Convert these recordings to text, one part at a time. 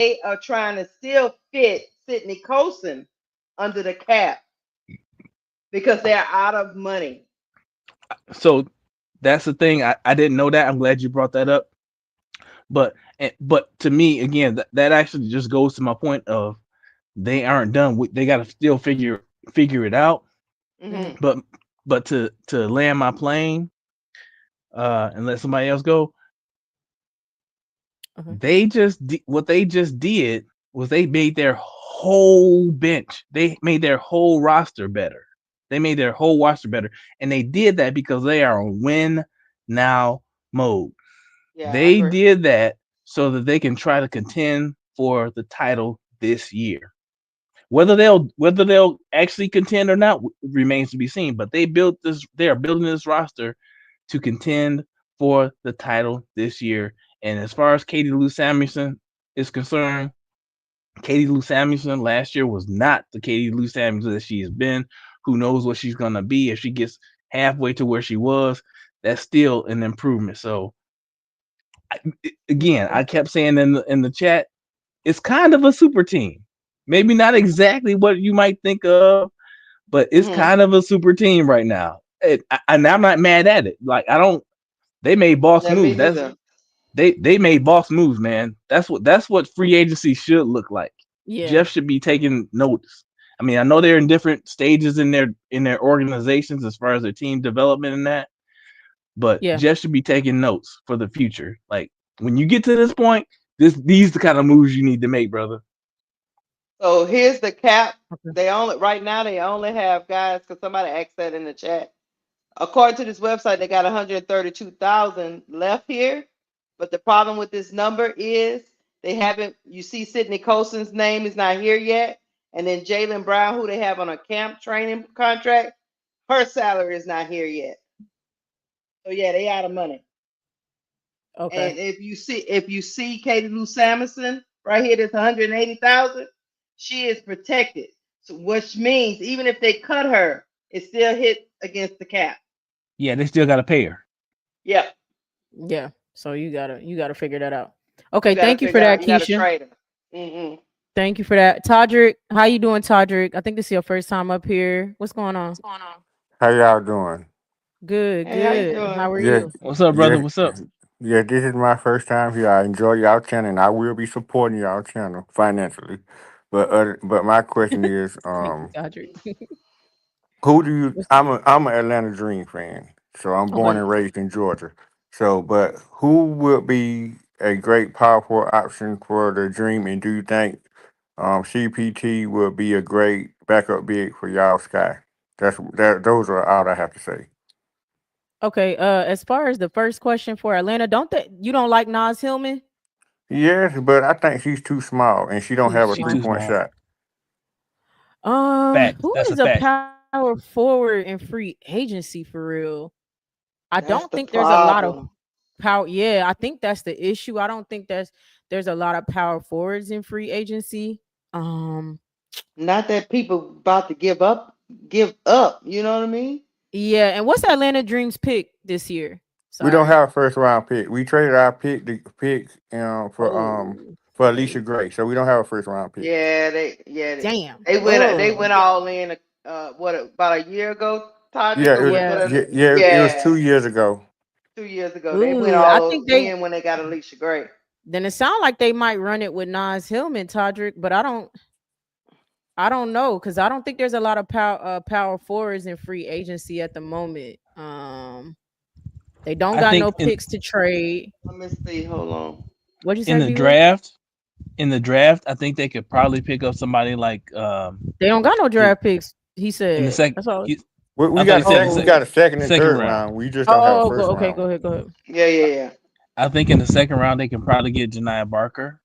they are trying to still fit Sydney Colson under the cap because they're out of money. So that's the thing. I didn't know that. I'm glad you brought that up. But to me, again, that actually just goes to my point of they aren't done. They got to still figure it out. Hmm. But to land my plane and let somebody else go, Okay. what they just did was they made their whole bench. They made their whole roster better. They made their whole roster better, and they did that because they are on win now mode. Yeah, I They agree. did that so that they can try to contend for the title this year. Whether they'll actually contend or not remains to be seen. But they built this. They are building this roster to contend for the title this year. And as far as Katie Lou Samuelson is concerned, Katie Lou Samuelson last year was not the Katie Lou Samuelson that she has been. Who knows what she's gonna be if she gets halfway to where she was? That's still an improvement. So again, Hmm. I kept saying in the chat, it's kind of a super team. Maybe not exactly what you might think of, but it's Hmm. kind of a super team right now. And I'm not mad at it. Like I don't. They made boss Yeah, me moves. neither. They made boss moves, man. That's what free agency should look like. Yeah. Jeff should be taking notice. I mean, I know they're in different stages in their organizations as far as their team development and that, but Yeah. Jeff should be taking notes for the future. Like when you get to this point, these the kind of moves you need to make, brother. So here's the cap. Okay. They only right now they only have guys because somebody asked that in the chat. According to this website, they got 132,000 left here. But the problem with this number is they haven't. You see, Sydney Colson's name is not here yet, and then Jalen Brown, who they have on a camp training contract, her salary is not here yet. So yeah, they out of money. Okay. And if you see Katie Lou Samuelson right here, that's 180,000. She is protected, so which means even if they cut her, it still hit against the cap. Yeah, they still got to pay her. Yep. Yeah. So you gotta figure that out. You Okay. got to Thank you for figure that, out. You got to Keisha. trade him. Hmm. Thank you for that, Todrick. How you doing, Todrick? I think this is your first time up here. What's going on? How y'all doing? Good. Hey, how you Good. How doing? are Yeah, you? What's up, brother? yeah, What's up? yeah. This is my first time here. I enjoy y'all channel, and I will be supporting y'all channel financially. But my question is, Thank you, Todrick. who do you? What's I'm an Atlanta Dream fan, so I'm born okay? and raised in Georgia. So, but who would be a great powerful option for the Dream, and do you think CPT would be a great backup big for y'all Sky? That. Those are all I have to say. Okay. As far as the first question for Atlanta, you don't like Nas Hillman? Yes, but I think she's too small and she don't Too have a She three too small. point small. shot. Fact. Who That's a is a fact. power forward in free agency for real? I don't That's think the there's a lot of problem. power. Yeah, I think that's the issue. I don't think there's a lot of power forwards in free agency. Um, Not that people about to give up. Give up. You know what I mean? yeah, and what's Atlanta Dreams pick this year? We don't Sorry. have a first round pick. We traded our pick to pick Oh, for Alicia okay. Gray. So we don't have a first round pick. Damn. They went Oh, all in. What about a year ago, Todrick, Yeah, or was yeah. it? it was Yeah, 2 years ago. 2 years ago. They went Ooh, I all think they in when they got Alicia Gray. then it sounds like they might run it with Nas Hillman, Todrick, but I don't know because I don't think there's a lot of power forwards in free agency at the moment. They don't I got think no picks to trade. Let me see. Hold on. What'd you in say, the B Will? draft, I think they could probably pick up somebody like They don't got no in, draft picks. He in the said. second. That's all. We I thought got he a said the second. We Oh, got a second and second third round. round. We just don't have a oh, first okay. round. Go ahead. Go ahead. Yeah, yeah, I think in the second round they can probably get Janiyah Barker,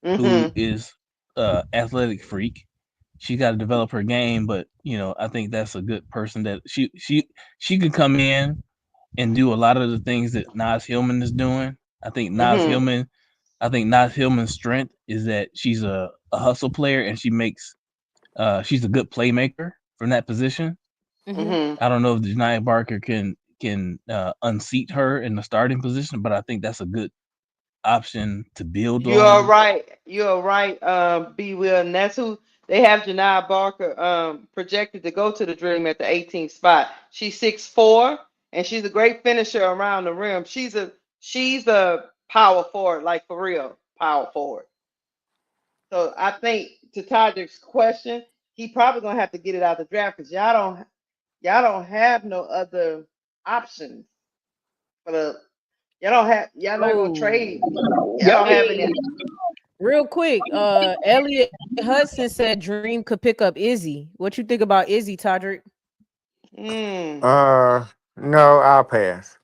yeah. who Hmm. is athletic freak. She got to develop her game, but I think that's a good person that she could come in and do a lot of the things that Nas Hillman is doing. I think Nas Hmm. Hillman, I think Nas Hillman's strength is that she's a hustle player and she's a good playmaker from that position. Hmm. Hmm. I don't know if Janiyah Barker can unseat her in the starting position, but I think that's a good option to build You are on. right. You are right, B. Will, and that's who they have. Janiyah Barker projected to go to the Dream at the 18th spot. She's 6'4", and she's a great finisher around the rim. She's a power forward, like for real, power forward. So I think to Todrick's question, he probably gonna have to get it out the draft because y'all don't have no other options for the y'all not gonna Oh, trade. Y'all don't have any. real quick. Elliot Hudson said Dream could pick up Izzy. What you think about Izzy, Todrick? Hmm. No, I'll pass.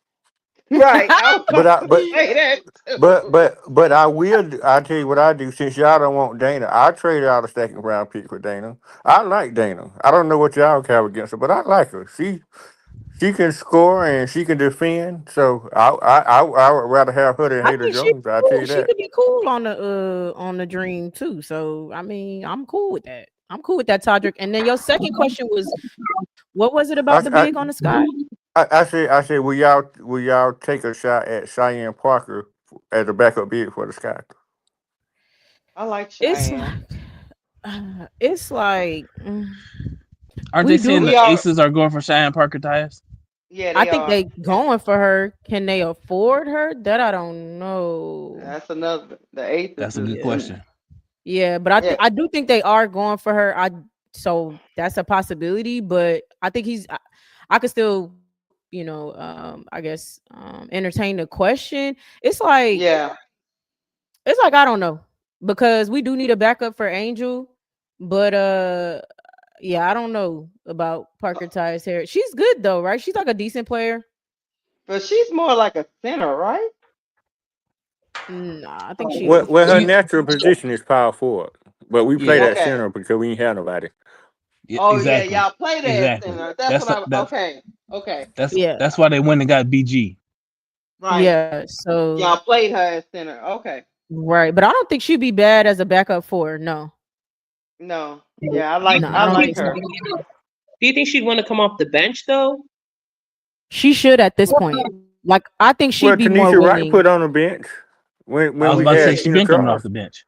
Right. I was But about I to but say that but too. but but I will. I'll tell you what I do. Since y'all don't want Dana, I trade out a second round pick for Dana. I like Dana. I don't know what y'all have against her, but I like her. She can score and she can defend. So I would rather have her than I Hater think she Jones. I'll tell cool. you She that. could be cool on the Dream too. So I mean, I'm cool with that. I'm cool with that, Todrick. And then your second question was, what was it about the I, big I, on the sky? I said, will y'all take a shot at Cheyenne Parker as a backup bid for the Sky? I like It's Cheyenne. it's like Aren't they we do. saying We the are. Aces are going for Cheyenne Parker ties? Yeah, I they think are. they going for her. Can they afford her? That I don't know. That's another. The Aces That's a is. good Yeah, question. yeah, but I Yeah, I do think they are going for her. So that's a possibility. But I think I could still I guess entertain the question. yeah. It's like I don't know because we do need a backup for Angel, but yeah, I don't know about Parker Tyus Harris. She's good though, right? She's like a decent player. But she's more like a center, right? Nah, I think she a Well, her She, natural position is power forward, but we play yeah, that Okay. center because we ain't have nobody. yeah, Oh yeah, exactly, y'all play that exactly. center. That's That's what I. that's Okay. Okay. yeah, that's why they went and got BG. Right. yeah. So Y'all played her as center. Okay. right, but I don't think she'd be bad as a backup for her. No, No. Yeah, I no, like. I I don't like think so. her. Do you think she'd want to come off the bench though? She should at this point. Like I think she'd Well, be more Tanisha Wright willing. put on the bench when I when was we about to Yeah, say had she Tina been coming off Charles. the bench.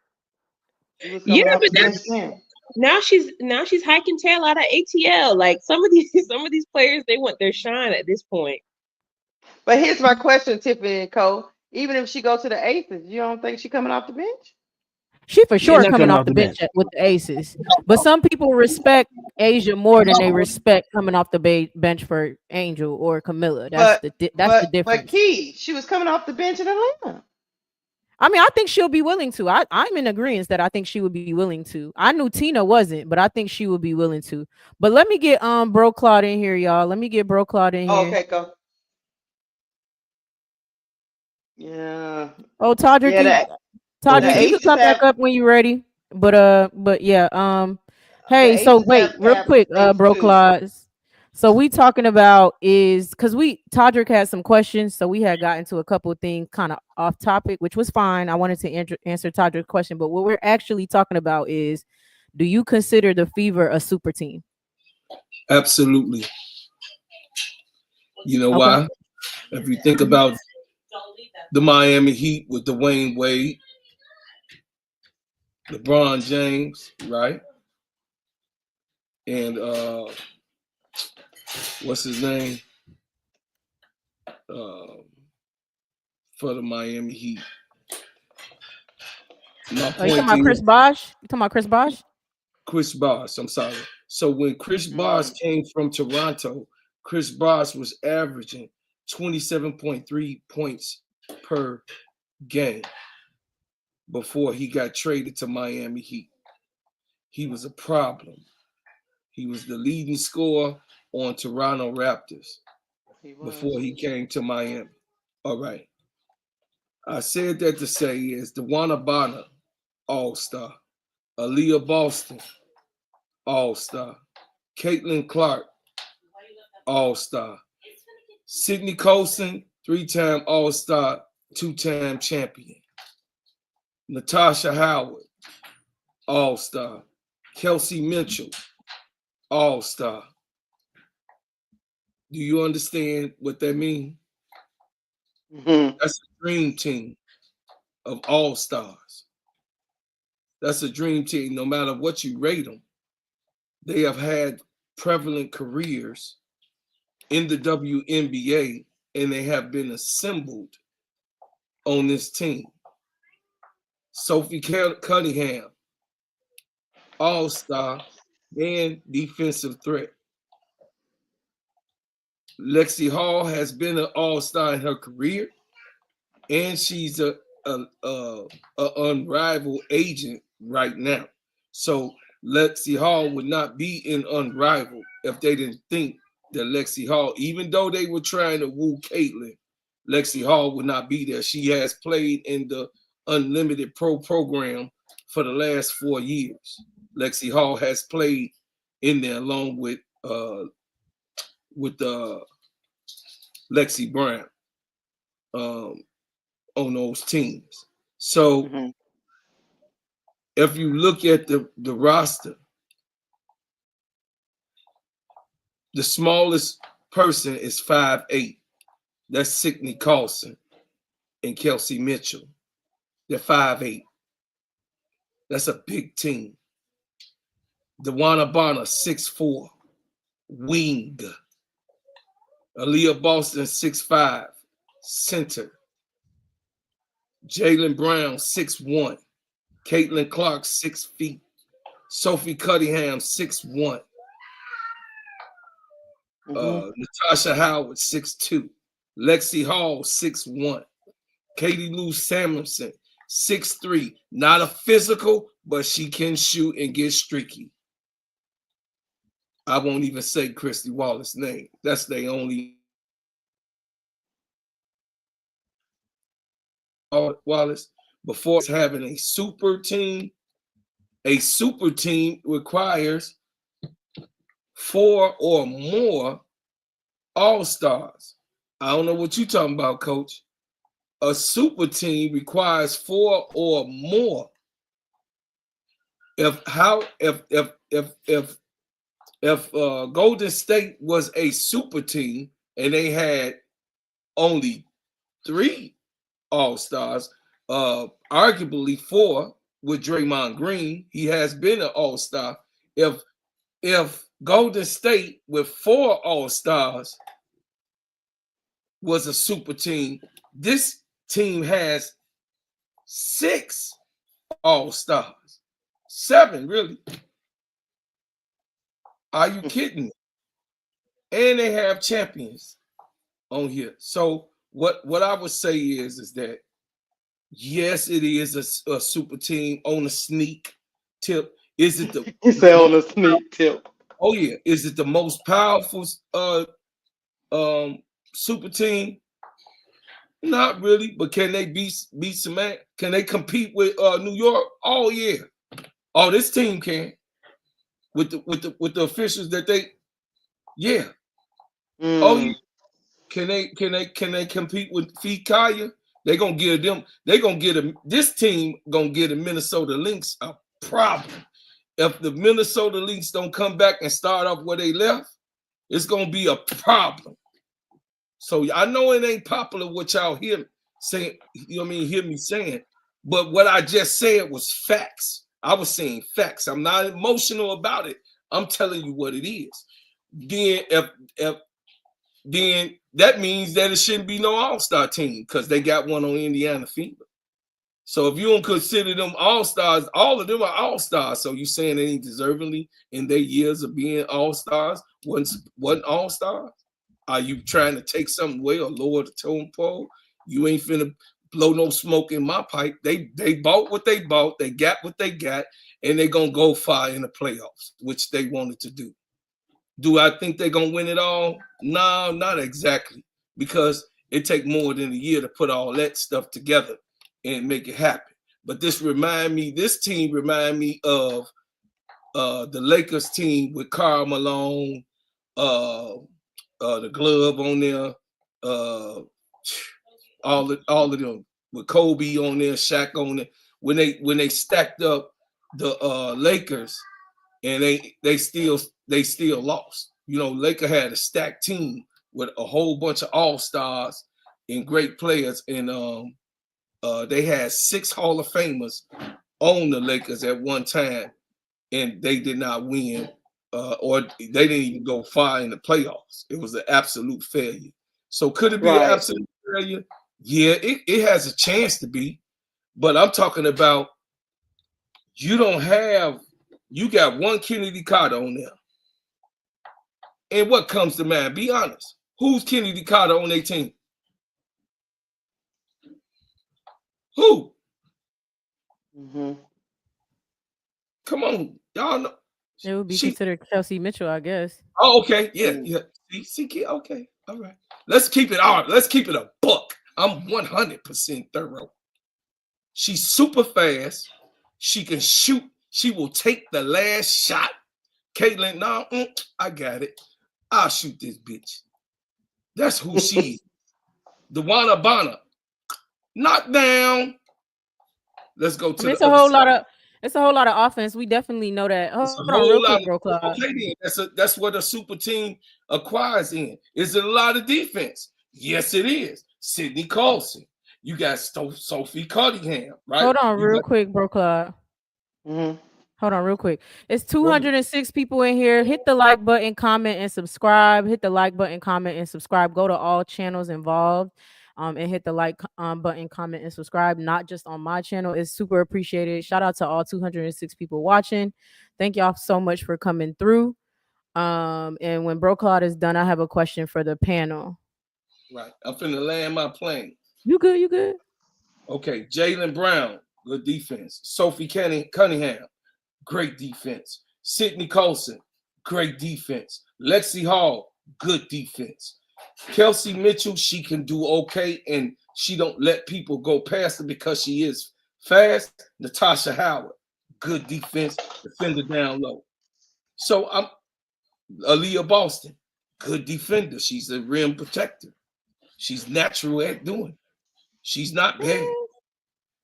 she was Yeah, coming off but the bench that's then. now she's hiking tail out of ATL. Like some of these players, they want their shine at this point. But here's my question, Tiffany and Cole. Even if she go to the Aces, you don't think she coming off the bench? She for Yeah, sure she No, coming coming off off the the bench bench. with the Aces. But some people respect Asia more than they respect coming off the bench for Angel or Camilla. But That's the but difference. Key, she was coming off the bench in Atlanta. I mean, I think she'll be willing to. I'm in agreement that I think she would be willing to. I knew Tina wasn't, but I think she would be willing to. But let me get Bro Claude in here, y'all. Let me get Bro Claude in Oh, here. okay, go. Yeah, Oh, Todrick, yeah. The Todrick, you Okay. can Aces come back have up when you're ready. But yeah, the hey, so Aces wait, have real cap quick, space Bro too. Claus. So we talking about is because Todrick had some questions, so we had gotten to a couple of things kind of off topic, which was fine. I wanted to answer Todrick's question, but what we're actually talking about is, do you consider the Fever a super team? Absolutely. You know Okay. why? If you think about the Miami Heat with Dwayne Wade, LeBron James, right? And what's his name? Uh, for the Miami Heat. My Oh, you talking point about is Chris Bosh? You talking about Chris Bosh? Chris Bosh. I'm sorry. So when Chris Bosh Mm. came from Toronto, Chris Bosh was averaging 27.3 points per game before he got traded to Miami Heat. He was a problem. He was the leading scorer on Toronto Raptors He was. before he came to Miami. All right. I said that to say is the Wanabana All-Star, Aaliyah Boston All-Star, Caitlin Clark All-Star, Sidney Colson, 3-time All-Star, 2-time champion, Natasha Howard All-Star, Kelsey Mitchell All-Star. Do you understand what that means? Mhm. That's a dream team. of all-stars. That's a dream team. No matter what you rate them, they have had prevalent careers in the WNBA, and they have been assembled on this team. Sophie Cunningham, all-star and defensive threat. Lexi Hall has been an all-star in her career, and she's a unrivaled agent right now. So Lexi Hall would not be in unrivaled if they didn't think that Lexi Hall, even though they were trying to woo Caitlin, Lexi Hall would not be there. She has played in the Unlimited Pro program for the last 4 years. Lexi Hall has played in there along with Lexi Brown on those teams. So if you look at the roster, the smallest person is 5'8". That's Sydney Carlson and Kelsey Mitchell. They're 5'8". That's a big team. Dewana Bonner, 6'4", wing. Aaliyah Boston, 6'5", center. Jaylen Brown, 6'1". Caitlin Clark, 6 feet. Sophie Cunningham, 6'1". Natasha Howard, 6'2". Lexi Hall, 6'1". Katie Lou Samuelson, 6'3". Not a physical, but she can shoot and get streaky. I won't even say Christy Wallace's name. That's the only Wallace. Before having a super team requires 4 or more all-stars. I don't know what you're talking about, Coach. A super team requires 4 or more. If Golden State was a super team and they had only 3 all-stars, arguably 4 with Draymond Green, he has been an all-star. If Golden State with 4 all-stars was a super team, this team has 6 all-stars. 7, really. Are you kidding me? And they have champions on here. So what I would say is that yes, it is a super team on a sneak tip. Is it the He said on a sneak tip. Oh yeah, is it the most powerful super team? Not really, but can they beat some man? Can they compete with New York? Oh yeah. Oh, this team can with the officials that they yeah. Oh yeah. Can they compete with Fikaya? They're gonna give them, this team gonna get the Minnesota Lynx a problem. If the Minnesota Lynx don't come back and start off where they left, it's gonna be a problem. So I know it ain't popular what y'all hear saying, you know what I mean, hear me saying, but what I just said was facts. I was saying facts. I'm not emotional about it. I'm telling you what it is. Then then that means that it shouldn't be no all-star team because they got one on Indiana Fever. So if you don't consider them all-stars, all of them are all-stars. So you saying they ain't deservingly in their years of being all-stars wasn't all-stars? Are you trying to take something away or lower the tone pole? You ain't finna blow no smoke in my pipe. They bought what they bought, they got what they got, and they gonna go far in the playoffs, which they wanted to do. Do I think they're gonna win it all? No, not exactly, because it take more than a year to put all that stuff together and make it happen. But this team remind me of the Lakers team with Karl Malone, the glove on there, all of them with Kobe on there, Shaq on there. When they stacked up the Lakers, and they still lost. You know, Lakers had a stacked team with a whole bunch of all-stars and great players, and They had 6 Hall of Famers on the Lakers at one time, and they did not win, or they didn't even go far in the playoffs. It was an absolute failure. So could it be an Right. absolute failure? Yeah, it has a chance to be, but I'm talking about you don't have, you got one Kennedy Carter on there. And what comes to mind? Be honest. Who's Kennedy Carter on their team? Who? Mm-hmm. Come on, y'all know. It would be She. considered Kelsey Mitchell, I guess. Oh, okay. Yeah, Mm. yeah. See, okay. All right. Let's keep it all. Let's keep it a buck. I'm 100% thorough. She's super fast. She can shoot. She will take the last shot. Caitlin, no, I got it. I'll shoot this bitch. That's who she is. Dewana Bonner. Knock down. Let's go I to mean, the other side. it's a whole lot of offense. We definitely know that. It's Hold a on, real whole quick, lot bro, of Claude. okay then. That's what a super team acquires in. Is it a lot of defense? Yes, it is. Sydney Colson. You got Sophie Cunningham, right? Hold on, You real got quick, bro, Claude. Mm-hmm. Hold on, real quick. It's 206 people in here. Hit the like button, comment, and subscribe. Hit the like button, comment, and subscribe. Go to all channels involved, and hit the like button, comment, and subscribe. Not just on my channel. It's super appreciated. Shout out to all 206 people watching. Thank y'all so much for coming through. And when Bro Claude is done, I have a question for the panel. right. I'm finna land my plane. You good? You good? Okay, Jaylen Brown, good defense. Sophie Cunningham, great defense. Sydney Colson, great defense. Lexi Hall, good defense. Kelsey Mitchell, she can do okay, and she don't let people go past her because she is fast. Natasha Howard, good defense, defender down low. So I'm Aaliyah Boston, good defender. She's a rim protector. She's natural at doing it. She's not bad.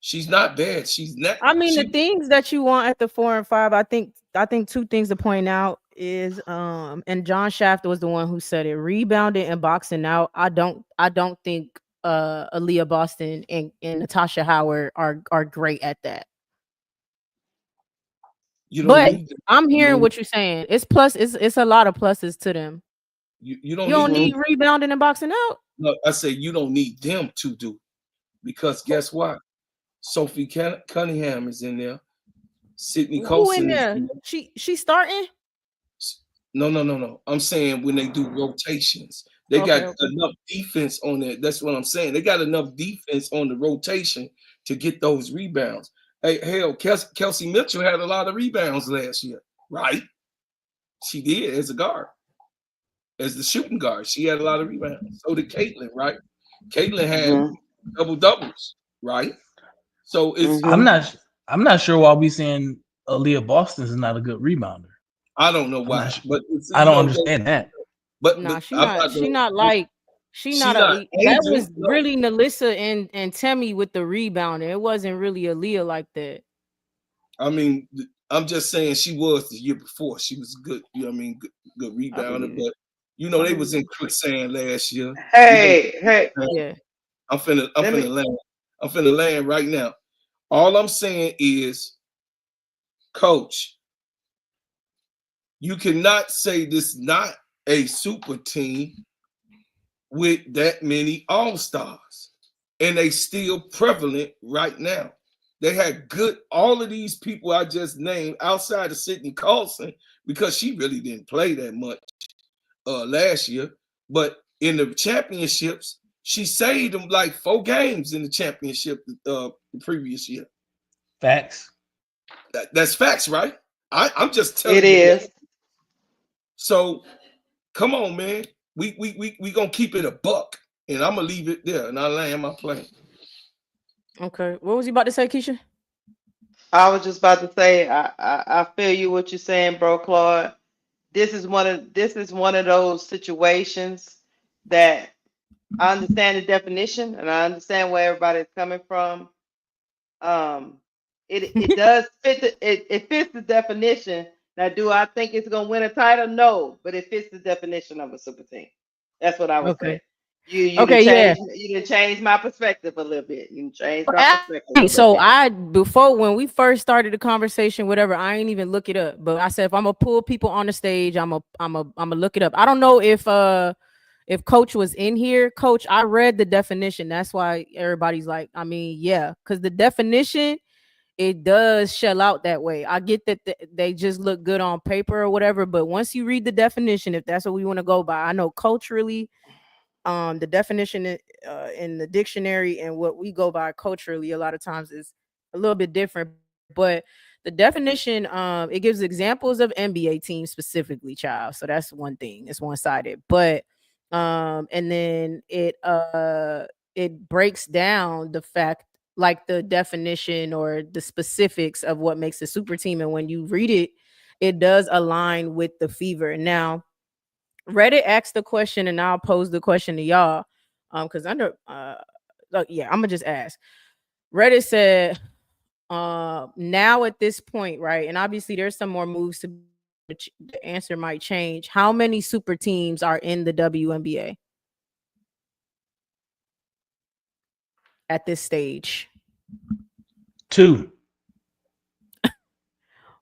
She's not bad. She's not. I mean, the She. things that you want at the 4 and 5, I think two things to point out is and John Shaft was the one who said it, rebounding and boxing out. I don't think Aaliyah Boston and Natasha Howard are great at that. You don't But need. I'm You hearing don't. what you're saying. It's a lot of pluses to them. You don't You don't need Mm-hmm. them. need rebounding and boxing out. No, I say you don't need them to do because guess what? Sophie Cunningham is in there. Sydney Who in Colson is there? in there. She starting? No. I'm saying when they do rotations, they got Okay. enough defense on it. That's what I'm saying. They got enough defense on the rotation to get those rebounds. Hey, hell, Kelsey Mitchell had a lot of rebounds last year, right? She did as a guard, as the shooting guard. She had a lot of rebounds. So did Caitlin, right? Caitlin had Mm-hmm. double doubles, right? So it's I'm Mm-hmm. not. I'm not sure why we saying Aaliyah Boston is not a good rebounder. I don't know I'm not. why, but it's, I don't understand that. Nah, she I'm not. not She gonna. not like. She She not not a. That Angel. was No, really Nalissa and Temmie with the rebounding. It wasn't really Aaliyah like that. I mean, I'm just saying she was the year before. She was good. You know what I mean? Good I rebounder, believe it. but I they was believe in it. quicksand last year. We gonna. Hey, Yeah. I'm let me. finna land. I'm finna land right now. All I'm saying is, Coach, you cannot say this not a super team with that many all stars, and they still prevalent right now. They had good all of these people I just named outside of Sydney Carlson because she really didn't play that much last year, but in the championships she saved them like 4 games in the championship the previous year. Facts. That's facts, right? I'm just It telling you what. is. So come on, man. We gonna keep it a buck, and I'm gonna leave it there, and I land my plane. Okay. What was you about to say, Keisha? I was just about to say, I feel you what you're saying, bro, Claude. This is one of those situations that I understand the definition and I understand where everybody's coming from. Um, it does fit it fits the definition. Now, do I think it's gonna win a title? No, but it fits the definition of a super team. That's what I would Okay. say. Okay, yeah. You done change my perspective a little bit. You done changed my perspective a Actually, little so bit. I before when we first started the conversation, whatever, I ain't even look it up. But I said if I'm gonna pull people on the stage, I'm a look it up. I don't know if Coach was in here. Coach, I read the definition. That's why everybody's like, I mean, yeah, because the definition it does shell out that way. I get that they just look good on paper or whatever, but once you read the definition, if that's what we want to go by, I know culturally, the definition in the dictionary and what we go by culturally a lot of times is a little bit different. But the definition, it gives examples of NBA teams specifically, child. So that's one thing. It's one sided, but and then it breaks down the fact, like the definition or the specifics of what makes a super team, and when you read it, it does align with the fever. Now Reddit asked the question, and I'll pose the question to y'all. Because under look, yeah, I'm gonna just ask. Reddit said, now at this point, right, and obviously there's some more moves to be made, so the answer might change. How many super teams are in the WNBA at this stage? 2.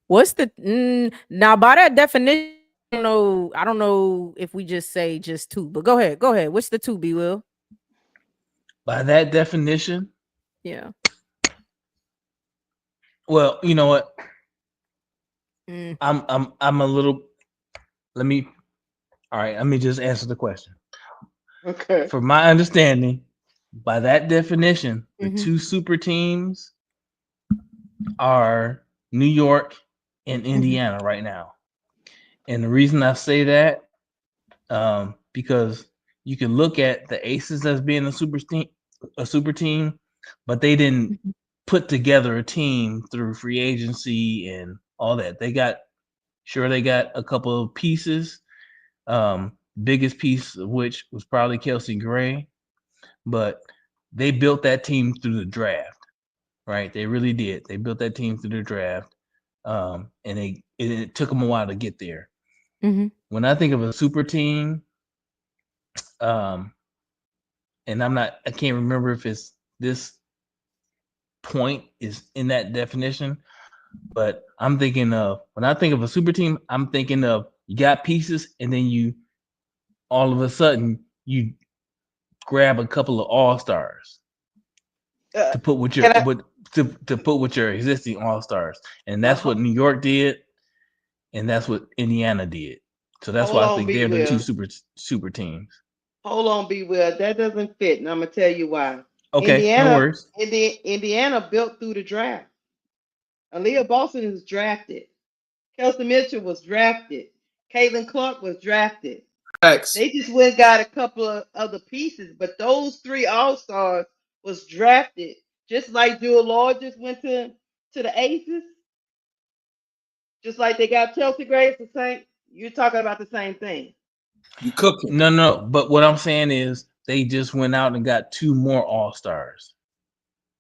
What's the now by that definition? I don't know if we just say just two, but go ahead, go ahead. What's the two, B Will? By that definition, Yeah. well, you know what? Mm. I'm a little. Let me. All right. Let me just answer the question. Okay. For my understanding, by that definition, the Mhm. two super teams are New York and Indiana right now. And the reason I say that, because you can look at the Aces as being a super team, but they didn't Mhm. put together a team through free agency and all that. They got a couple of pieces. Biggest piece of which was probably Kelsey Gray, but they built that team through the draft, right? They really did. They built that team through the draft, and it took them a while to get there. Mhm. When I think of a super team, um, and I can't remember if it's this point is in that definition, but I'm thinking of when I think of a super team, I'm thinking of you got pieces, and then you all of a sudden you grab a couple of all stars Uh, to put with your can I with to put with your existing all stars, and that's uh, what New York did, and that's what Indiana did. So that's hold why I on, think be they're the two Will. super teams. Hold on, be Will. That doesn't fit, and I'm gonna tell you why. Okay, no worries. Indiana built through the draft. Aaliyah Boston was drafted. Kelsey Mitchell was drafted. Caitlin Clark was drafted. Facts. They just went and got a couple of other pieces, but those three All Stars was drafted. Just like Jewel Lord just went to the Aces, just like they got Chelsea Gray. It's the same. You're talking about the same thing. You cooking. No. But what I'm saying is they just went out and got two more all stars.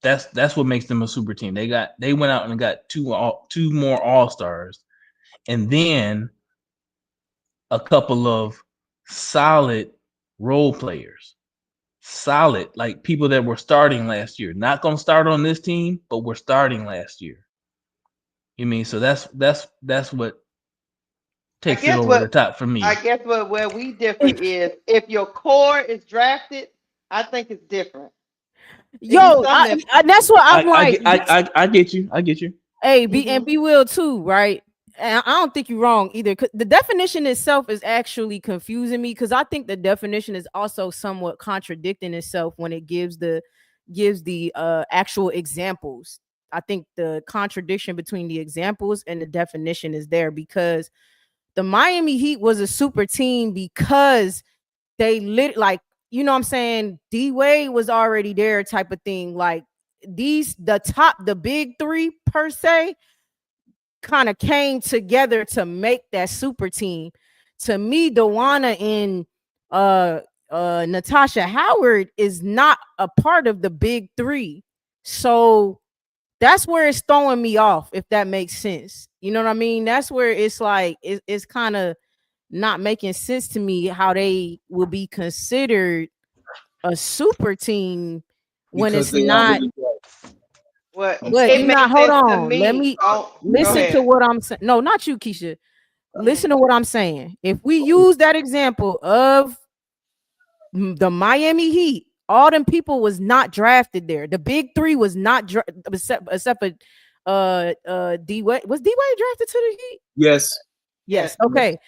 That's what makes them a super team. They went out and got two more all stars, and then a couple of solid role players. Solid, like people that were starting last year. Not gonna start on this team, but were starting last year. You mean so that's what I takes it guess over what the top for I me. guess what where we differ is if your core is drafted, I think it's different. It be Yo, some that that's what I'm like. I get you. I get you. Hey, be and hmm be will too, right? And I don't think you're wrong either. 'Cause the definition itself is actually confusing me because I think the definition is also somewhat contradicting itself when it gives the actual examples. I think the contradiction between the examples and the definition is there because the Miami Heat was a super team because they like you know what I'm saying, D Wade was already there type of thing. Like the big three per se kind of came together to make that super team. To me, Dewana and uh Natasha Howard is not a part of the big three. So that's where it's throwing me off, if that makes sense. You know what I mean? That's where it's like it's kind of not making sense to me how they will be considered a super team when because it's they not. already got. What I'm But sorry. it you not. makes Hold sense to on. Let me. me Oh, go listen to ahead. what I'm saying. No, not you, Keisha. Mhm. Listen to what I'm saying. If we use that example of the Miami Heat, all them people was not drafted there. The big three was not except for D Wade. Was D Wade drafted to the Heat? Yes. Yes. Yes. Okay.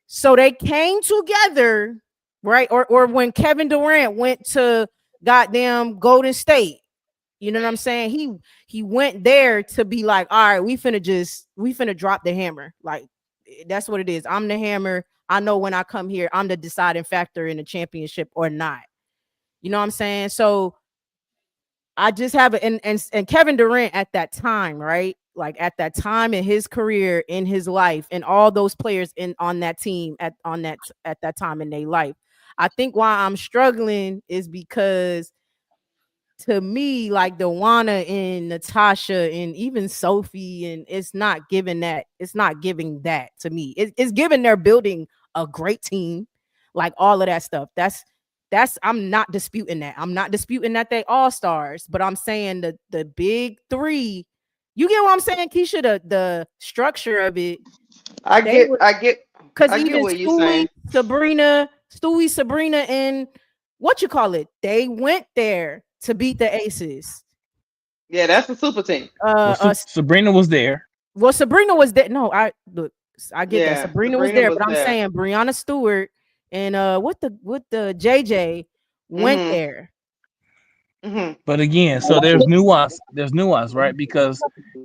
So they came together, right? Or when Kevin Durant went to goddamn Golden State, you know what I'm saying? He went there to be like, all right, we finna drop the hammer. Like that's what it is. I'm the hammer. I know when I come here, I'm the deciding factor in the championship or not. You know what I'm saying? So I just have it, and Kevin Durant at that time, right? Like at that time in his career, in his life, and all those players in on that team at that time in their life. I think why I'm struggling is because to me, like Dewana and Natasha and even Sophie, and it's not giving that to me. It's giving they're building a great team, like all of that stuff. That's I'm not disputing that. I'm not disputing that they all stars, but I'm saying the big three. You get what I'm saying, Keisha? The structure of it, I they get. were I get. because I get even what you're saying. Sabrina, and what you call it, they went there to beat the Aces. Yeah, that's a super team. Well, Sabrina was there. Well, Sabrina was there. No, I get that. Yeah, Sabrina was Sabrina there, was but I'm there. saying Brianna Stewart and what the JJ went Mhm. there. Mhm. But again, so there's nuance. There's nuance, right? Because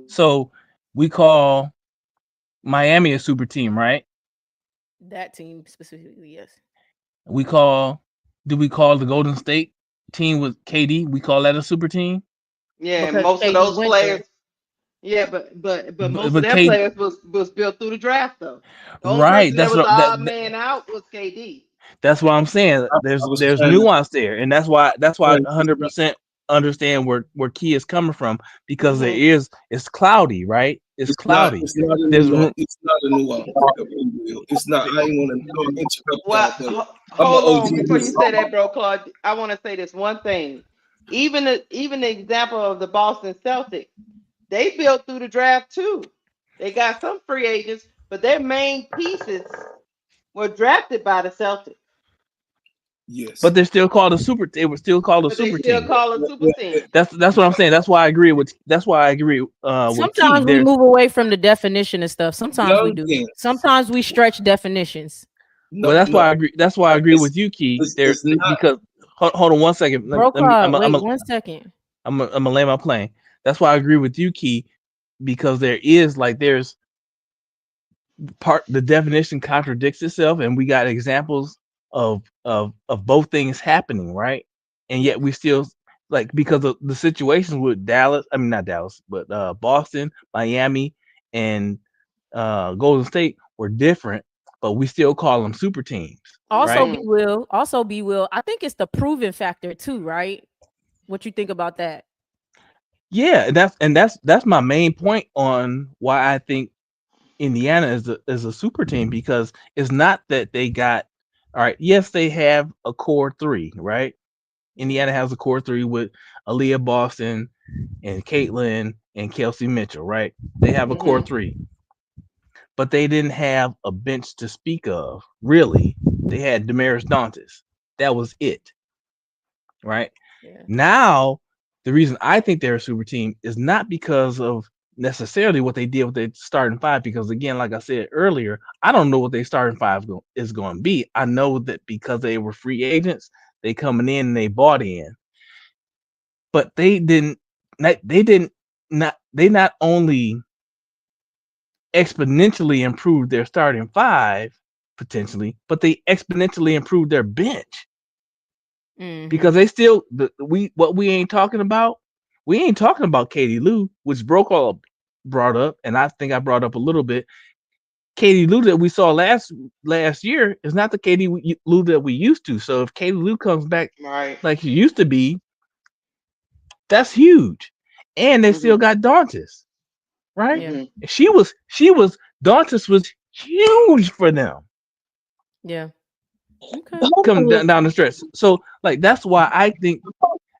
so we call Miami a super team, right? That team specifically, yes. We call do we call the Golden State team with KD? We call that a super team. Yeah, and Because most of KD those went there. players. Yeah, but most of But their K players was built through the draft though. The only right, person that that's was the what odd man out was KD. that's what I'm saying. I was There's trying to nuance there, and that's why explain. 100% understand where Key is coming from because Hmm. it's cloudy, right? It's It's not. cloudy. It's not a There's nuance. room. It's not a nuance. It's not. I ain't want to interrupt Well, y'all, but I'm an hold on before you say OG. that, bro, Claude. I want to say this one thing. Even the example of the Boston Celtics, they built through the draft too. They got some free agents, but their main pieces were drafted by the Celtics. Yes. But they're still called a super. They were still called a But they super still team. call it super team. That's what I'm saying. That's why I agree with. That's why I agree with Key. Sometimes we There's move away from the definition and stuff. Sometimes we Young do. Kings. Sometimes we stretch definitions. well. No, That's why no. I agree. That's why I agree It's with you, Key. There it's not. because hold on one second. Bro, Let me. Claude, wait 1 second. I'm gonna lay my plane. That's why I agree with you, Key, because there's part the definition contradicts itself, and we got examples of both things happening, right? And yet we still like because of the situations with Dallas. I mean not Dallas, but Boston, Miami, and Golden State were different, but we still call them super teams, Also, right? be Mm. will. Also, be will. I think it's the proven factor too, right? What you think about that? Yeah, and that's my main point on why I think Indiana is a super team because it's not that they got all right. Yes, they have a core three, right? Indiana has a core three with Aaliyah Boston and Caitlin and Kelsey Mitchell, right? They have a core Hmm. three, but they didn't have a bench to speak of. Really, they had Damaris Dantas. That was it, right? Yeah. Now, the reason I think they're a super team is not because of necessarily what they did with their starting five, because again, like I said earlier, I don't know what their starting five is going to be. I know that because they were free agents, they coming in and they bought in, but they not only exponentially improved their starting five potentially, but they exponentially improved their bench Mm-hmm. because they still we ain't talking about. We ain't talking about Katie Lou, which Brokaw brought up, and I think I brought up a little bit. Katie Lou that we saw last year is not the Katie Lou that we used to. So if Katie Lou comes back Right. like she used to be, that's huge. And they Hmm. still got Dantas, right? Yeah. Hmm. Dantas was huge for them. Yeah. Okay. Come down the stretch. So like that's why I think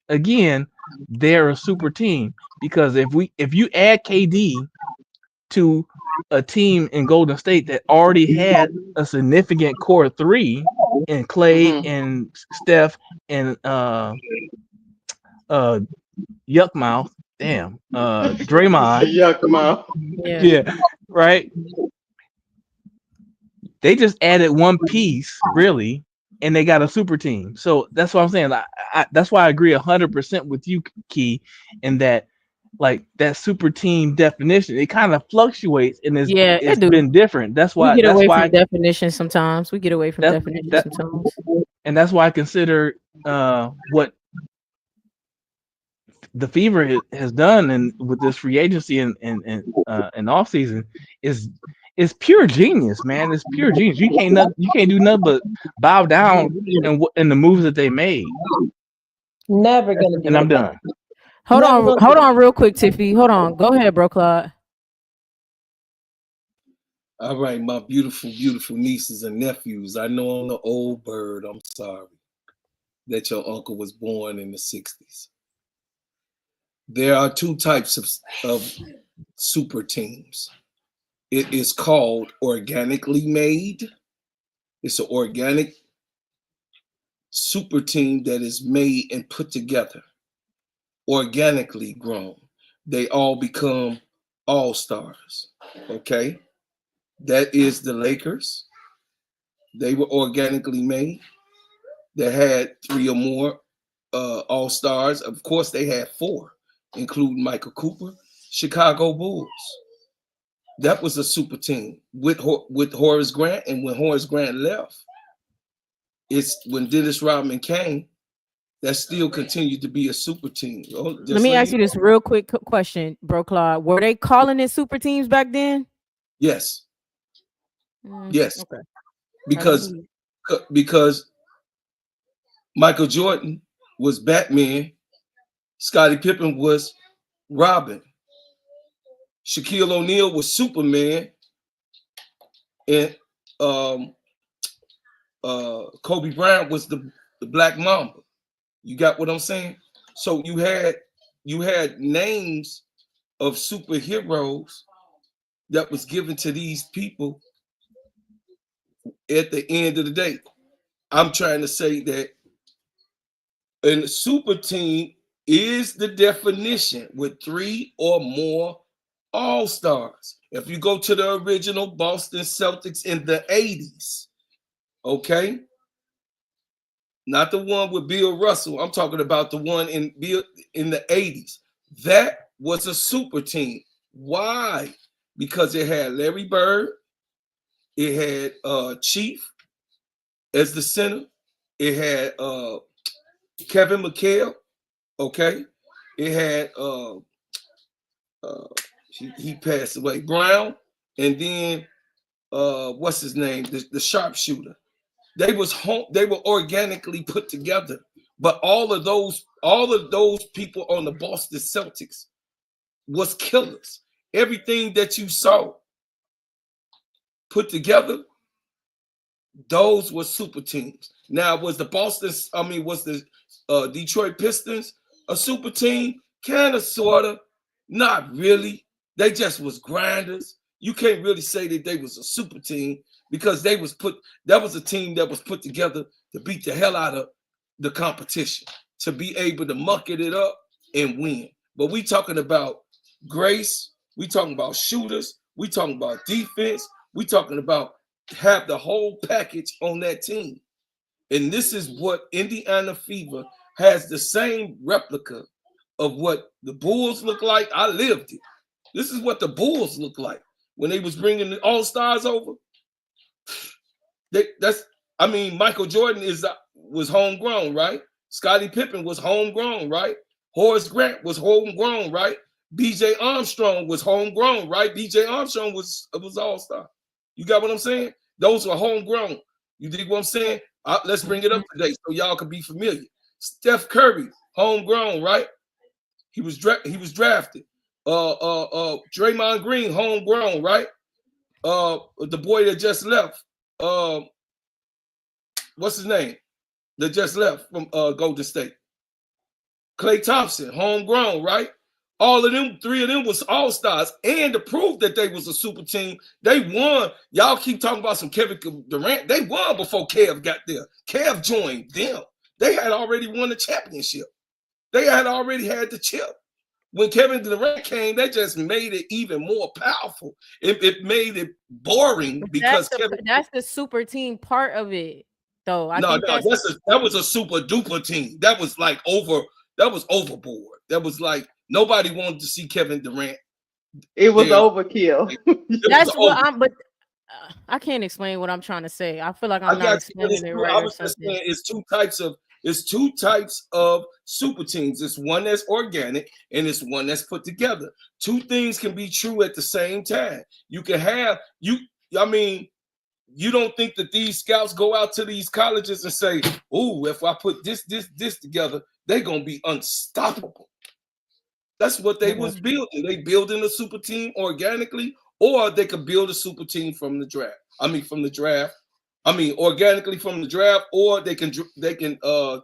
again they're a super team because if you add KD to a team in Golden State that already had a significant core three in Clay Mm-hmm. and Steph and uh Yuckmouth, damn, Draymond, Yuck them out. Yeah. yeah, right. They just added one piece, really, and they got a super team. So that's what I'm saying. That's why I agree 100% with you, Key, in that like that super team definition. It kind of fluctuates and Yeah, it it's do. been different. That's We why. get That's away from why. definition sometimes. We get away from That definition that sometimes. and that's why I consider what the Fever has done and with this free agency and off season is pure genius, man. It's pure genius. You can't do nothing but bow down in the moves that they made. Never gonna And do I'm it. done. Never gonna Hold do it. on, real quick, Tiffy. Hold on. Go ahead, bro, Claude. All right, my beautiful, beautiful nieces and nephews. I know I'm the old bird. I'm sorry that your uncle was born in the 60s. There are two types of super teams. It is called organically made. It's an organic super team that is made and put together, organically grown. They all become all stars. Okay. That is the Lakers. They were organically made. They had 3 or more all stars. Of course, they had 4, including Michael Cooper. Chicago Bulls. That was a super team with Horace Grant, and when Horace Grant left, it's when Dennis Rodman came. That still continued to be a super team. Oh, Let just me so ask you, you this real quick question, bro, Claude. Were they calling it super teams back then? yes, yes, Okay. I didn't because believe. because Michael Jordan was Batman, Scottie Pippen was Robin, Shaquille O'Neal was Superman, and um, Kobe Bryant was the Black Mamba. You got what I'm saying? So you had names of superheroes that was given to these people at the end of the day. I'm trying to say that a super team is the definition with 3 or more all stars. If you go to the original Boston Celtics in the 80s, okay, not the one with Bill Russell. I'm talking about the one in the 80s. That was a super team. Why? Because it had Larry Bird, it had Chief as the center, it had Kevin McHale, okay, it had uh he passed away, Brown, and then what's his name, the sharpshooter. They were organically put together. But all of those people on the Boston Celtics was killers. Everything that you saw put together, those were super teams. Now, was the Detroit Pistons a super team? Kind of, sort of, not really. They just was grinders. You can't really say that they was a super team because that was a team that was put together to beat the hell out of the competition, to be able to muck it up and win. But we talking about grace, we talking about shooters, we talking about defense, we talking about have the whole package on that team. And this is what Indiana Fever has, the same replica of what the Bulls look like. I lived it. This is what the Bulls look like when they was bringing the All-Stars over. Michael Jordan was homegrown, right? Scottie Pippen was homegrown, right? Horace Grant was homegrown, right? B.J. Armstrong was homegrown, right? B.J. Armstrong was All-Star. You got what I'm saying? Those were homegrown. You dig what I'm saying? Let's bring it up today so y'all can be familiar. Steph Curry, homegrown, right? He was drafted. Draymond Green, homegrown, right? The boy that just left, what's his name? That just left from Golden State. Klay Thompson, homegrown, right? All of them, three of them was all-stars. And to prove that they was a super team, they won. Y'all keep talking about some Kevin Durant. They won before Kev got there. Kev joined them. They had already won the championship. They had already had the chip. When Kevin Durant came, that just made it even more powerful. It made it boring because That's the super team part of it, though. I no, think no, that was a super duper team. That was like that was overboard. That was like nobody wanted to see Kevin Durant. It was there. overkill. That's what I'm. But I can't explain what I'm trying to say. I feel like I'm not explaining it right I or was just something. saying it's two types of super teams. It's one that's organic and it's one that's put together. Two things can be true at the same time. You can have I mean, you don't think that these scouts go out to these colleges and say, "Oh, if I put this together, they're gonna be unstoppable." That's what they was building. They building a super team organically, or they could build a super team from the draft. From the draft. Organically from the draft, or they can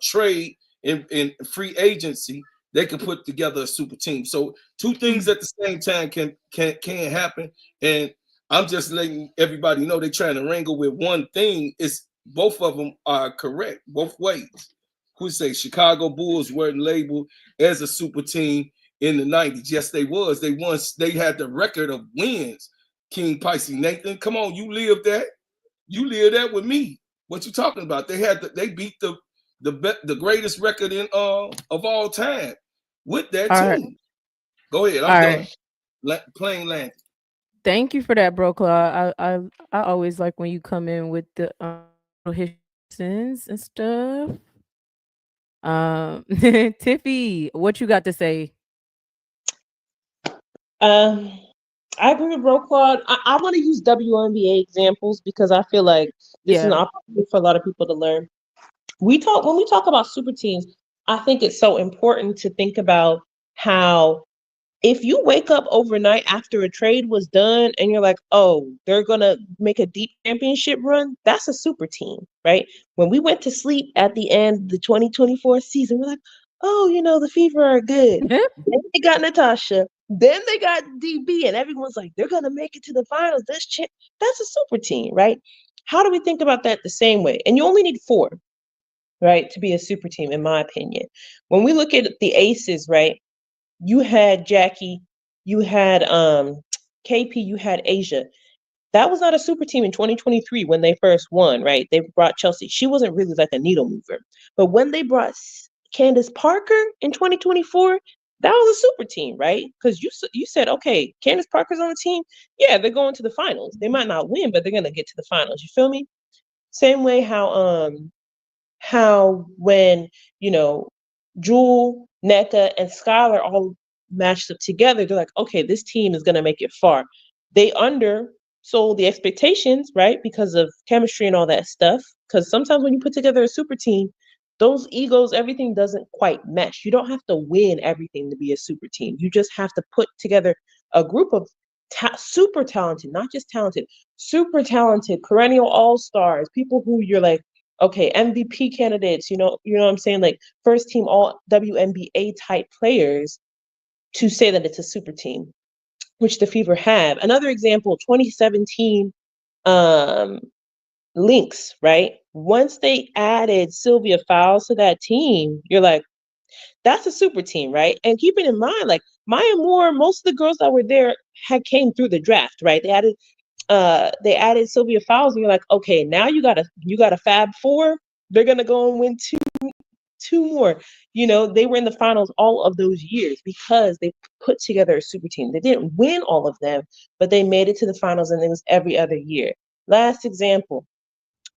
trade in free agency. They can put together a super team. So two things at the same time can happen. And I'm just letting everybody know they're trying to wrangle with one thing. It's both of them are correct both ways. Who say Chicago Bulls weren't labeled as a super team in the 90s? Yes, they was. They had the record of wins. King Pisces Nathan, come on, you lived that. You live that with me. What you talking about? They beat the greatest record in of all time with that All team. right. Go ahead. I'm done. Plain land. Thank you for that, bro, Claude. I always like when you come in with the histories and stuff. Tiffy, what you got to say? I agree with Bro Claude. I want to use WNBA examples because I feel like this is an opportunity for a lot of people to learn. When we talk about super teams, I think it's so important to think about how if you wake up overnight after a trade was done and you're like, oh, they're going to make a deep championship run, that's a super team, right? When we went to sleep at the end of the 2024 season, we're like, oh, the Fever are good. Then they got Natasha. Then they got DB, and everyone's like, they're going to make it to the finals. That's a super team, right? How do we think about that the same way? And you only need 4, right, to be a super team, in my opinion. When we look at the aces, right, you had Jackie, you had KP, you had Asia. That was not a super team in 2023 when they first won, right? They brought Chelsea. She wasn't really like a needle mover. But when they brought Candace Parker in 2024, that was a super team, right? Because you said, okay, Candace Parker's on the team. Yeah, they're going to the finals. They might not win, but they're gonna get to the finals. You feel me? Same way how when Jewel, NECA, and Skylar all matched up together, they're like, okay, this team is gonna make it far. They undersold the expectations, right? Because of chemistry and all that stuff. Because sometimes when you put together a super team, those egos, everything doesn't quite mesh. You don't have to win everything to be a super team. You just have to put together a group of super talented, not just talented, super talented, perennial all-stars, people who you're like, okay, MVP candidates, what I'm saying? Like first team all WNBA type players to say that it's a super team, which the Fever have. Another example, 2017 Lynx, right? Once they added Sylvia Fowles to that team, you're like, that's a super team, right? And keeping in mind, like Maya Moore, most of the girls that were there had came through the draft, right? They added Sylvia Fowles, and you're like, okay, now you got a Fab Four. They're gonna go and win two more. They were in the finals all of those years because they put together a super team. They didn't win all of them, but they made it to the finals, and it was every other year. Last example,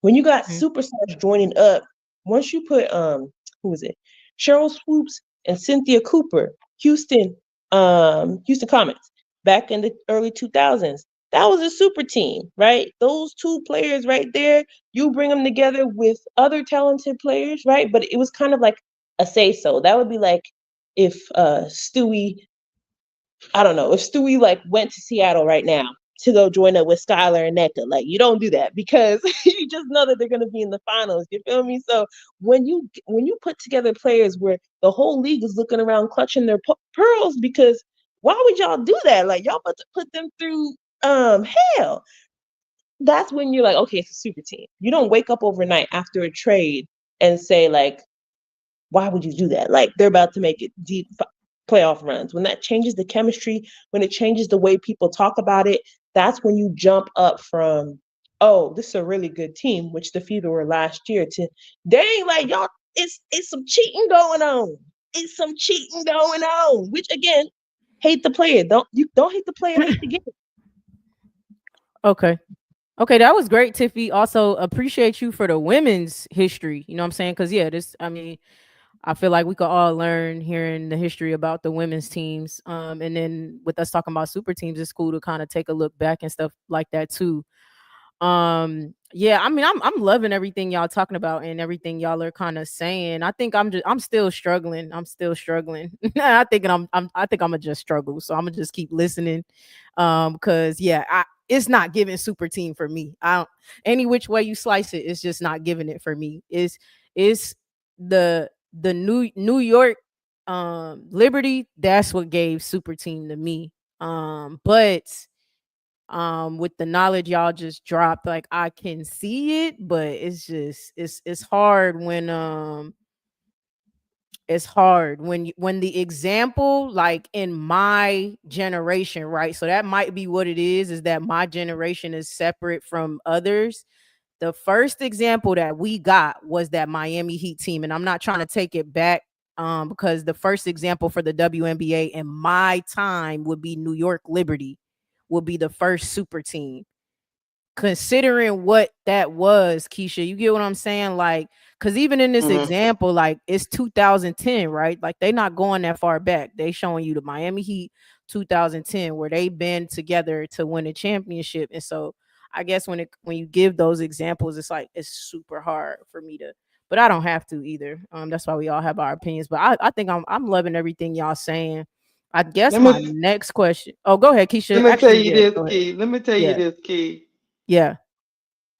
when you got superstars joining up, once you put who was it? Cheryl Swoops and Cynthia Cooper, Houston Comets, back in the early 2000s. That was a super team, right? Those two players right there, you bring them together with other talented players, right? But it was kind of like a say-so. That would be like if Stewie, I don't know, if Stewie like went to Seattle right now to go join up with Skylar and Nneka. Like, you don't do that because you just know that they're going to be in the finals. You feel me? So when you put together players where the whole league is looking around clutching their pearls, because why would y'all do that? Like, y'all about to put them through hell. That's when you're like, okay, it's a super team. You don't wake up overnight after a trade and say, like, why would you do that? Like, they're about to make it deep playoff runs. When that changes the chemistry, when it changes the way people talk about it, that's when you jump up from, oh, this is a really good team, which the Fever were last year, to dang, like, y'all, it's some cheating going on. It's some cheating going on. Which, again, hate the player. Don't hate the player, hate the game. Okay. Okay, that was great, Tiffy. Also, appreciate you for the women's history. You know what I'm saying? Because, yeah, I mean, I feel like we could all learn hearing the history about the women's teams. And then with us talking about super teams, it's cool to kind of take a look back and stuff like that, too. Yeah, I mean, I'm loving everything y'all talking about and everything y'all are kind of saying. I think I'm still struggling. I'm still struggling. I think I'm gonna just struggle. So I'm gonna just keep listening. Because yeah, it's not giving super team for me. I don't, any which way you slice it, it's just not giving it for me. It's the New York Liberty, that's what gave super team to me. But with the knowledge y'all just dropped, like, I can see it, but it's just it's hard when it's hard when when the example, like, in my generation, right? So that might be what it is that my generation is separate from others. The first example that we got was that Miami Heat team, and I'm not trying to take it back, because the first example for the WNBA in my time would be New York Liberty, would be the first super team. Considering what that was, Keisha, you get what I'm saying? Like, because even in this example, like, it's 2010, right? Like, they not going that far back. They showing you the Miami Heat 2010, where they been together to win a championship. And so I guess when you give those examples, it's like it's super hard for me to, but I don't have to either. That's why we all have our opinions. But I think I'm loving everything y'all saying. I guess Let my me next question. Oh, go ahead, let Keisha. me tell Actually, you yeah, this, go ahead. Key. Let me tell you Yeah, this, Key. yeah.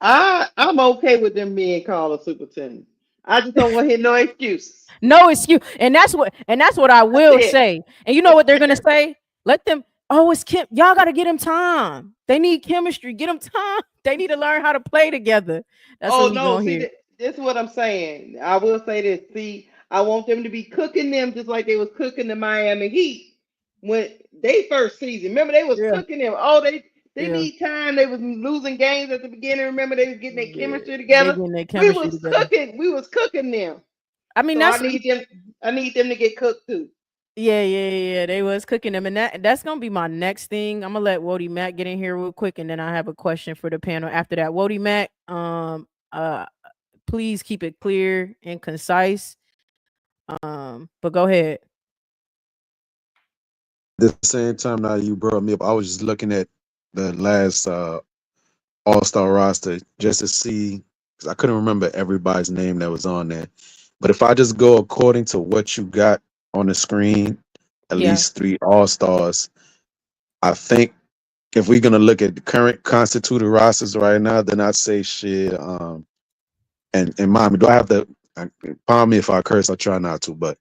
I'm okay with them being called a superintendent. I just don't want to hear no excuses. No excuse. And that's what I That's will it. say. And you know what they're gonna say? Let them, oh, it's Kim. Y'all gotta get him time. They need chemistry. Get them time. They need to learn how to play together. That's what Oh we no, gonna see hear. this is what I'm saying. I will say this. See, I want them to be cooking them just like they was cooking the Miami Heat when they first season. Remember they was Yeah, cooking them. Oh, they yeah. need time. They was losing games at the beginning. Remember they was getting their Yeah. chemistry They together. getting their We chemistry was together. cooking. We was cooking them. I mean, So that's I need them to get cooked too. yeah. They was cooking them, and that's gonna be my next thing. I'm gonna let Wody Mac get in here real quick, and then I have a question for the panel after that. Wody Mac, please keep it clear and concise. But go ahead. At the same time, now you brought me up, I was just looking at the last All Star roster just to see, because I couldn't remember everybody's name that was on there. But if I just go according to what you got on the screen, at Yeah. least three All Stars, I think if we're gonna look at the current constituted rosters right now, then I'd say shit. And Miami, do I have to? Pardon me if I curse. I try not to, but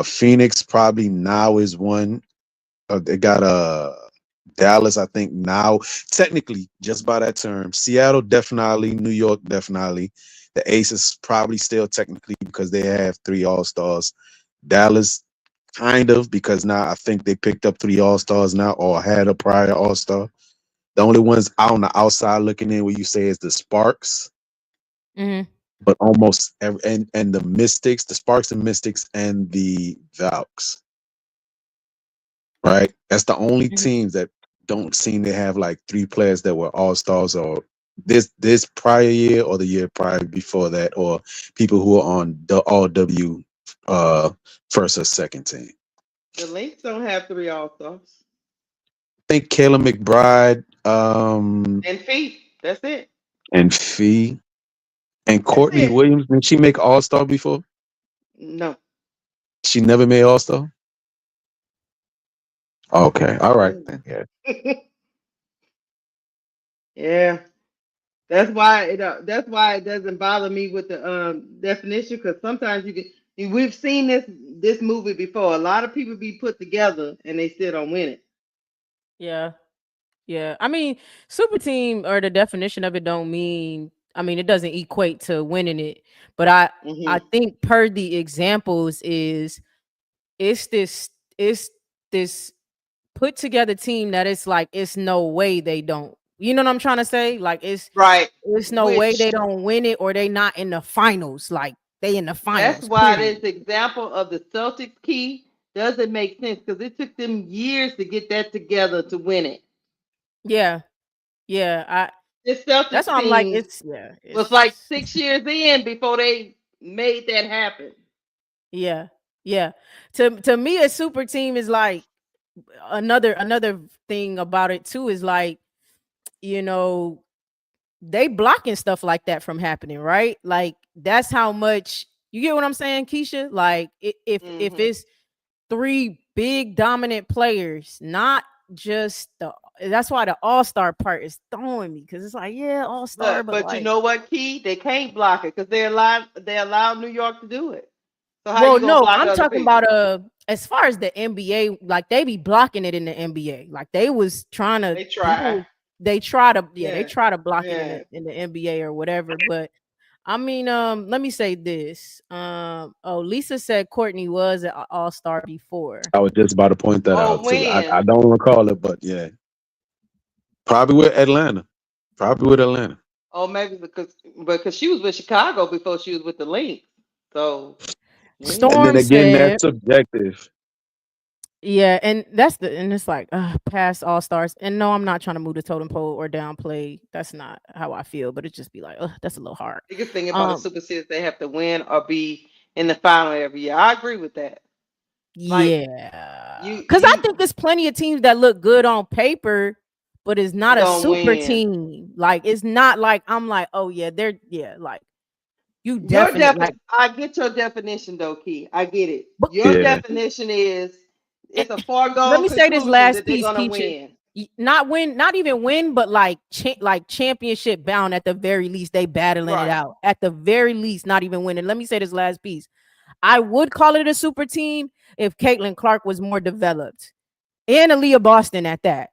Phoenix probably now is one. They got Dallas, I think now, technically, just by that term. Seattle definitely, New York definitely. The Aces probably still technically because they have three All Stars. Dallas, kind of, because now I think they picked up three All Stars now or had a prior All Star. The only ones out on the outside looking in, where you say is the Sparks, Mm-hmm. but almost every, and the Mystics, the Sparks and Mystics, and the Valks. Right? That's the only Mm-hmm. teams that don't seem to have like three players that were all stars or this prior year or the year prior before that, or people who are on the all W first or second team. The Lynx don't have three All Stars I think Kayla McBride, and feet. That's it. and Fee and That's Courtney it. Williams. Did she make All Star before? No. She never made All Star. Okay, all right Mm. then. Yeah. Yeah. That's why it doesn't bother me with the definition, because sometimes we've seen this movie before. A lot of people be put together and they still don't win it. Yeah. Yeah. I mean, super team or the definition of it don't mean, I mean, it doesn't equate to winning it. But I Hmm. think per the examples is it's this it's this put together team that it's like it's no way they don't. You know what I'm trying to say? Like Right. it's no way Which they don't win it or they not in the finals. Like they in the that's finals. why Period. this example of the Celtics key doesn't make sense, because it took them years to get that together to win it. Yeah. Yeah. This That's Celtics why I'm like team it's yeah, was like it's 6 years in before they made that happen. yeah. Yeah. To me a super team is like another thing about it too is like, you know, they blocking stuff like that from happening, right? Like that's how much you get what I'm saying, Keisha? Like if Hmm. it's three big dominant players, not just the that's why the all-star part is throwing me because it's like, yeah, all-star, but But you like know what, Key? They can't block it because they allow New York to do it. So how well, you gonna no, block I'm other talking about people? as far as the NBA, like they be blocking it in the NBA. Like they was trying to They try. people they try to they Yeah. try to block it Yeah. in the NBA or whatever. But I mean, let me say this. Oh, Lisa said Courtney was an all-star before. I was just about to point that Oh, out too. I when? don't recall it, but yeah, probably with Atlanta. Probably with Atlanta. Oh, maybe because she was with Chicago before she was with the Lynx. So And when? then Storm again, said that's subjective. yeah, and and it's like past all stars. And no, I'm not trying to move the totem pole or downplay. That's not how I feel, but it just be like, that's a little hard. Biggest thing about the Um, Super Series, they have to win or be in the final every year. I agree with that. Like yeah, because I think you there's plenty of teams that look good on paper, but it's not a don't super win. team. Like it's not like I'm like, oh yeah, they're yeah, like you Your definitely defi- like. I get your definition though, Key. I get it. But Your Yeah. definition is eh, it's a let foregone me say this conclusion last that they're piece, gonna Keisha. win. Not win, not even win, but like like championship bound at the very least. They battling it Right. out at the very least, not even winning. Let me say this last piece. I would call it a super team if Caitlin Clark was more developed and Aaliyah Boston at that.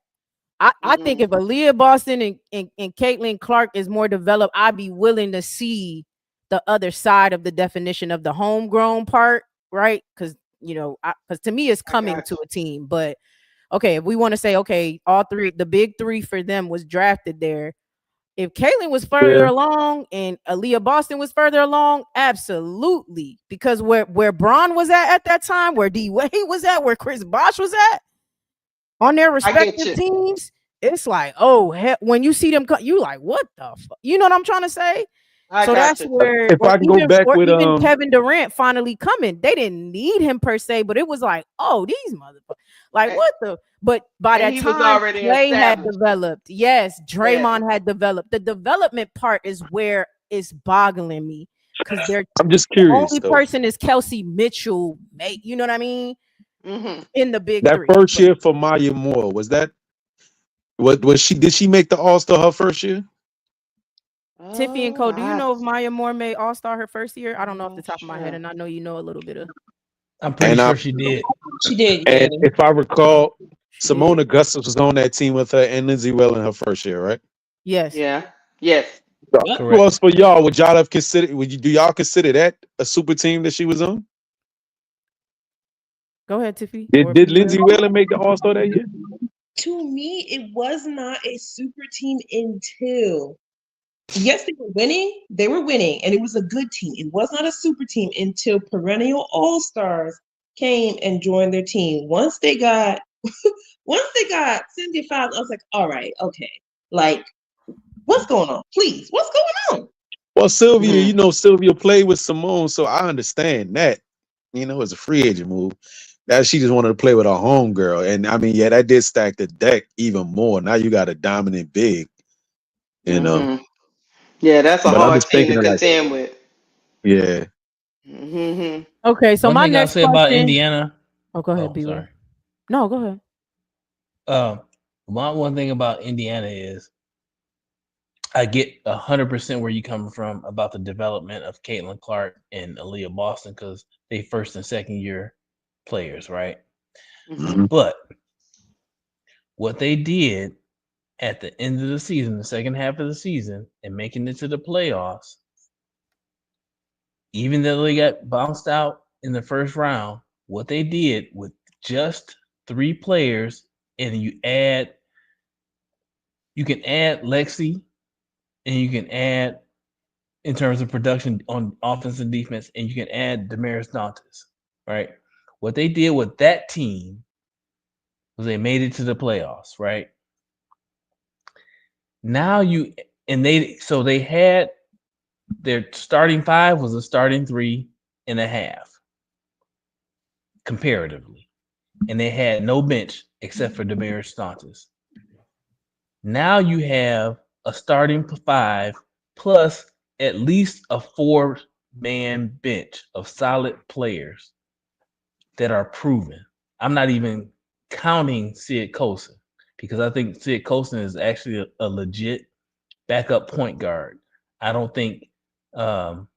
I think Mm-mm. if Aaliyah Boston and Caitlin Clark is more developed, I'd be willing to see the other side of the definition of the homegrown part, right? Because because to me it's I coming got to a team. But okay, if we want to say okay, all three, the big three for them was drafted there. If Caitlin was further Yeah. along and Aaliyah Boston was further along, absolutely. Because where Braun was at that time, where D Wade was at, where Chris Bosh was at, on their I get respective you. teams, it's like, oh, when you see them, you like, what the fuck? You know what I'm trying to say? I So got that's you. where, If I can go back or with even Kevin Durant finally coming. They didn't need him per se, but it was like, oh, these motherfuckers, like And, what the? But by and that he was time, already Clay had established. developed. Yes, Yes. Draymond had developed. The development part is where it's boggling me because they're I'm just the curious only though. person is Kelsey Mitchell, mate. You know what I mean? Hmm. In the big That three. first But year for Maya Moore, what was she, did she make the All Star her first year? Tiffy and Oh, Cole, do you know if Maya Moore made All Star her first year? I don't know off the I'm top of my head, sure. and I know you know a little bit of. I'm pretty And I sure she did. She did, yeah. and if I recall, She Simone did. Augustus was on that team with her and Lindsay Whalen her first year, right? Yes. Yeah. Yes. So, Yep. who Correct. else for y'all? Would y'all have considered? Do y'all consider that a super team that she was on? Go ahead, Tiffy Did or did P Lindsay Will. Whalen make the All Star that year? To me, it was not a super team until yes, they were winning. They were winning, and it was a good team. It was not a super team until perennial all stars came and joined their team. Once they got Cynthia Fowles, I was like, all right, okay, like what's going on? Please, what's going on? Well, Sylvia, Hmm. Sylvia played with Simone, so I understand that. It's a free agent move. That she just wanted to play with her homegirl. And I mean, yeah, that did stack the deck even more. Now you got a dominant big, you know. Hmm. Yeah, that's a But I'm hard just team thinking to of like, contend with. yeah. Hmm. Okay, so One my thing I'll next say about question. Indiana. Oh, go ahead, Oh, B Will. sorry. No, go ahead. Um, one thing about Indiana is I get 100% where you coming from about the development of Caitlin Clark and Aaliyah Boston because they first and second year players, right? Mm-hmm. Mhm. But what they did at the end of the season, the second half of the season, and making it to the playoffs, even though they got bounced out in the first round, what they did with just three players, and you can add Lexi, and you can add in terms of production on offense and defense, and you can add Damaris Dantas, right? What they did with that team was they made it to the playoffs, right? Now you and they had their starting five was a starting 3.5 comparatively, and they had no bench except for Damaris Dantas. Now you have a starting five plus at least a 4-man bench of solid players that are proven. I'm not even counting Sid Colson because I think Sid Colson is actually a legit backup point guard. I don't think um,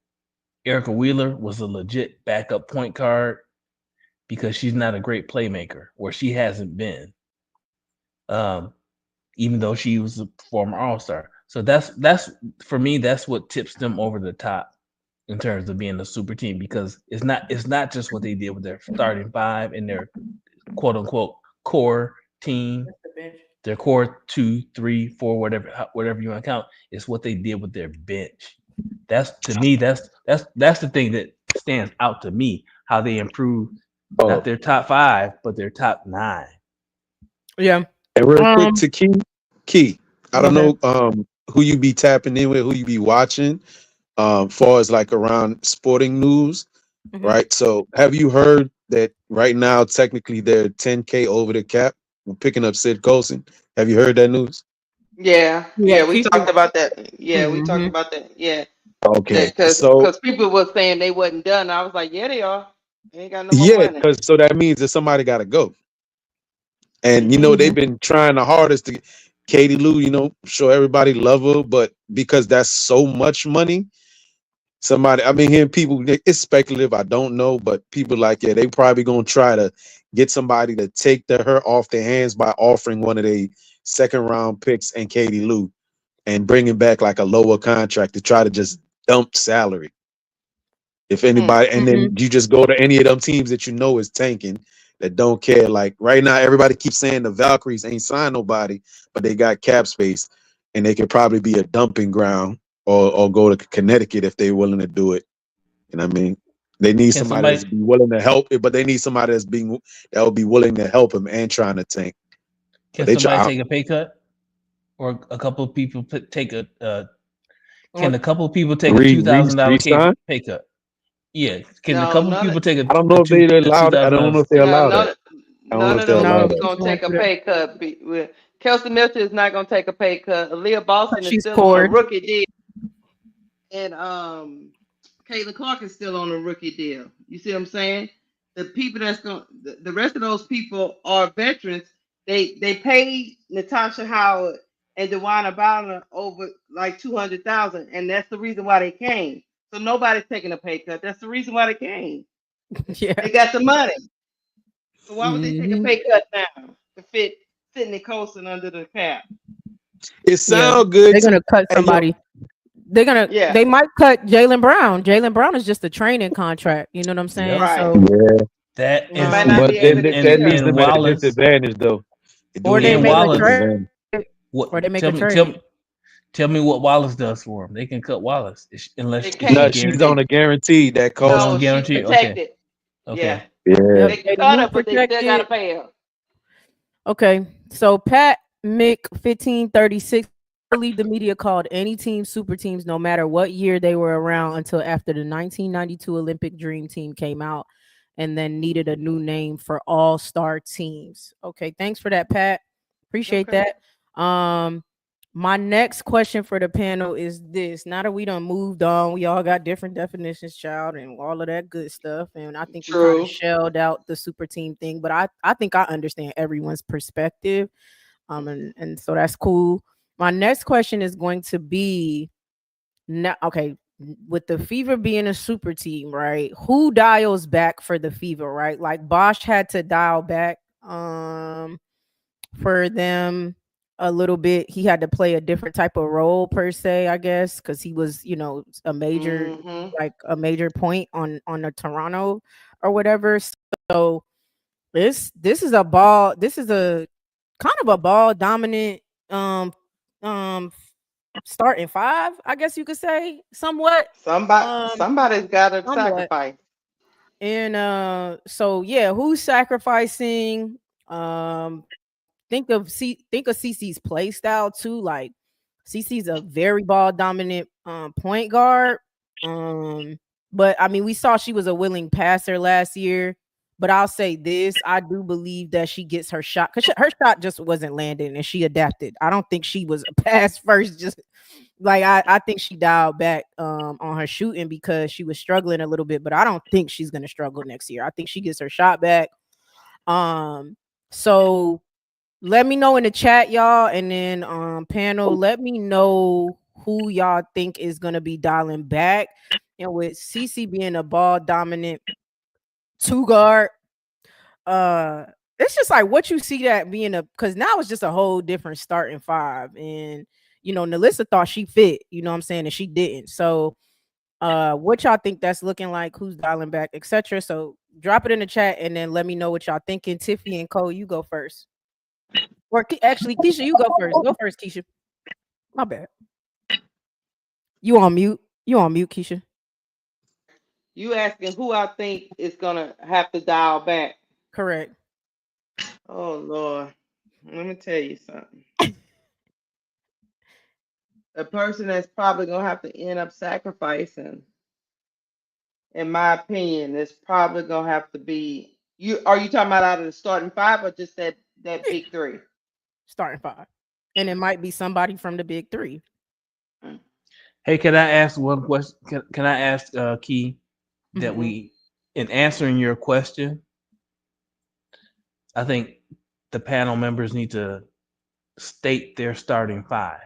Erica Wheeler was a legit backup point guard because she's not a great playmaker, or she hasn't been, um, even though she was a former All Star. So that's for me. That's what tips them over the top in terms of being a super team because it's not just what they did with their starting five and their quote unquote core team, their core 2, 3, 4, whatever you want to count. It's what they did with their bench. That's to me. That's the thing that stands out to me. How they improved not Oh, their top five, but their top 9. Yeah. and real quick Um. to Key. I Go don't ahead. know who you be tapping in with, who you be watching, far as like around sporting news, Mhm. right? So have you heard that right now technically they're 10K over the cap? We're picking up Sid Colson. Have you heard that news? Yeah, Yeah. yeah, we talked about that. Yeah, we talked Mm-hmm. about that. Yeah, Okay. that because So people were saying they wasn't done. I was like, yeah, they are. They ain't got no more yeah, money. because so that means that somebody gotta go. And Hmm. they've Mm-hmm. been trying the hardest to Katie Lou, sure everybody love her, but because that's so much money, somebody I've been hearing people, it's speculative, I don't know, but people like, yeah, they probably gonna try to get somebody to take her off their hands by offering one of the second round picks and Katie Lou and bringing back like a lower contract to try to just dump salary. If Hmm. anybody, and Mm-hmm. then you just go to any of them teams that is tanking that don't care. Like right now, everybody keeps saying the Valkyries ain't signed nobody, but they got cap space, and they could probably be a dumping ground or go to Connecticut if they're willing to do it. You know what I mean? They need Can somebody that's somebody be willing to help it, but they need somebody that will be willing to help him and trying to tank. But can they somebody try. take a pay cut, or a couple of people take a can Or a couple of people take a $2,000 Resign. pay cut? Yeah. Can a No, couple of none of people take I don't a know if two they a allowed. I don't know $2,000? if they no allow that. none I don't know none if of they those allow no, people that. she gonna won't take a do that pay cut. Kelsey Milcher is not gonna take a pay cut. Aaliyah because Boston is she's still on a cord. rookie deal, and Caitlin Clark is still on a rookie deal. You see what I'm saying? The people that's going, the rest of those people are veterans. They paid Natasha Howard and DeWanna Bowden over like 200,000, and that's the reason why they came. So nobody's taking a pay cut. That's the reason why they came. Yeah. They got the money. So why would they take a Mm-hmm. pay cut now to fit Sidney Colson under the cap? It Yeah. sound good They're to. gonna cut Hey, yo, somebody. Yeah, They might cut Jalen Brown. Jalen Brown is just a training contract. You know what I'm saying? Yep. right. So yeah, That They and might um not see be but able then to that keep leaves her. and them at a Wallace disadvantage, though. It do or leave they and them make at a a Wallace. trade disadvantage. or What? they make a Tell trade. me. Tell me what Wallace does for him. They can cut Wallace They unless is she No, can't. she's guaranteed? on They a guarantee that She's costs. on no, she's guarantee. Okay. protected. Yeah, Okay. Yeah, Yep. they can Jalen cut Moore her, but they still gotta protected. pay her. Okay. So Pat Mick 1536, I believe the media called any team super teams no matter what year they were around until after the 1992 Olympic Dream Team came out and then needed a new name for all-star teams. Okay, thanks for that, Pat. Appreciate Okay. that. Um my next question for the panel is this. Now that we done moved on, we all got different definitions, child, and all of that good stuff. And I think we kind of True. shelled out the super team thing, but I think I understand everyone's perspective. And so that's cool. My next question is going to be now, okay, with the Fever being a super team, right? Who dials back for the Fever, right? Like Bosch had to dial back for them a little bit. He had to play a different type of role per se, I guess, because he was, a major, Mm-hmm. like a major point on the Toronto or whatever. So this is a ball. This is a kind of a ball dominant um um starting five, I guess you could say, somewhat. Um, Somebody's got to somewhat. sacrifice. And so yeah, who's sacrificing? Um, think of CC's play style too. Like CC's a very ball dominant point guard. Um, but I mean, we saw she was a willing passer last year. But I'll say this: I do believe that she gets her shot because her shot just wasn't landing, and she adapted. I don't think she was a pass first. Just like I think she dialed back on her shooting because she was struggling a little bit. But I don't think she's gonna struggle next year. I think she gets her shot back. Um, so let me know in the chat, y'all, and then panel, let me know who y'all think is gonna be dialing back. And with CC being a ball dominant two guard, uh it's just like what you see that being a because now it's just a whole different starting five. And Nalissa thought she fit, you know what I'm saying, and she didn't. So what y'all think that's looking like, who's dialing back, etc. So drop it in the chat and then let me know what y'all thinking. Tiffy and Cole, you go first. Or actually, Keisha, you go first. Go first, Keisha. My bad. You on mute. You on mute, Keisha. You asking who I think is gonna have to dial back? Correct. Oh Lord, let me tell you something. The person that's probably gonna have to end up sacrificing, in my opinion, is probably gonna have to be you. Are you talking about out of the starting five or just that big three? Starting five. And it might be somebody from the big three. Mm. Hey, can I ask one question? Can I ask Key that Mhm. we, in answering your question, I think the panel members need to state their starting five.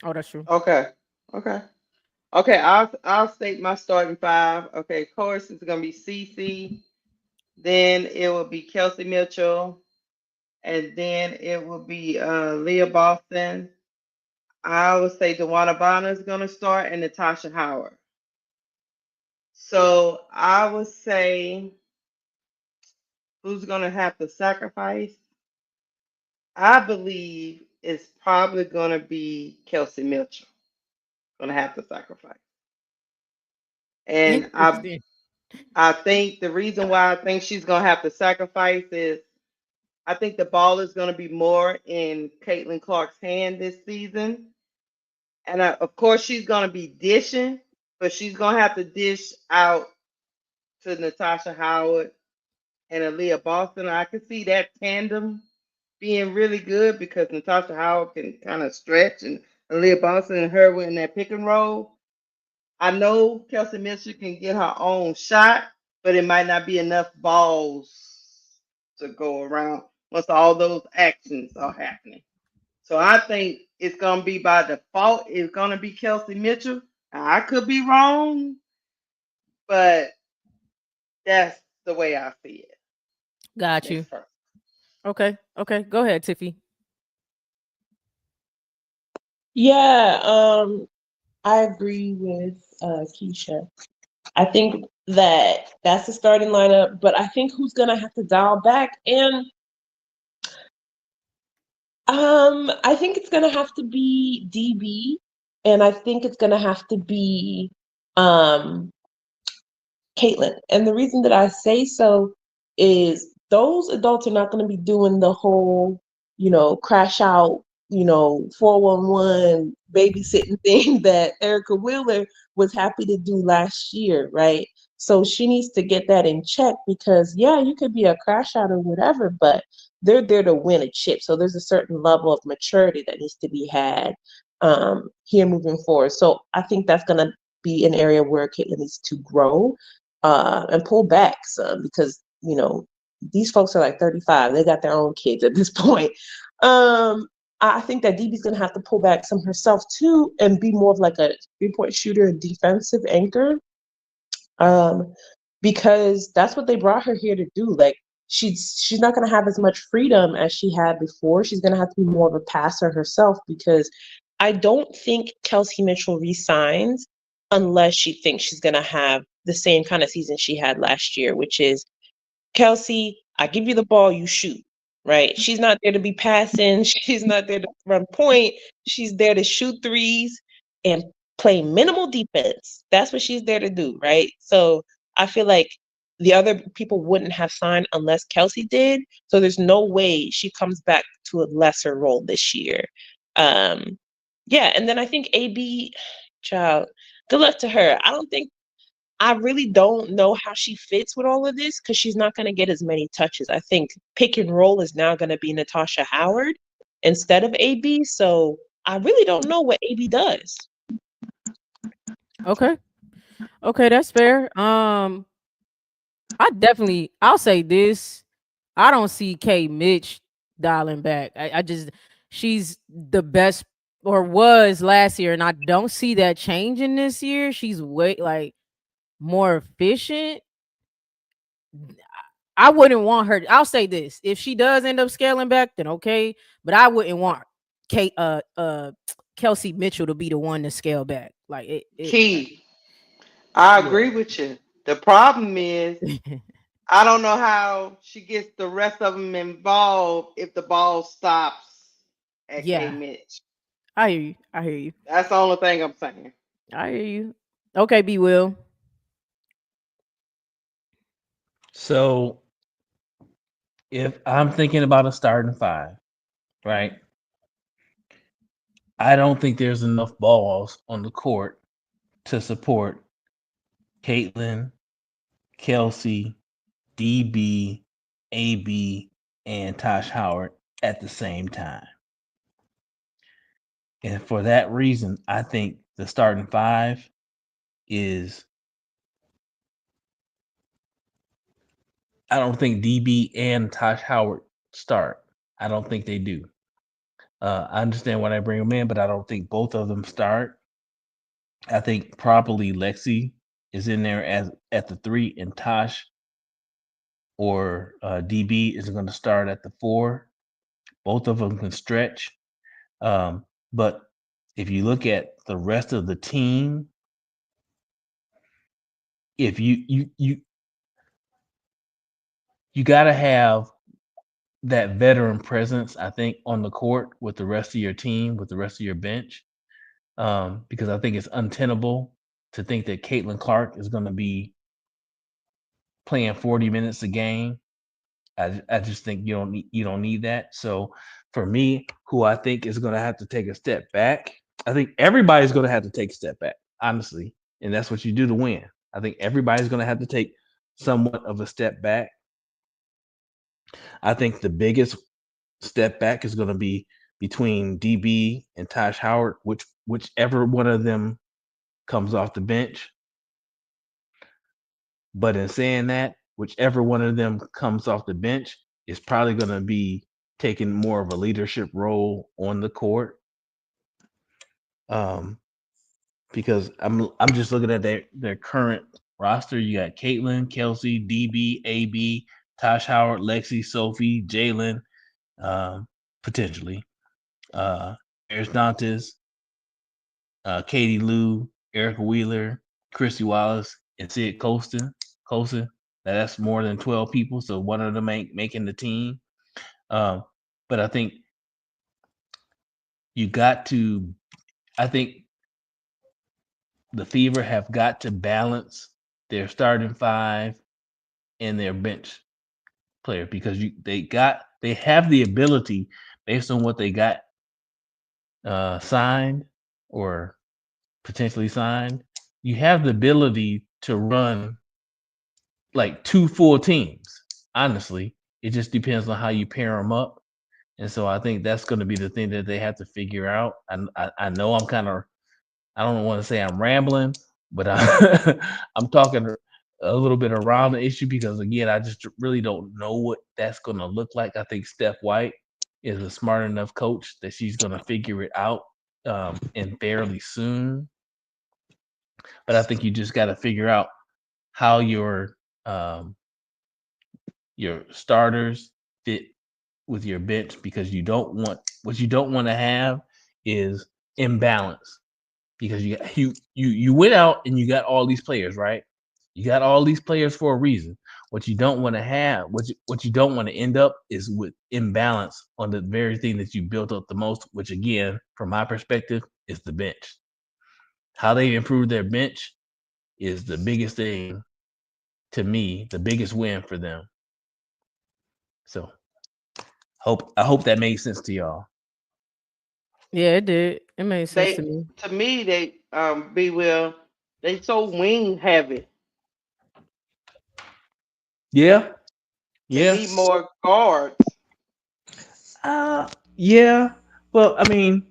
Oh, that's true. Okay, okay, okay. I'll state my starting five. Okay, of course it's gonna be CC. Then it will be Kelsey Mitchell, and then it will be Leah Boston. I would say Dewana Bonner is going to start and Natasha Howard. So I would say who's going to have to sacrifice? I believe it's probably going to be Kelsey Mitchell. Going to have to sacrifice. And Interesting. I think the reason why I think she's going to have to sacrifice is I think the ball is going to be more in Caitlin Clark's hand this season. And of course, she's going to be dishing, but she's going to have to dish out to Natasha Howard and Aaliyah Boston. I could see that tandem being really good because Natasha Howard can kind of stretch and Aaliyah Boston and her in that pick and roll. I know Kelsey Mitchell can get her own shot, but it might not be enough balls to go around once all those actions are happening. So I think it's gonna be by default. It's gonna be Kelsey Mitchell. Now, I could be wrong, but that's the way I see it. Got Miss you. her. Okay. Okay. Go ahead, Tiffy. Yeah, I agree with Keisha. I think that that's the starting lineup, but I think who's gonna have to dial back, and I think it's gonna have to be DB, and I think it's gonna have to be um Caitlin. And the reason that I say so is those adults are not going to be doing the whole, crash out, 411 babysitting thing that Erica Wheeler was happy to do last year, right? So she needs to get that in check because, yeah, you could be a crash out or whatever, but they're there to win a chip. So there's a certain level of maturity that needs to be had here moving forward. So I think that's going to be an area where Caitlin needs to grow and pull back some because these folks are like 35. They got their own kids at this point. I think that DB's gonna have to pull back some herself too and be more of like a 3-point shooter and defensive anchor. Um, because that's what they brought her here to do. Like she's not gonna have as much freedom as she had before. She's gonna have to be more of a passer herself because I don't think Kelsey Mitchell resigns unless she thinks she's gonna have the same kind of season she had last year, which is Kelsey, I give you the ball, you shoot, right? She's not there to be passing. She's not there to run point. She's there to shoot threes and play minimal defense. That's what she's there to do, right? So I feel like the other people wouldn't have signed unless Kelsey did. So there's no way she comes back to a lesser role this year. Um, yeah, and then I think AB, child, good luck to her. I really don't know how she fits with all of this because she's not going to get as many touches. I think pick and roll is now going to be Natasha Howard instead of AB. So I really don't know what AB does. Okay. Okay, that's fair. I'll say this. I don't see K Mitch dialing back. I just she's the best or was last year, and I don't see that changing this year. She's way like more efficient. I wouldn't want her. I'll say this: if she does end up scaling back, then okay. But I wouldn't want Kate Kelsey Mitchell to be the one to scale back. Like it Key. I yeah. agree with you. The problem is, I don't know how she gets the rest of them involved if the ball stops at K Yeah. Mitch. I hear you. I hear you. That's the only thing I'm saying. I hear you. Okay, B Will. So if I'm thinking about a starting five, right? I don't think there's enough balls on the court to support Caitlin, Kelsey, DB, AB, and Tosh Howard at the same time. And for that reason, I think the starting five is I don't think DB and Tosh Howard start. I don't think they do. I understand why they bring them in, but I don't think both of them start. I think probably Lexi is in there as at the 3, and Tosh or DB is going to start at the 4. Both of them can stretch, but if you look at the rest of the team, if you got to have that veteran presence, I think, on the court with the rest of your team, with the rest of your bench, because I think it's untenable to think that Caitlin Clark is going to be playing 40 minutes a game. I just think you don't need that. So for me, who I think is going to have to take a step back, I think everybody's going to have to take a step back, honestly, and that's what you do to win. I think everybody's going to have to take somewhat of a step back. I think the biggest step back is going to be between DB and Tosh Howard, whichever one of them comes off the bench. But in saying that, whichever one of them comes off the bench is probably going to be taking more of a leadership role on the court. Um, because I'm just looking at their current roster. You got Caitlin, Kelsey, DB, AB, Tosh Howard, Lexi, Sophie, Jalen, potentially. There's Dantes, Katie Lou, Erica Wheeler, Chrissy Wallace, and Sid Colston. Colston. Now that's more than 12 people, so one of them ain't making the team. But I think you got to. I think the Fever have got to balance their starting five and their bench player because they have the ability based on what they got signed or potentially signed. You have the ability to run like 2 full teams. Honestly, it just depends on how you pair them up. And so I think that's going to be the thing that they have to figure out. I know I'm kind of I don't want to say I'm rambling, but I'm talking a little bit around the issue because again, I just really don't know what that's going to look like. I think Steph White is a smart enough coach that she's going to figure it out and fairly soon. But I think you just got to figure out how um, your starters fit with your bench, because you don't want to have is imbalance, because you went out and you got all these players, right? You got all these players for a reason. What you don't want to have, what you don't want to end up is with imbalance on the very thing that you built up the most, which again, from my perspective, is the bench. How they improve their bench is the biggest thing to me, the biggest win for them. So I hope that made sense to y'all. Yeah, it did. It made sense to They me. to me they be will they so wing heavy. Yeah, They yeah. need more guards. Uh, yeah. Well, I mean,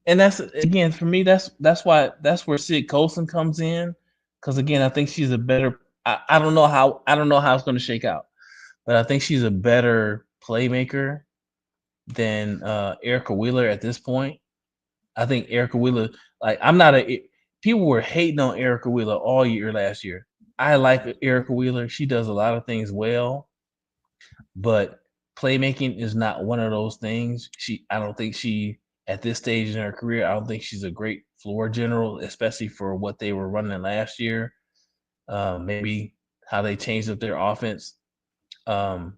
and that's again for me. That's where Sid Colson comes in, because again, I think she's a better. I don't know how it's going to shake out, but I think she's a better playmaker than Erica Wheeler at this point. I think Erica Wheeler, like I'm not a. People were hating on Erica Wheeler all year last year. I like Erica Wheeler. She does a lot of things well, but playmaking is not one of those things. I don't think she, at this stage in her career, I don't think she's a great floor general, especially for what they were running last year. Maybe how they changed up their offense um,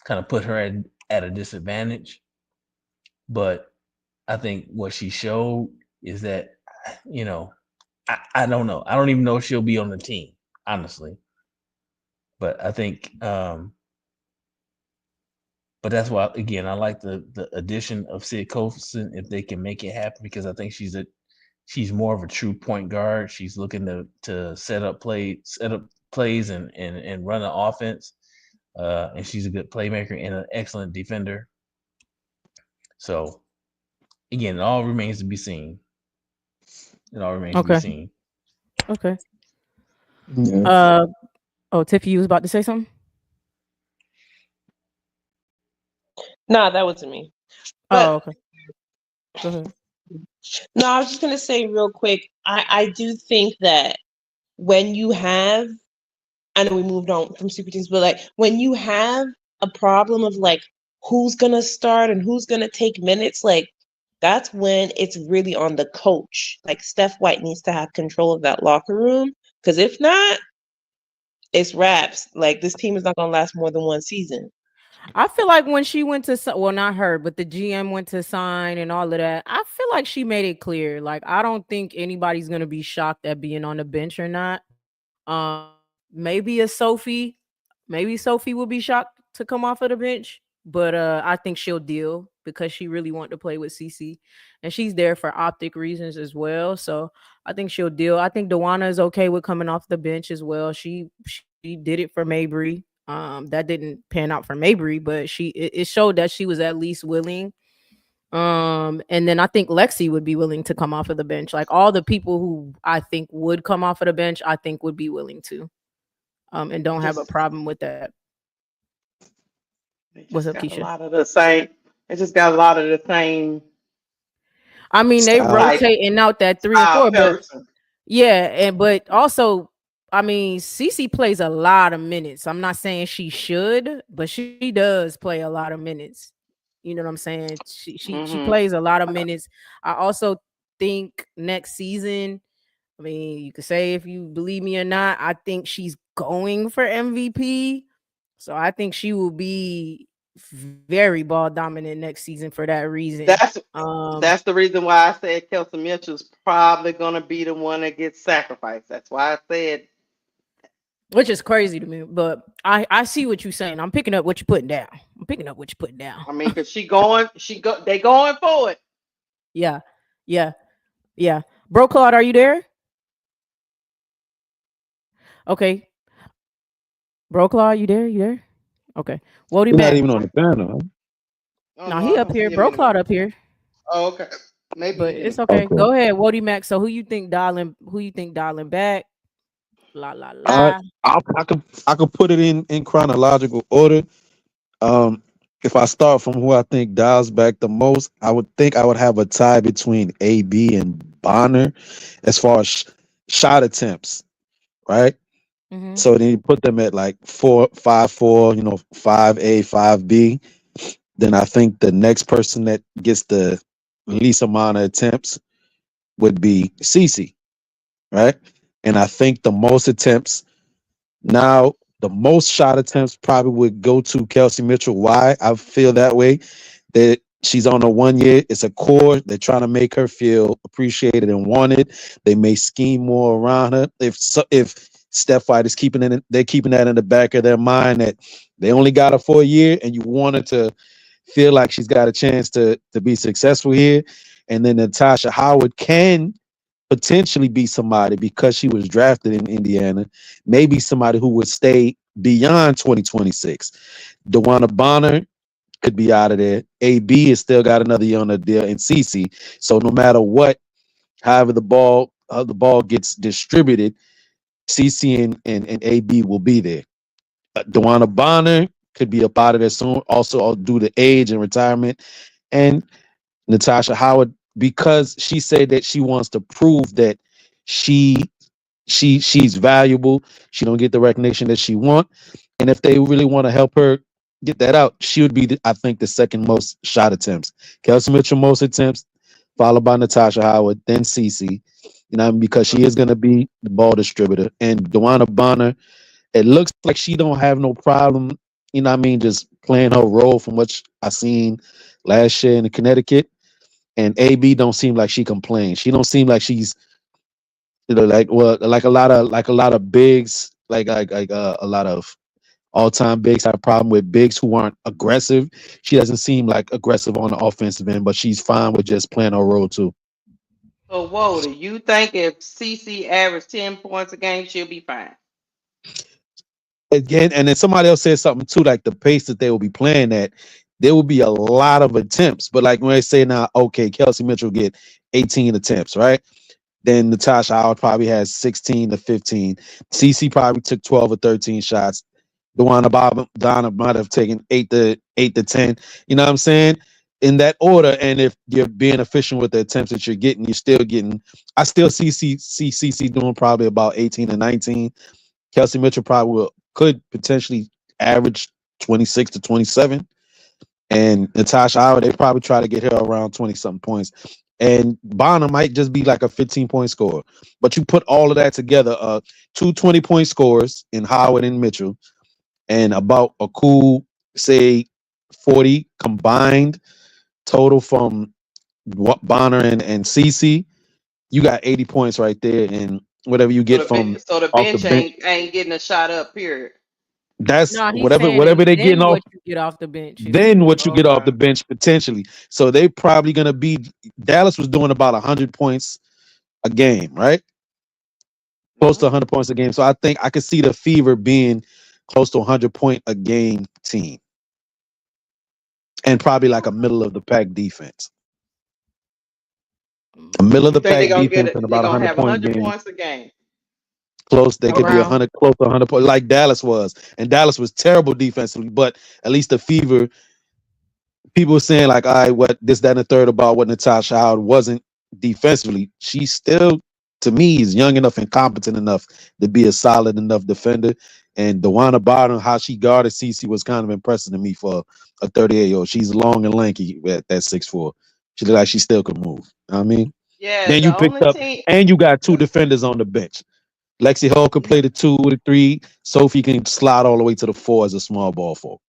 kind of put her at a disadvantage. But I think what she showed is that, you know, I don't know. I don't even know if she'll be on the team, honestly. But I think but that's why again I like the addition of Sid Colson if they can make it happen, because I think she's more of a true point guard. She's looking to set up plays and run an offense. And she's a good playmaker and an excellent defender. So again, it all remains to be seen. It all remains to be Okay. seen. Okay. Yeah. Uh oh, Tiffy, you was about to say something? Nah, that wasn't me. Oh, But okay. Go ahead. no, I was just gonna say real quick. I do think that when you have, I know we moved on from super teams, but like when you have a problem of like who's gonna start and who's gonna take minutes, like that's when it's really on the coach. Like Steph White needs to have control of that locker room, because if not, it's wraps. Like this team is not gonna last more than one season. I feel like when she went to well, not her, but the GM went to sign and all of that. I feel like she made it clear. Like I don't think anybody's gonna be shocked at being on the bench or not. Um, maybe a Sophie, maybe Sophie will be shocked to come off of the bench, but I think she'll deal because she really want to play with CC, and she's there for optic reasons as well. So I think she'll deal. I think Dewana is okay with coming off the bench as well. She did it for Mabry. That didn't pan out for Mabry, but it showed that she was at least willing. And then I think Lexi would be willing to come off of the bench. Like all the people who I think would come off of the bench, I think would be willing to. And don't have a Just problem with that. they What's just up, got a Keisha? lot of the same. They just got a lot of the same I mean, they Style. type rotating out that 3 and style 4, but person. yeah, and but also, I mean, Cece plays a lot of minutes. I'm not saying she should, but she does play a lot of minutes. You know what I'm saying? She Hmm. plays a lot of minutes. I also think next season, I mean, you could say if you believe me or not, I think she's going for MVP. So I think she will be very ball dominant next season for that reason. That's that's the reason why I said Kelsey Mitchell's probably gonna be the one that gets sacrificed. That's why I said. Which is crazy to me, but I see what you're saying. I'm picking up what you're putting down. I'm picking up what you're putting down. I mean, cause they going for it. Yeah, yeah, yeah. Bro, Claude, are you there? Okay, Bro, Claude, you there? You there? Okay. Wody You're not Mac. even on the panel. Oh No, no, he I up don't here. see him Bro, anymore. Claude up here. Oh, okay, maybe But he it's didn't. okay. Okay. Go ahead, Wody Mac. So who you think dialing back? La la I la. I could put it in chronological order. Um, if I start from who I think dials back the most, I would think I would have a tie between AB and Bonner as far as shot attempts, right? Mm-hmm. So then you put them at like 4, 5, 4, 5A, 5B. Then I think the next person that gets the least amount of attempts would be Cece, right? And I think the most attempts now, the most shot attempts probably would go to Kelsey Mitchell. Why I feel that way? That she's on a 1 year. It's a core. They're trying to make her feel appreciated and wanted. They may scheme more around her. If Steph White is keeping it, they're keeping that in the back of their mind that they only got her for a year, and you want her to feel like she's got a chance to be successful here. And then Natasha Howard can potentially be somebody because she was drafted in Indiana, maybe somebody who would stay beyond 2026. Dewana Bonner could be out of there. AB has still got another year on the deal, and CC. So no matter what, however the ball gets distributed, CC and AB will be there. Dewana Bonner could be up out of there soon, also due to age and retirement. And Natasha Howard, because she said that she wants to prove that she she's valuable. She don't get the recognition that she want, and if they really want to help her get that out, she would be, I think, the second most shot attempts. Kelsey Mitchell most attempts, followed by Natasha Howard, then Cece. Because she is going to be the ball distributor, and Dewana Bonner. It looks like she don't have no problem. Just playing her role from what I seen last year in Connecticut. And AB don't seem like she complains. She don't seem like she's like a lot of bigs, a lot of all-time bigs have a problem with bigs who aren't aggressive. She doesn't seem like aggressive on the offensive end, but she's fine with just playing her role too. So, whoa, do you think if CC averaged 10 points a game, she'll be fine? Again, and then somebody else said something too, like the pace that they will be playing at, there will be a lot of attempts. But like when they say now, okay, Kelsey Mitchell get 18 attempts, right? Then Natasha Howard probably has 16 to 15. CC probably took 12 or 13 shots. Donna might have taken 8 to 10. You know what I'm saying? In that order. And if you're being efficient with the attempts that you're getting, you're still getting. I still see CC doing probably about 18 to 19. Kelsey Mitchell probably could potentially average 26 to 27. And Natasha Howard, they probably try to get her around 20 something points. And Bonner might just be like a 15-point scorer. But you put all of that together, two 20-point scores in Howard and Mitchell, and about a cool, say, 40 combined total from Bonner and CC. You got 80 points right there. And whatever you get from So the off the bench bench, ain't getting a shot up, period. that's No, he's whatever saying whatever and they're getting then off. what you get off the bench is Then what you get off the Okay. bench potentially. So they probably gonna be. Dallas was doing about 100 points a game, right? Close to Mhm. 100 points a game. So I think I could see the Fever being close to 100 point a game team, and probably like a middle of the pack defense. A middle of You the think pack they're gonna defense get and they're about a gonna hundred have a point 100 game. points a game? Close, they could be Okay. around. 100, close to 100 points, like Dallas was. And Dallas was terrible defensively, but at least the Fever, people were saying like, all right, what this, that, and the third about what Natasha Howard wasn't defensively. She still, to me, is young enough and competent enough to be a solid enough defender. And Dewana Bottom, how she guarded CC was kind of impressive to me for a 38-year-old. She's long and lanky at that 6'4". She looked like she still could move. You know what I mean? Yeah, Then the you picked only up, team. and you got two defenders on the bench. Lexi Hull could play the 2 or the 3. Sophie can slide all the way to the 4 as a small ball forward.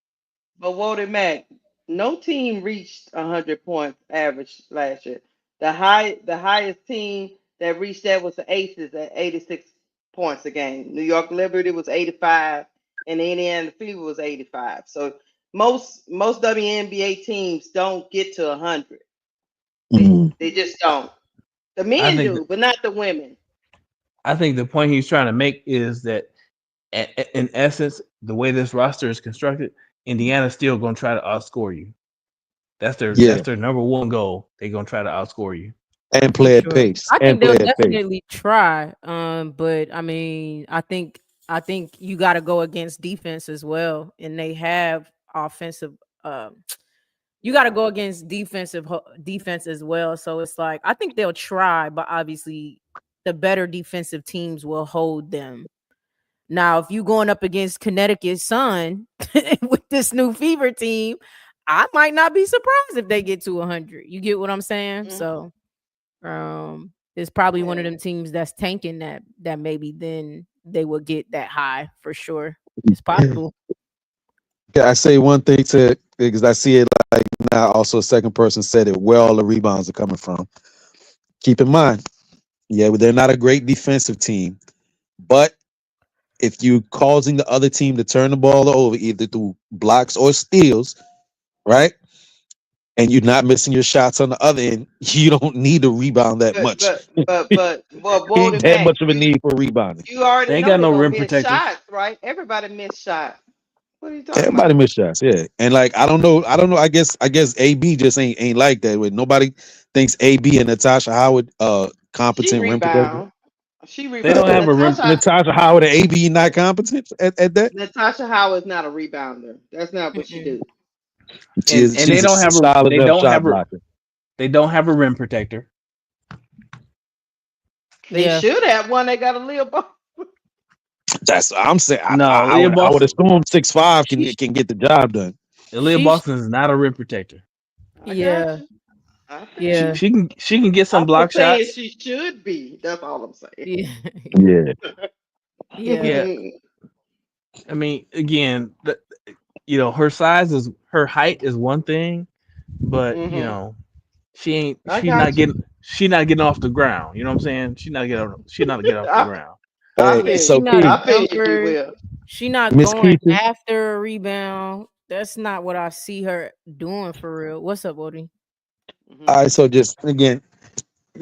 But Walter Mack, no team reached 100 points average last year. The highest team that reached that was the Aces at 86 points a game. New York Liberty was 85, and the Indiana Fever was 85. So most WNBA teams don't get to 100. They Mhm. they just don't. The I men think that, do, but not the women. I think the point he's trying to make is that in essence, the way this roster is constructed, Indiana's still going to try to outscore you. Yeah, That's their number one goal. They're going to try to outscore you. and For play at sure. pace. I And think play they'll at pace. definitely try. But I mean, I think you got to go against defense as well, and they have offensive you got to go against defense as well. So it's like I think they'll try, but obviously the better defensive teams will hold them. Now, if you going up against Connecticut's Sun with this new Fever team, I might not be surprised if they get to 100. You get what I'm saying? Mm. So, it's probably one of Yeah. them teams that's tanking that maybe then they will get that high for sure. It's possible. Yeah, I say one thing to because I see it like now. Also, a second person said it. Where all the rebounds are coming from. Keep in mind, yeah, they're not a great defensive team, but if you causing the other team to turn the ball over either through blocks or steals, right, and you're not missing your shots on the other end, you don't need to rebound that But much. but well, Ain't Bolden that Mac, much of a need for rebounding. you already They ain't know got they're no gonna rim miss protectors. shots, right? Everybody miss shots. What are you talking Everybody about? miss shots, yeah. And like I don't know. I guess AB just ain't like that. With nobody thinks AB and Natasha Howard She competent rim protector. rebound. She They don't rebound. have a rim. Natasha Howard and AB not competent at that. Natasha Howard's not a rebounder. That's not what she Mm-mm. do. She's And they she's a don't have a. solid They enough don't shot have a. blocker. They don't have a rim protector. They Yeah. should have one. They got a little ball. That's what I'm saying. I, No, I, I Leah would I would Boston. assume 6'5" can She can get the job done. Leah she Boston is not a rim protector. I got yeah. you. I feel She Yeah. you. she can she can get some I'm block just saying shots. she should be. That's all I'm saying. Yeah. Yeah. Yeah. Yeah, I mean, again, her size is her height is one thing, but Hmm. I she's not got you. getting off the ground. You know what I'm saying? She's not getting off the I, ground. I Hey, Yeah, feel she so you. not a Key, I feel you, D. jumper. Will. She not Miss going Keisha, after a rebound. That's not what I see her doing for real. What's up, Odie? Hmm. all right, so just again,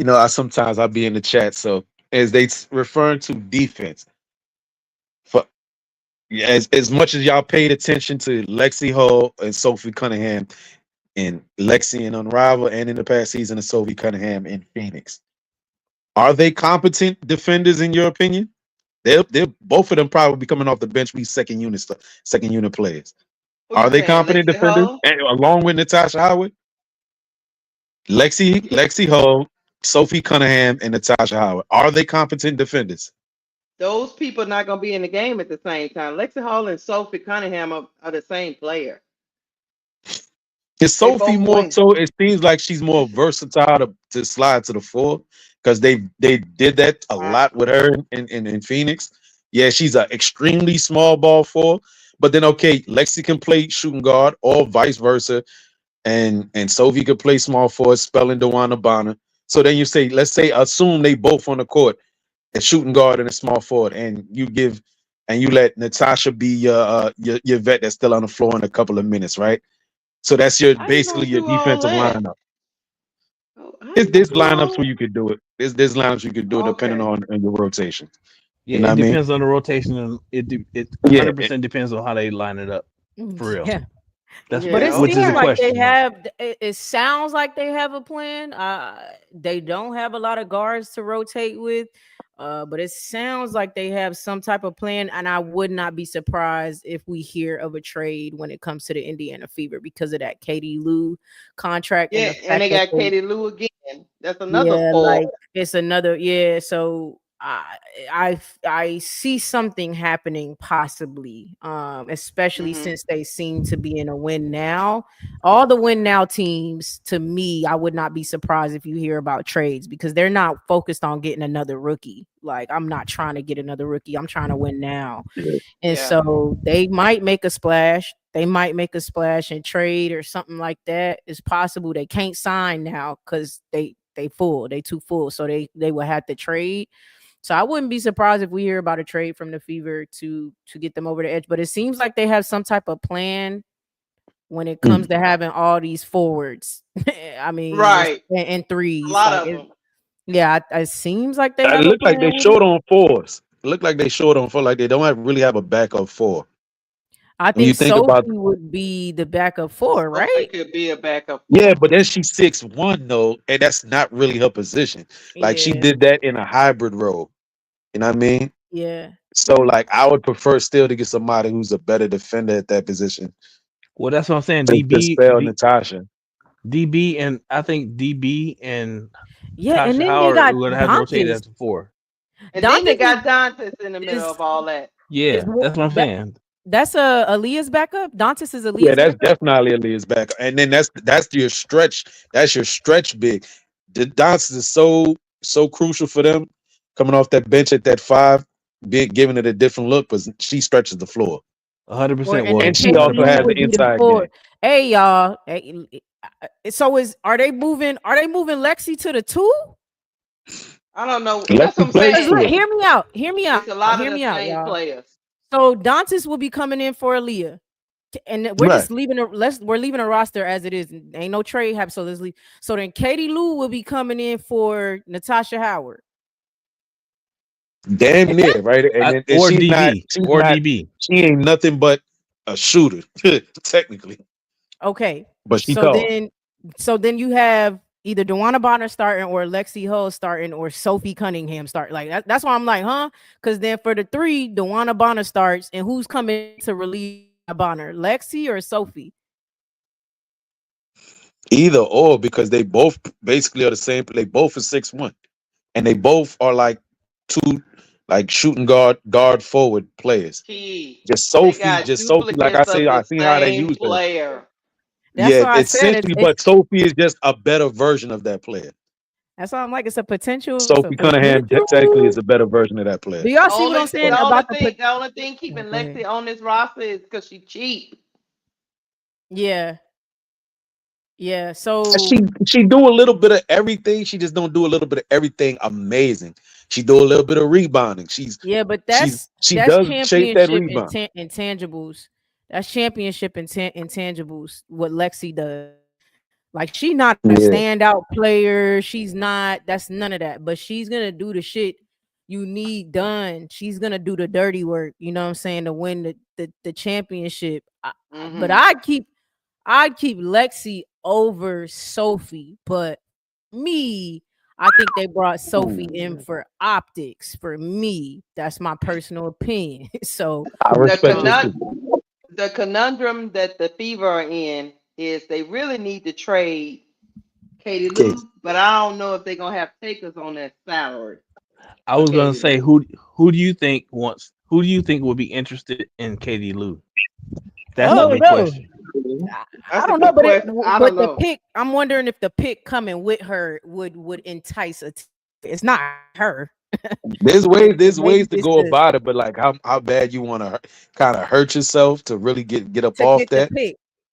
I sometimes I'll be in the chat. So as they referring to defense, for yeah, as much as y'all paid attention to Lexi Hall and Sophie Cunningham and Lexi and Unrivaled and in the past season of Sophie Cunningham in Phoenix, are they competent defenders in your opinion? They're both of them probably coming off the bench, be second unit players. Who Are you they saying, competent Lexi defenders? Hull? And along with Natasha Howard, Lexi Hull, Sophie Cunningham, and Natasha Howard. Are they competent defenders? Those people not gonna be in the game at the same time. Lexi Hall and Sophie Cunningham are the same player. Is They Sophie both more win. so? It seems like she's more versatile to slide to the floor because they did that a I, lot with her in Phoenix. Yeah, she's an extremely small ball four. But then okay, Lexi can play shooting guard or vice versa, and Sophie could play small forward, spelling Dewana Bonner. So then you say, let's say, assume they both on the court, a shooting guard and a small forward, and you let Natasha be your vet that's still on the floor in a couple of minutes, right? So that's your how you basically gonna your do all defensive that? lineup. Oh, how There's, you gonna there's do lineups all where that? you could do it. There's lineups you could do it depending Okay. on your rotation. Yeah, You know what it I mean? depends on the rotation, and it Yeah. 100% depends on how they line it up. For real, Yeah. that's But it Yeah. which is seems a Okay. like they question mark. have. It sounds like they have a plan. They don't have a lot of guards to rotate with, but it sounds like they have some type of plan. And I would not be surprised if we hear of a trade when it comes to the Indiana Fever because of that Katie Lou contract and Yeah, the and fact they that got they Katie Lou again. That's another yeah, four. like it's another so I see something happening possibly, especially Hmm. since they seem to be in a win now. All the win now teams, to me, I would not be surprised if you hear about trades because they're not focused on getting another rookie. Like I'm not trying to get another rookie. I'm trying to win now. And Yeah. so they might make a splash. They might make a splash and trade or something like that. It's possible they can't sign now because they full. They too full. So they will have to trade. So I wouldn't be surprised if we hear about a trade from the Fever to get them over the edge. But it seems like they have some type of plan when it comes Mm. to having all these forwards. I mean, Right. and A threes. lot Like of it, them. yeah, it seems like they It have a looked like they plan with short it. on fours. It looked like they short on four. Like they don't really have a backup four. I When you think think Sophie about would be the backup four, Sophie right? could be a backup yeah, four. but then she's 6'1" though, and that's not really her position. Like she Yeah, did that in a hybrid role. You know what I mean? yeah. So like I would prefer still to get somebody who's a better defender at that position Well, that's what I'm saying. to spell Natasha. DB, and I think DB and Yeah, and Tasha then they Howard got would have rotated Dantes. as the four. And then they Dantes got Dantes in the middle is of all that. is Yeah, that's what I'm that saying. that's Aaliyah's backup. Dantes is Yeah, Aaliyah's that's backup. definitely Aaliyah's back. And then that's your stretch. That's your stretch big. The Dance is so crucial for them coming off that bench at that five, big giving it a different look, but she stretches the floor. 100%. And then And Well, she Katie also 100%. Lou has the would be the inside four. game. Hey y'all. So are they moving? Are they moving Lexi to the two? I don't know. That's what Lexi I'm plays saying. two of them. Hear me out. Hear me out. It's a lot of Hear the me out, same y'all. players. So Dantes will be coming in for Aaliyah. And we're Right. just leaving we're leaving a roster as it is. Ain't no trade happen. So let's leave. So then Katie Lou will be coming in for Natasha Howard. Damn near, right? And Or DB. Or DB. she ain't nothing but a shooter, technically. Okay. But she tall. So then you have either Dewana Bonner starting or Lexi Hull starting or Sophie Cunningham start. Like that's why I'm like, huh? Because then for the three, Dewana Bonner starts, and who's coming to relieve Bonner? Lexi or Sophie? Either or, because they both basically are the same. They both are 6'1", and they both are like two, like shooting guard forward players. Key. They got Just Sophie. Like I duplicates say, of I the see how they same use her. player. That's Yeah, why I said essentially, but Sophie is just a better version of that player. that's why I'm like, it's a potential. It's a Sophie Cunningham technically potential. is a better version of that player. Do y'all see what I'm saying about The only thing keeping go ahead. Lexi on this roster is because she cheap. Yeah. Yeah. So She do a little bit of everything. She just don't do a little bit of everything amazing. She do a little bit of rebounding. yeah, but She that's does chase that championship rebound. intangibles. That's championship intangibles. What Lexi does. Like she's not a Yeah. standout player. She's not. That's none of that. But she's gonna do the shit you need done. She's gonna do the dirty work. You know what I'm saying, to win the championship. But I'd keep Lexi over Sophie. But me, I think they brought Sophie in for optics. For me, that's my personal opinion. So I respect it too. The conundrum that the Fever are in is they really need to trade Katie Lou, but I don't know if they're gonna have takers on that salary. I was gonna say who do you think would be interested in Katie Lou? That's the big question. I don't know, but the pick. I'm wondering if the pick coming with her would entice a. It's not her. There's ways to go about it, but like how bad you want to kind of hurt yourself to really get up off that.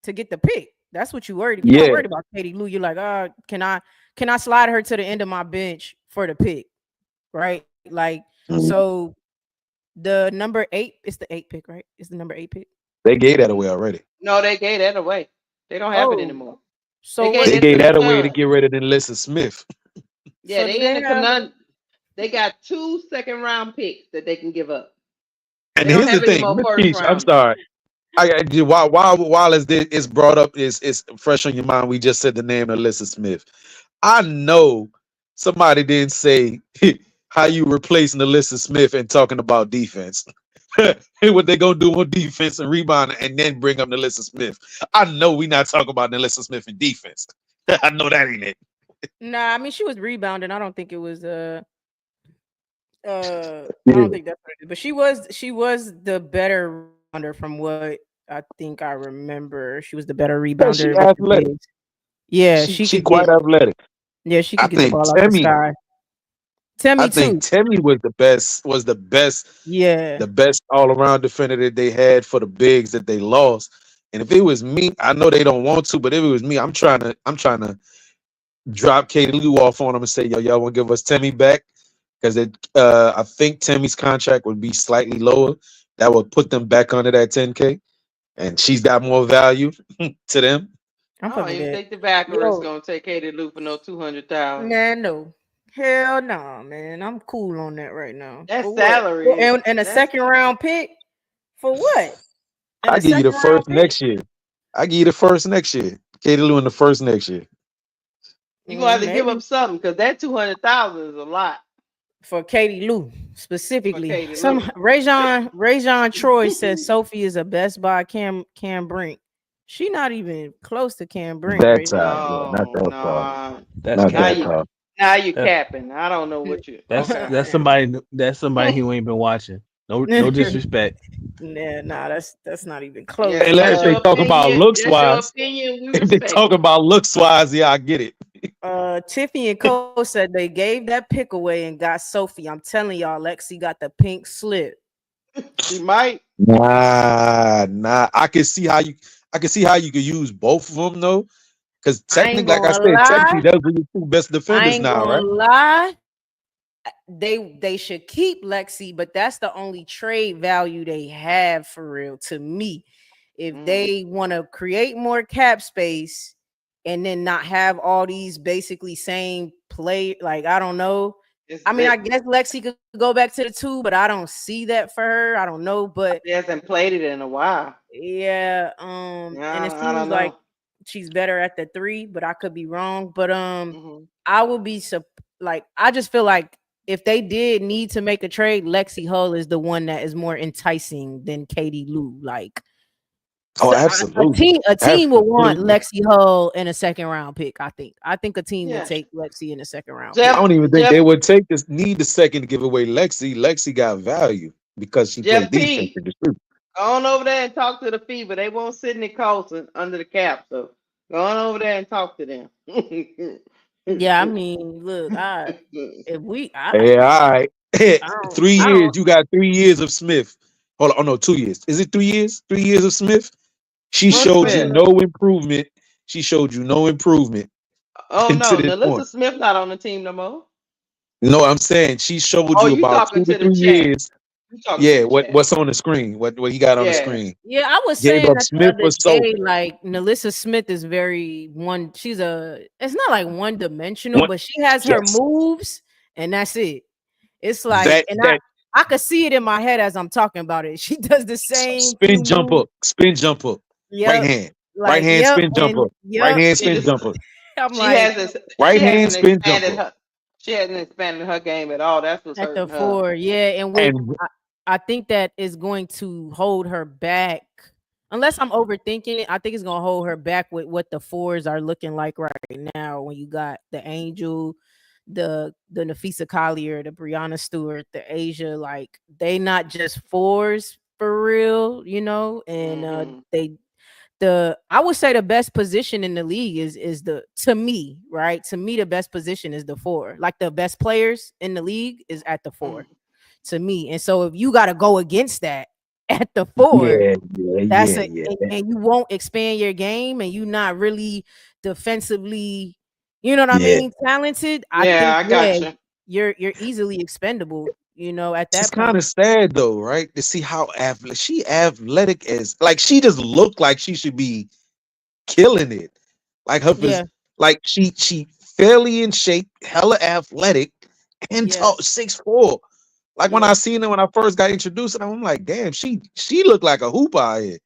To get the pick. That's what you worried. Yeah. You're not worried about Katie Lou. You're like, can I slide her to the end of my bench for the pick? Right? Like, so the number 8 is the 8 pick, right? It's the number 8 pick. They gave that away already. No, they gave that away. They don't have it anymore. So they gave that away to get rid of Alyssa Smith. Yeah, so they got 2 second-round picks that they can give up. And here's the thing, Keisha, I'm sorry. While it's brought up, is fresh on your mind. We just said the name Alyssa Smith. I know somebody didn't say how you replacing Alyssa Smith and talking about defense. What they gonna do on defense and rebound and then bring up Alyssa Smith. I know we not talking about Alyssa Smith in defense. I know that ain't it. Nah, I mean she was rebounding. I don't think it was I don't think that's what it is. But she was the better rebounder from what I think I remember. She was the better rebounder. Yeah, she athletic. Yeah, she quite athletic. Yeah, she could get the ball out the sky. I think Temmie was the best. Yeah, the best all around defender that they had for the bigs that they lost. And if it was me, I know they don't want to, but if it was me, I'm trying to drop Katie Lou off on them and say, yo, y'all want to give us Temmie back? Because I think Temmie's contract would be slightly lower. That would put them back under that 10K, and she's got more value to them. I don't even think the backer is gonna take Katie Lou for no 200,000. Man, no. Hell no, man. I'm cool on that right now. That salary and a second round pick for what? I give you the first next year. Katie Lou in the first next year. You gonna have to give up something because that 200,000 is a lot for Katie Lou specifically. Rajon Troy says Sophie is a Best Buy Cam Brink. She not even close to Cam Brink That right tall, now. yeah, not No, that tall, no. That's not Now that you cap. tall. now you That capping. I don't know what you. Okay. that's somebody. That's somebody who ain't been watching. No disrespect. Nah, that's not even Yeah, close. Unless that's if they your talk about opinion. looks That's your wise, opinion. We if they respect talk it. about looks wise, yeah, I get it. Tiffany and Cole said they gave that pick away and got Sophie. I'm telling y'all, Lexi got the pink slip. She might. Nah. I can see how you could use both of them though, because I technically, ain't like I gonna said, technically lie. those are your two best I defenders ain't now, gonna right? lie. They should keep Lexi, but that's the only trade value they have for real to me. If Mm. they want to create more cap space and then not have all these basically same play, like I don't know. It's I mean, I that guess Lexi could go back to the two, but I don't see that for her. I don't know, but she hasn't played it in a while. yeah, and it I seems don't like know. she's better at the three, but I could be wrong. But Hmm. I would be like I just feel like if they did need to make a trade, Lexi Hull is the one that is more enticing than Katie Lou. Like Oh, so absolutely, a team will want absolutely. Lexi Hull in a second round pick. I think a team would Yeah. take Lexi in a second round I pick. Jeff don't even think Jeff they would take this need the second to give away Lexi. Lexi got value because she plays Jeff defense P. in the street. Go on over there and talk to the FIBA. They want Sidney Colson under the cap. So go on over there and talk to them. Yeah, I mean, look, I if we Yeah, all right. I don't three I years. don't You got 3 years of Smith. Hold on. Oh no, 2 years. Is it 3 years? 3 years of Smith. She Will showed you Smith. uh, no improvement. She showed you no improvement Oh to no, this Nalissa point. Smith not on the team no more. No, I'm saying she showed Oh, you you about talking two to to the three chat. years. You talking to Yeah, the chat. what's on the screen? What he got on the Yeah. screen? Yeah, I was Gave saying up that the Smith other for day, Sophie. like Nalissa Smith is very one. She's it's not like one dimensional, One, but she has her yes, moves, and that's it. It's like, that and that I could see it in my head as I'm talking about it. She does the same few spin jump moves. up, spin jump up, right Yep, hand, right like hand yep, spin jump and up, right yep. hand She spin just jump up, I'm she like hasn't right she hand hasn't spin jump expanded up, her she hasn't expanded her game at all. That's what's at the hurting her. four, yeah, and and I think that is going to hold her back. Unless I'm overthinking it, I think it's gonna hold her back with what the fours are looking like right now. When you got the Angel, the Nafisa Collier, the Brianna Stewart, the Asia, like they not just fours for real, you know. And Hmm. I would say the best position in the league is the to me, right? To me, the best position is the four. Like the best players in the league is at the Hmm. four to me. And so if you got to go against that at the four, yeah, yeah. and you won't expand your game and you not really defensively, you know what I Yeah. mean, talented, I Yeah, think I yeah, got you. you're easily expendable, you know, at It's that kind point. of sad though, right? To see how athletic as like she just looked like she should be killing it. Like Yeah, like she fairly in shape, hella athletic, and yeah, tall, 6'4". Like when yeah. I seen her when I first got introduced, and I'm like, damn, she looked like a hooper out here.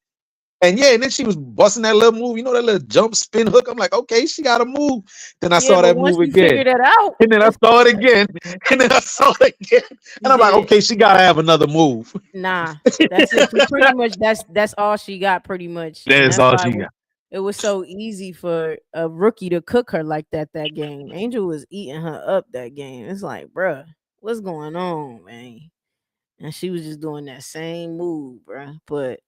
And yeah, and then she was busting that little move, you know, that little jump spin hook. I'm like, okay, she got a move. Then I Yeah, saw but that once move you again. figure that out, And then I it's saw it again. And then I saw it again. And you I'm like, did. okay, she gotta have another move. Nah, that's it. Pretty much that's all she got pretty much. And That's that's all why she got. it was so easy for a rookie to cook her like that game. Angel was eating her up that game. It's like, bruh, what's going on, man? And she was just doing that same move, bruh. But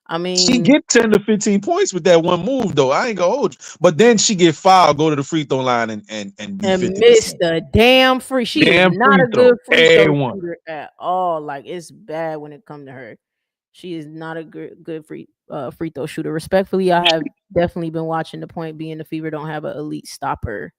I She mean, get 10 to 15 points with that one move, though. I ain't gonna hold you. But then she get fouled, go to the free throw line and be and missed 50%. the damn free. She is Damn not free a throw. good free throw A1. shooter at all. Like it's bad when it comes to her. She is not a good free throw shooter. Respectfully, I have definitely been watching the point being the Fever don't have an elite stopper.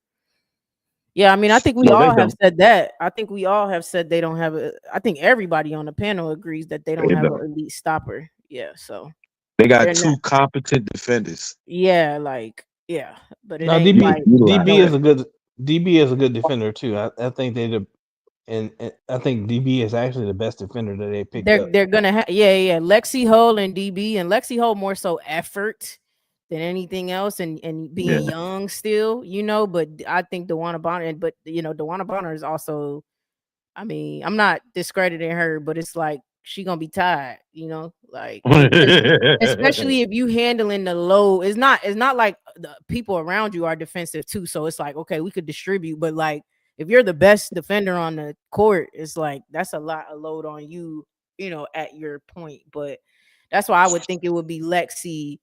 Yeah, I mean, I think we No, they all have don't. said that. I think we all have said they don't have a. I think everybody on the panel agrees that they don't They have an don't. elite stopper. Yeah, so They got they're not. two competent defenders. Yeah, like yeah, but it Now ain't DB like Utilize DB no. is that. a good DB is a good defender too. I think and I think DB is actually the best defender that they picked up. They're gonna have yeah. Lexi Hull and DB and Lexi Hull more so effort than anything else, and Yeah. being young still, you know. But I think Dewana Bonner, but you know, Dewana Bonner is also. I mean, I'm not discrediting her, but it's like she gonna be tired, like, because especially if you handling the low, it's not like the people around you are defensive too. So it's like, okay, we could distribute, but like if you're the best defender on the court, it's like that's a lot of load on you, at your point. But that's why I would think it would be Lexi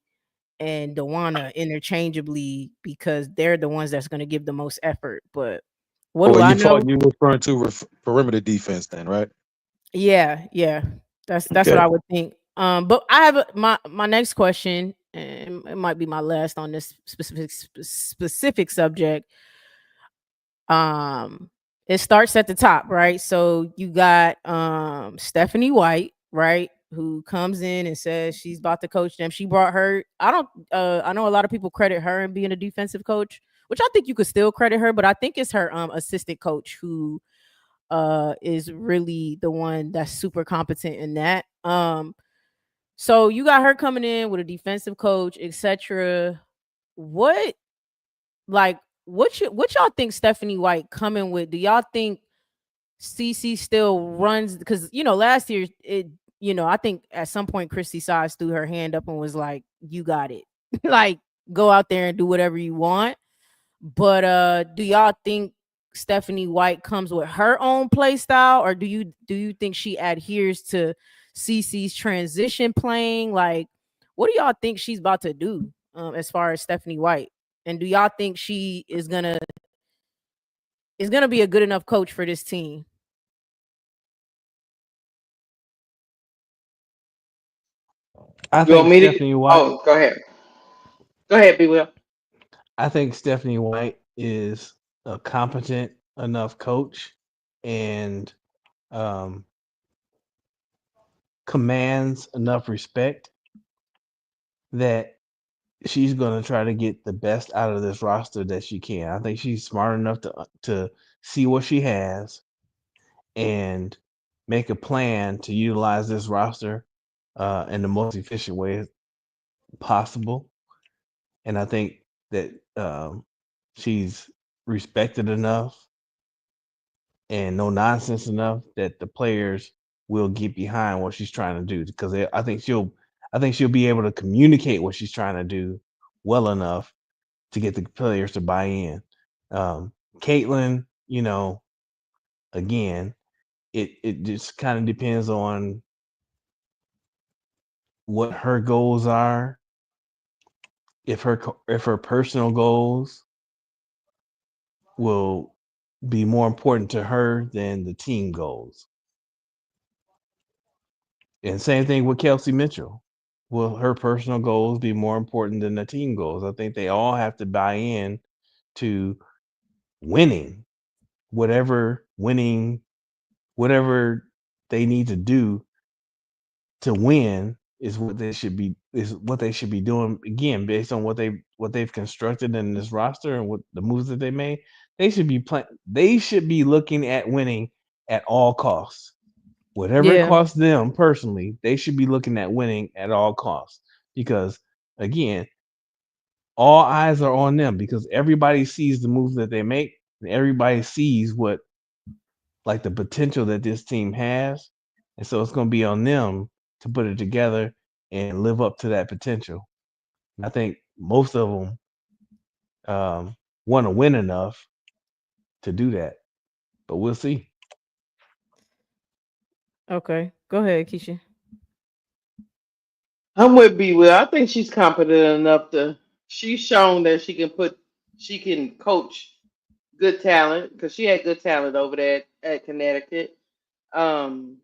and Dewana interchangeably because they're the ones that's gonna give the most effort. But what Or do I you know? talk you referring to perimeter defense then, right? Yeah, yeah. That's what Okay. I would think. But I have my next question, and it might be my last on this specific subject. Um, it starts at the top, right? So you got Stephanie White, right, who comes in and says she's about to coach them. She brought her. I know a lot of people credit her in being a defensive coach, which I think you could still credit her, but I think it's her assistant coach who is really the one that's super competent in that. So you got her coming in with a defensive coach, etc. What like what y'all think Stephanie White coming with? Do y'all think CC still runs? Because last year I think at some point Christy Sides threw her hand up and was like, "You got it, like go out there and do whatever you want." But do y'all think Stephanie White comes with her own play style, or do you think she adheres to CC's transition playing? Like, what do y'all think she's about to do as far as Stephanie White? And do y'all think she is gonna be a good enough coach for this team? I You want think me to? Stephanie White. Oh, go ahead. Go ahead, Be Will. I think Stephanie White is a competent enough coach and um, commands enough respect that she's going to try to get the best out of this roster that she can. I think she's smart enough to see what she has and make a plan to utilize this roster in the most efficient way possible. And I think that she's respected enough and no nonsense enough that the players will get behind what she's trying to do because I think she'll be able to communicate what she's trying to do well enough to get the players to buy in. Caitlin, again, it just kind of depends on what her goals are. If her personal goals will be more important to her than the team goals. And same thing with Kelsey Mitchell. Will her personal goals be more important than the team goals? I think they all have to buy in to winning, whatever winning, whatever they need to do to win is what they should be doing again based on what they've constructed in this roster and what the moves that they made. They should be looking at winning at all costs. Whatever it Yeah. costs them personally, they should be looking at winning at all costs because again, all eyes are on them because everybody sees the moves that they make and everybody sees what like the potential that this team has. And so it's going to be on them to put it together and live up to that potential. And I think most of them want to win enough to do that, but we'll see. Okay. Go ahead, Keisha. I'm with B Will. I think she's competent enough to. She's shown that she can coach good talent because she had good talent over there at Connecticut. Um,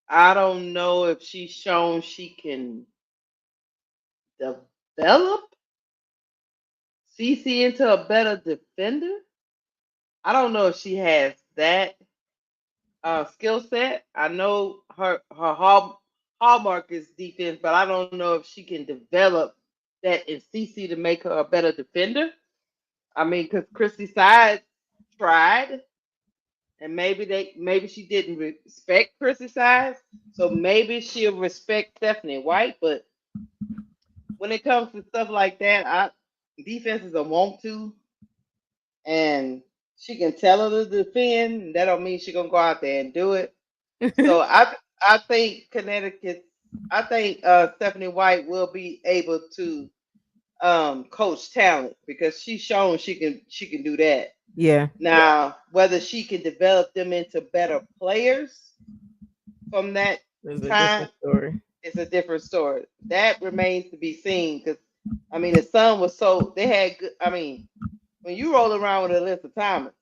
I don't know if she's shown she can develop CC into a better defender. I don't know if she has that skill set. I know her hallmark is defense, but I don't know if she can develop that in CC to make her a better defender. I mean, because Christy Side tried, and maybe she didn't respect Christy Side, so maybe she'll respect Stephanie White. But when it comes to stuff like that, defense is a want to, and she can tell her to defend. That don't mean she gonna go out there and do it. So I think Connecticut. I think Stephanie White will be able to coach talent because she's shown she can do that. Yeah, Now, whether she can develop them into better players from that there's a time different story. is a different story. That remains to be seen because I mean the Sun was so they had good. I mean when you roll around with Alyssa Thomas,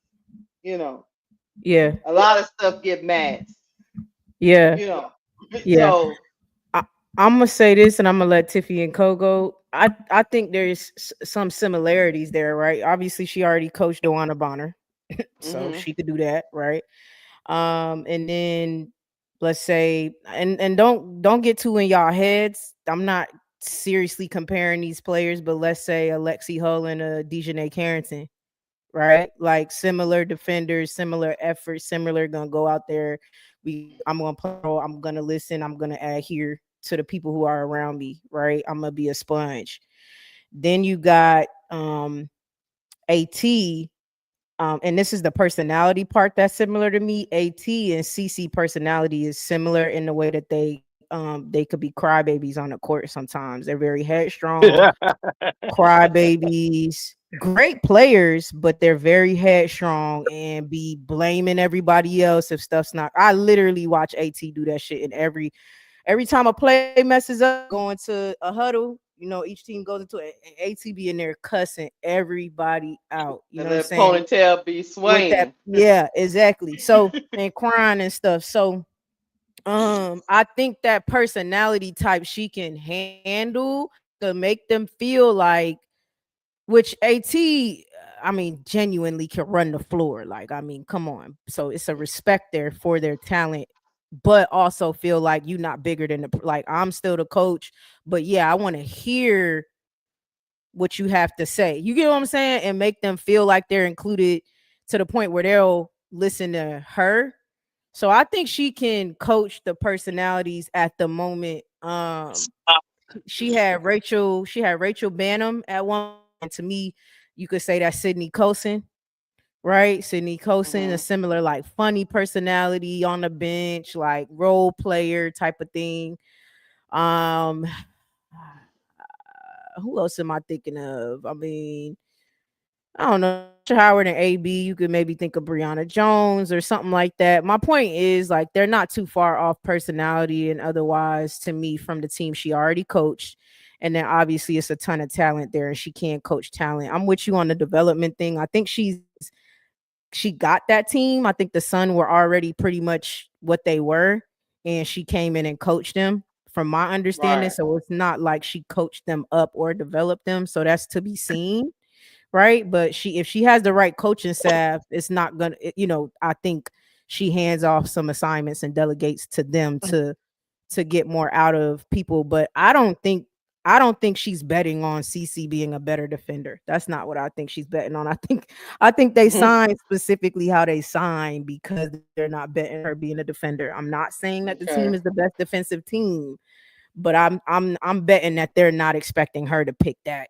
you know Yeah, a lot of stuff get masked. yeah, You know, yeah. so I, I'm gonna say this, and I'm gonna let Tiffy and Co go. I think there's some similarities there, right? Obviously, she already coached Dewana Bonner, so hmm she could do that, right? And then let's say, and don't get too in y'all heads. I'm not seriously comparing these players, but let's say Alexi Hull and Dejanay Carrington, right? Like similar defenders, similar efforts, similar gonna go out there. I'm gonna play. I'm gonna listen. I'm gonna adhere to the people who are around me, right? I'm gonna be a sponge. Then you got AT, and this is the personality part that's similar to me. AT and CC personality is similar in the way that they could be crybabies on the court sometimes. They're very headstrong, crybabies, great players, but they're very headstrong and be blaming everybody else if stuff's not. I literally watch AT do that shit in every time a play messes up, going to a huddle. You know, each team goes into it, and AT be in there cussing everybody out. You and know what I'm the saying? ponytail be With that, swinging. yeah, exactly. So and crying and stuff. So I think that personality type she can handle to make them feel like, which AT, I mean, genuinely can run the floor. Like, I mean, come on. So it's a respect there for their talent, but also feel like you're not bigger than like I'm still the coach. But yeah, I want to hear what you have to say. You get what I'm saying? And make them feel like they're included to the point where they'll listen to her. So I think she can coach the personalities at the moment. She had Rachel Banham at one point, and to me, you could say that's Sydney Colson, right? Sydney Colson, a hmm similar like funny personality on the bench, like role player type of thing. Um, who else am I thinking of? I mean, I don't know. Howard and AB, you could maybe think of Brianna Jones or something like that. My point is, like, they're not too far off personality and otherwise to me from the team she already coached. And then obviously it's a ton of talent there and she can coach talent. I'm with you on the development thing. I think she got that team. I think the Sun were already pretty much what they were, and she came in and coached them from my understanding. Right. So it's not like she coached them up or developed them. So that's to be seen, right? But if she has the right coaching staff, it's not gonna, I think she hands off some assignments and delegates to them to get more out of people. But I don't think she's betting on CC being a better defender. That's not what I think she's betting on. I think they signed specifically how they signed because they're not betting her being a defender. I'm not saying that the team Okay. is the best defensive team, but I'm betting that they're not expecting her to pick that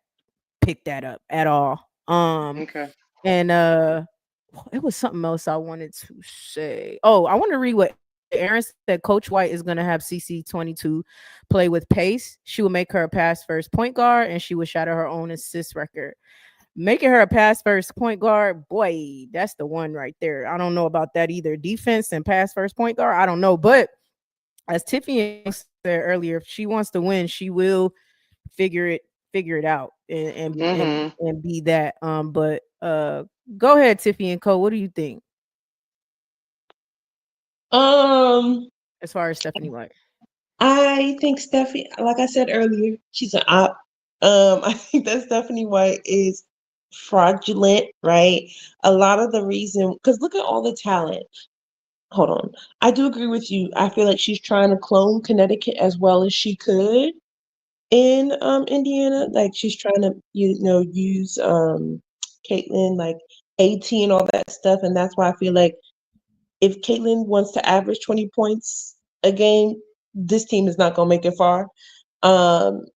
up at all. Okay. And it was something else I wanted to say. Oh, I want to read what Aaron said. Coach White is going to have CC22 play with pace. She will make her a pass first point guard, and she will shatter her own assist record. Making her a pass first point guard, boy, that's the one right there. I don't know about that either. Defense and pass first point guard, I don't know. But as Tiffany said earlier, if she wants to win, she will figure it figure it out hmm and be that. But go ahead, Tiffany and Co. What do you think Um, as far as Stephanie White? I think Stephanie, like I said earlier, she's an op. I think that Stephanie White is fraudulent, right? A lot of the reason, because look at all the talent. Hold on. I do agree with you. I feel like she's trying to clone Connecticut as well as she could in Indiana. Like she's trying to, use Caitlin, like AT and all that stuff. And that's why I feel like if Caitlin wants to average 20 points a game, this team is not gonna make it far.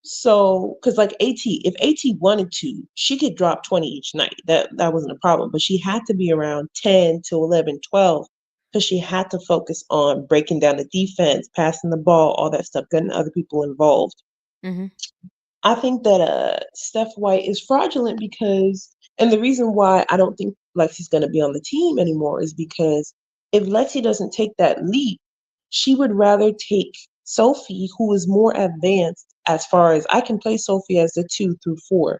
So because like if AT wanted to, she could drop 20 each night. That wasn't a problem, but she had to be around 10 to 11, 12 because she had to focus on breaking down the defense, passing the ball, all that stuff, getting other people involved. Mm-hmm. I think that Steph White is fraudulent because, and the reason why I don't think Lexi's going to be on the team anymore is because if Lexi doesn't take that leap, she would rather take Sophie, who is more advanced as far as I can play Sophie as the 2 through 4.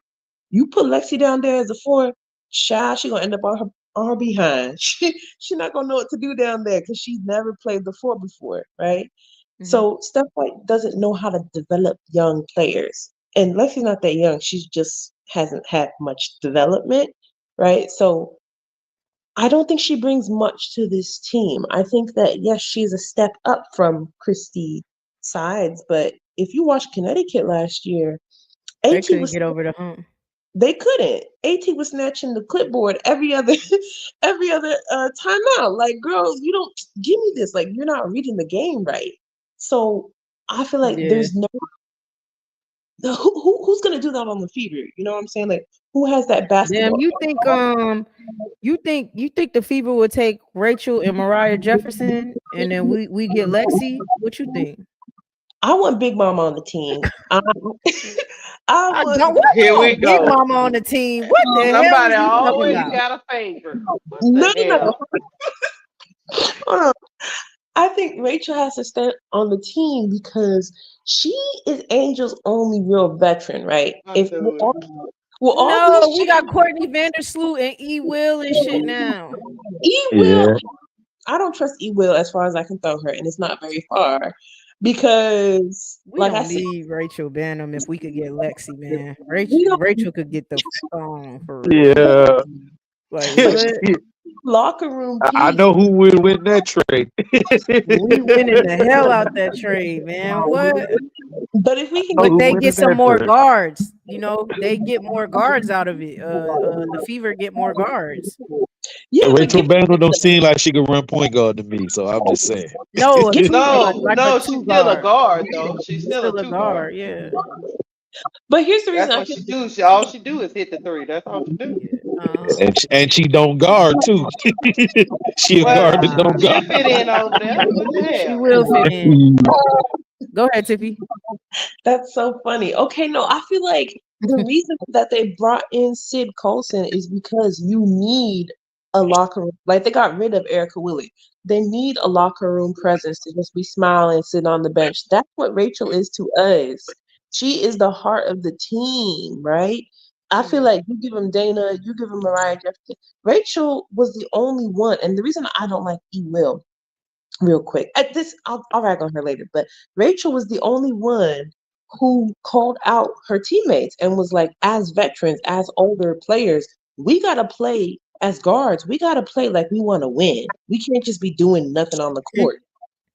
You put Lexi down there as a 4, child, she gonna end up on her behind. She not gonna know what to do down there because she's never played the 4 before, right? Mm-hmm. So Steph White doesn't know how to develop young players. And Lexi's not that young. She just hasn't had much development, right? So I don't think she brings much to this team. I think that yes, she's a step up from Christy Sides, but if you watch Connecticut last year, They AT couldn't was get over the hump. they couldn't. AT was snatching the clipboard every other every other timeout. Like, girl, you don't give me this. Like, you're not reading the game right. So I feel like Yeah. there's no who's gonna do that on the Fever? You know what I'm saying? Like, who has that Damn, basketball? you think the Fever would take Rachel and Mariah Jefferson and then we get Lexi? What you think? I want Big Mama on the team. I I want don't what Here we Big go. Mama on the team. What the hell Somebody is you talking always about? got a favorite. What the no, no, no. hell? Hold on. I think Rachel has to stay on the team because she is Angel's only real veteran, right? I'm If through it. with all these No, we got changes, Courtney Vandersloot and E Will and shit now. E Yeah. Will, I don't trust E Will as far as I can throw her, and it's not very far because, We like I don't said, need Rachel Banham if we could get Lexi, man. we don't Rachel could get the phone for real. Yeah. Like what? locker room I peace. know who will win that trade. We winning the hell out that trade, man. What? But if we can know But get who they winning get some that more trade. guards. They get more guards out of it. The Fever get more guards. yeah, but Rachel give Banner don't seem like she could run point guard to me, so I'm just saying. No, a give two guard, No, like a no, she's two still a guard. guard though. She's She's still a still a two guard. guard. Yeah, but here's the reason That's I what feel she do. All she do is hit the three. That's all she do. yeah. Uh-huh. And she don't guard too. She a Well, guard that she Nah, don't guard. she'll fit in over there. What the she hell? will fit in. Go ahead, Tiffy. that's so funny. Okay, no, I feel like the reason that they brought in Sid Colson is because you need a locker room. Like they got rid of Erica Willie. They need a locker room presence to just be smiling, sitting on the bench. That's what Rachel is to us. She is the heart of the team, right? I feel Yeah. like you give him Dana, you give him Mariah Jefferson. Rachel was the only one, and the reason I don't like E. Will real quick. At this, I'll rag on her later. But Rachel was the only one who called out her teammates and was like, as veterans, as older players, we gotta play as guards. We gotta play like we want to win. We can't just be doing nothing on the court.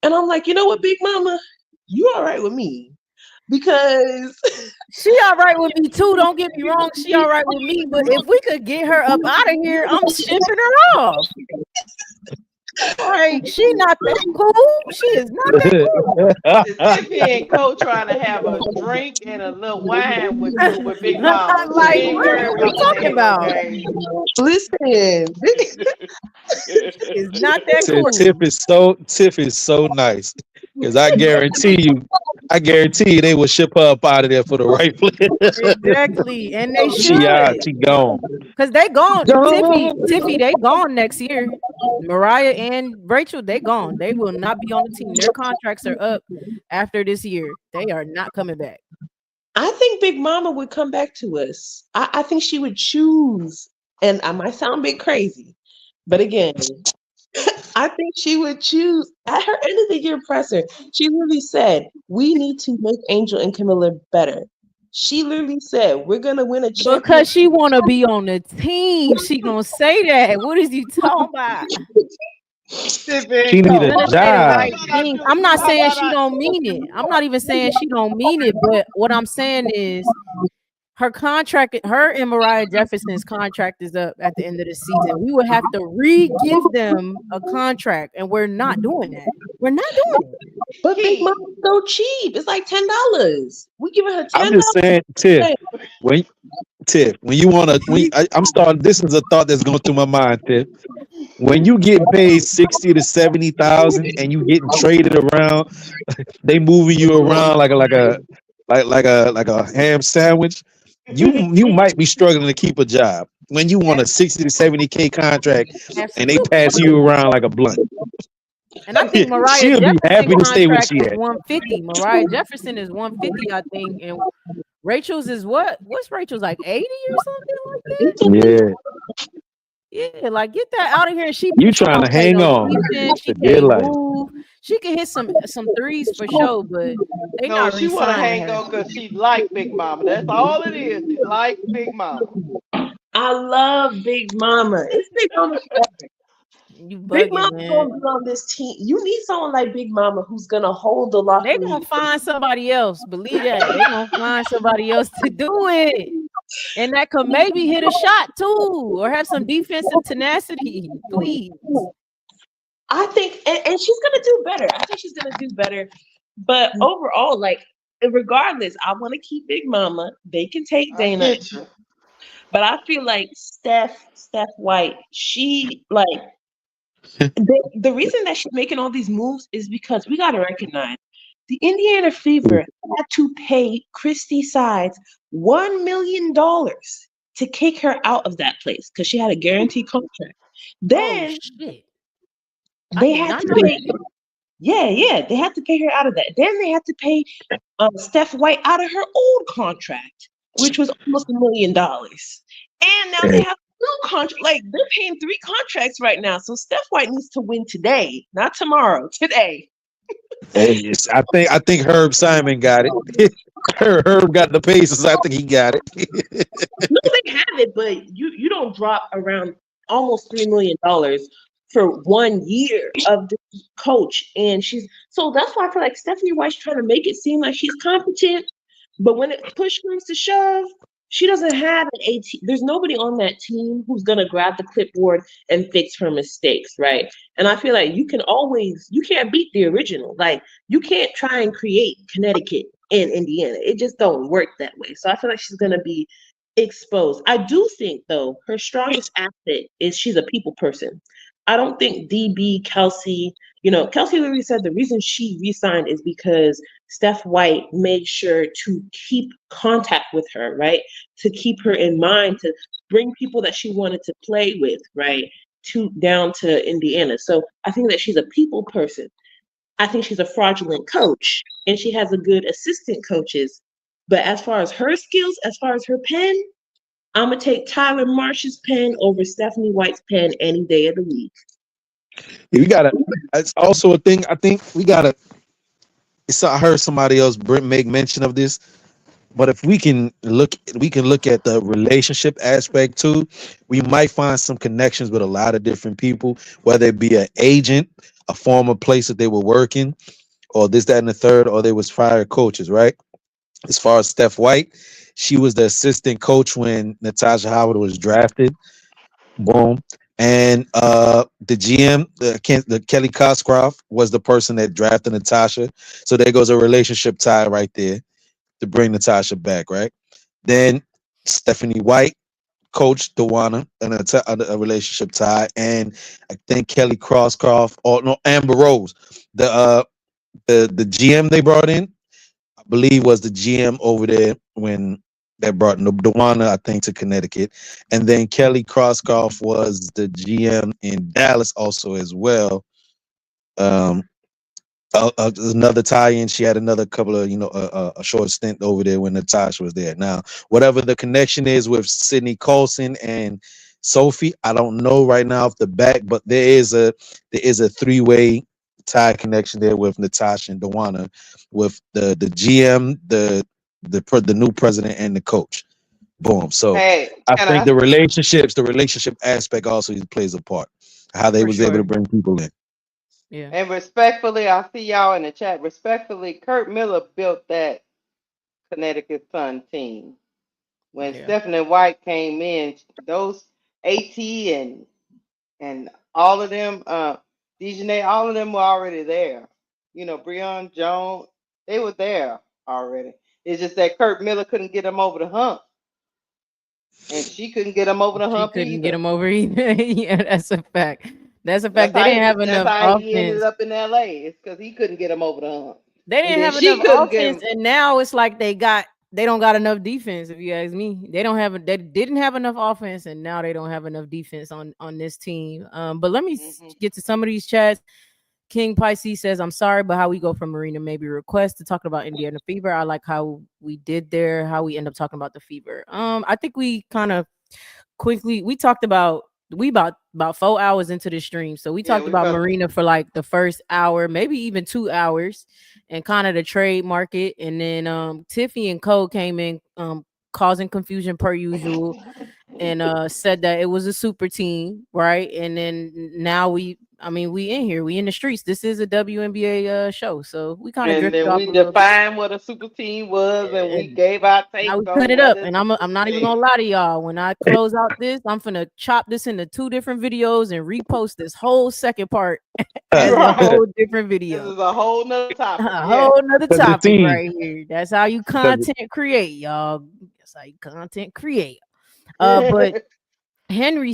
And I'm like, you know what, Big Mama, you all right with me because She all right with me too. Don't get me wrong. She all right with me. But if we could get her up out of here, I'm shipping her off. Like she not that cool. She is not that cool. Tiffany and Co trying to have a drink and a little wine with Big Mama. She Like ain't what? worried What are you about the talking daggone about? game. listen, She is not that Tiff cool. is so nice. Because I guarantee you they will ship her up out of there for the right place. Exactly, and they She should, gone. cause they gone. go. Tiffy, they gone next year. Mariah and Rachel, they gone. They will not be on the team. Their contracts are up after this year. They are not coming back. I think Big Mama would come back to us. I think she would choose, and I might sound a bit crazy, but again, I think she would choose at her end of the year presser. She literally said, "We need to make Angel and Camilla better." She literally said, "We're gonna win a Because championship." she wanna be on the team, she gonna say that. What is you talking about? Tiffany She and need She's a Co. gonna say the How job. right about I thing. do? I'm not How saying about she I? don't mean it. I'm not even saying she don't mean it. But what I'm saying is her contract, her and Mariah Jefferson's contract is up at the end of the season. We would have to re-give them a contract, and we're not doing that. We're not doing it. But Big Key. Mama's so cheap. It's like $10. We giving her I'm $10. just saying, when you wanna I'm starting this is a thought that's going through my mind, Tiff. When you getting paid 60 to 70,000 and you getting traded around, they moving you around like a ham sandwich. You might be struggling to keep a job when you want a 60 to 70K contract and they Absolutely. pass you around like a blunt. And I think Mariah She'll be Jefferson happy to stay where contract she is at. 150. Mariah Jefferson is 150, I think, and Rachel's is what? What's Rachel's like 80 or something like that? Yeah, Yeah, like get that out of here. you She trying don't to play hang no on defense. She to dear can't life. move. She can hit some threes for sure, but they No, not she want to re-signing hang her. on because she like Big Mama. That's all it is. She like Big Mama. I love Big Mama. It's Big Mama. You Big bugging, Mama's man. gonna be on this team. You need someone like Big Mama who's gonna hold the They locker gonna room. find somebody else. Believe that. They gonna find somebody else to do it. And that could maybe hit a shot too, or have some defensive tenacity. Please. I think, and she's gonna do better. I think she's gonna do better. But overall, like, regardless, I want to keep Big Mama. They can take I Dana, get you. but I feel like Steph White, she like the reason that she's making all these moves is because we gotta recognize the Indiana Fever had to pay Christy Sides $1 million to kick her out of that place because she had a guaranteed contract. Oh Then shit. I they did had not to know pay. that. Yeah, they had to pay her out of that. Then they had to pay Steph White out of her old contract, which was almost $1 million. And now they Hey, have a new contract. Like they're paying three contracts right now. So Steph White needs to win today, not tomorrow. Today. I think Herb Simon got it. Herb got the Pacers. I think he got it. No, they have it, but you don't drop around almost $3 million for 1 year of this coach, and she's so that's why I feel like Stephanie White's trying to make it seem like she's competent, but when it push comes to shove, she doesn't have an 18. There's nobody on that team who's gonna grab the clipboard and fix her mistakes, right? And I feel like you can't beat the original. Like you can't try and create Connecticut in Indiana. It just don't work that way. So I feel like she's gonna be exposed. I do think though her strongest asset is she's a people person. I don't think DB Kelsey, Kelsey literally said the reason she resigned is because Steph White made sure to keep contact with her, right? To keep her in mind, to bring people that she wanted to play with, right? To down to Indiana. So I think that she's a people person. I think she's a fraudulent coach and she has a good assistant coaches. But as far as her skills, as far as her pen, I'm gonna take Tyler Marsh's pen over Stephanie White's pen any day of the week. We gotta. It's also a thing. I think we gotta. I heard somebody else make mention of this. But if we can look at the relationship aspect too. We might find some connections with a lot of different people, whether it be an agent, a former place that they were working, or this, that, and the third, or they was fired coaches, right? As far as Steph White, she was the assistant coach when Natasha Howard was drafted. Boom. And the GM, the Kelly Coscroft, was the person that drafted Natasha. So there goes a relationship tie right there to bring Natasha back, right? Then Stephanie White coached Dewana and a relationship tie, and I think Kelly Crosscroft or no Amber Rose, the the GM they brought in, I believe was the GM over there when they brought Dewana, I think, to Connecticut, and then Kelly Crosscroft was the GM in Dallas also as well. Um, another tie-in. She had another couple of, a short stint over there when Natasha was there. Now, whatever the connection is with Sydney Colson and Sophie, I don't know right now off the back, but there is a three-way tie connection there with Natasha and Dewana, with the GM, the new president, and the coach. Boom. So Hey, I can think I? the relationship aspect also plays a part. How they For was able to sure. bring people in. Yeah. And respectfully, I see y'all in the chat. Respectfully, Kurt Miller built that Connecticut Sun team. When Yeah. Stephanie White came in, those AT and all of them, Dejanay, all of them were already there. Breon Jones, they were there already. It's just that Kurt Miller couldn't get them over the hump, and she couldn't get them over the She hump couldn't get either. him over either. Yeah, that's a fact. That's a That's fact. They how didn't he. have That's enough how he ended offense. up in L.A. It's because he couldn't get him over the hump, They and didn't then have she enough couldn't get offense, him. and now it's like they don't got enough defense. If you ask me, they didn't have enough offense, and now they don't have enough defense on this team. But let me Hmm. get to some of these chats. King Pisces says, "I'm sorry, but how we go from Marina maybe request to talking about Indiana Fever. I like how we did there, how we end up talking about the Fever. I think we kind of quickly we talked about we about 4 hours into the stream, so we Yeah, talked we about about. Marina for like the first hour, maybe even 2 hours, and kind of the trade market, and then Tiffy and Cole came in causing confusion per usual, and said that it was a super team, right? And then now we in here, we in the streets. This is a WNBA show, so we kind of And drifted then off we a little bit. defined what a super team was, and we And gave our now takes we cut on it what up, a and super I'm not even team. gonna lie to y'all. When I close out this, I'm finna chop this into 2 different videos and repost this whole second part as a Right. whole different This video. is a whole nother topic. A Yeah. whole nother Because the topic team, right here. That's how you because content create, y'all. That's how you content create. But Henry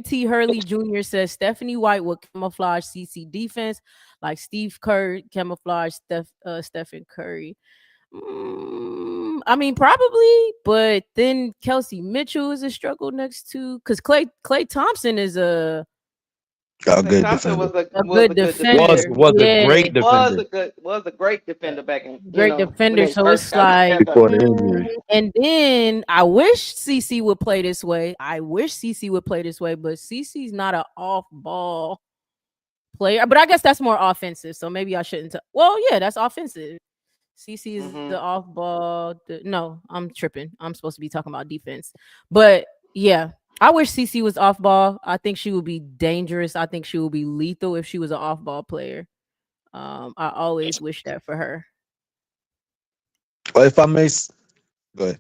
T. Hurley Jr. says Stephanie White will camouflage CC defense like Steve Kerr camouflage Stephen Curry. I mean, probably, but then Kelsey Mitchell is a struggle next to because Clay Thompson is a Clay good Thompson defender. a was good a good Was defender. defender. was a Yeah, great defender Was a great uh, defender back in great when defender. they So first it's got like, together. before the injury. and then I wish CC would play this way. I wish CC would play this way, but CC's not an off ball player. But I guess that's more offensive. So maybe I shouldn't. Well, yeah, that's offensive. CC is Hmm. the off ball. No, I'm tripping. I'm supposed to be talking about defense. But yeah, I wish CC was off ball. I think she would be dangerous. I think she would be lethal if she was an off ball player. I always wish that for her. Well, if I may, go ahead.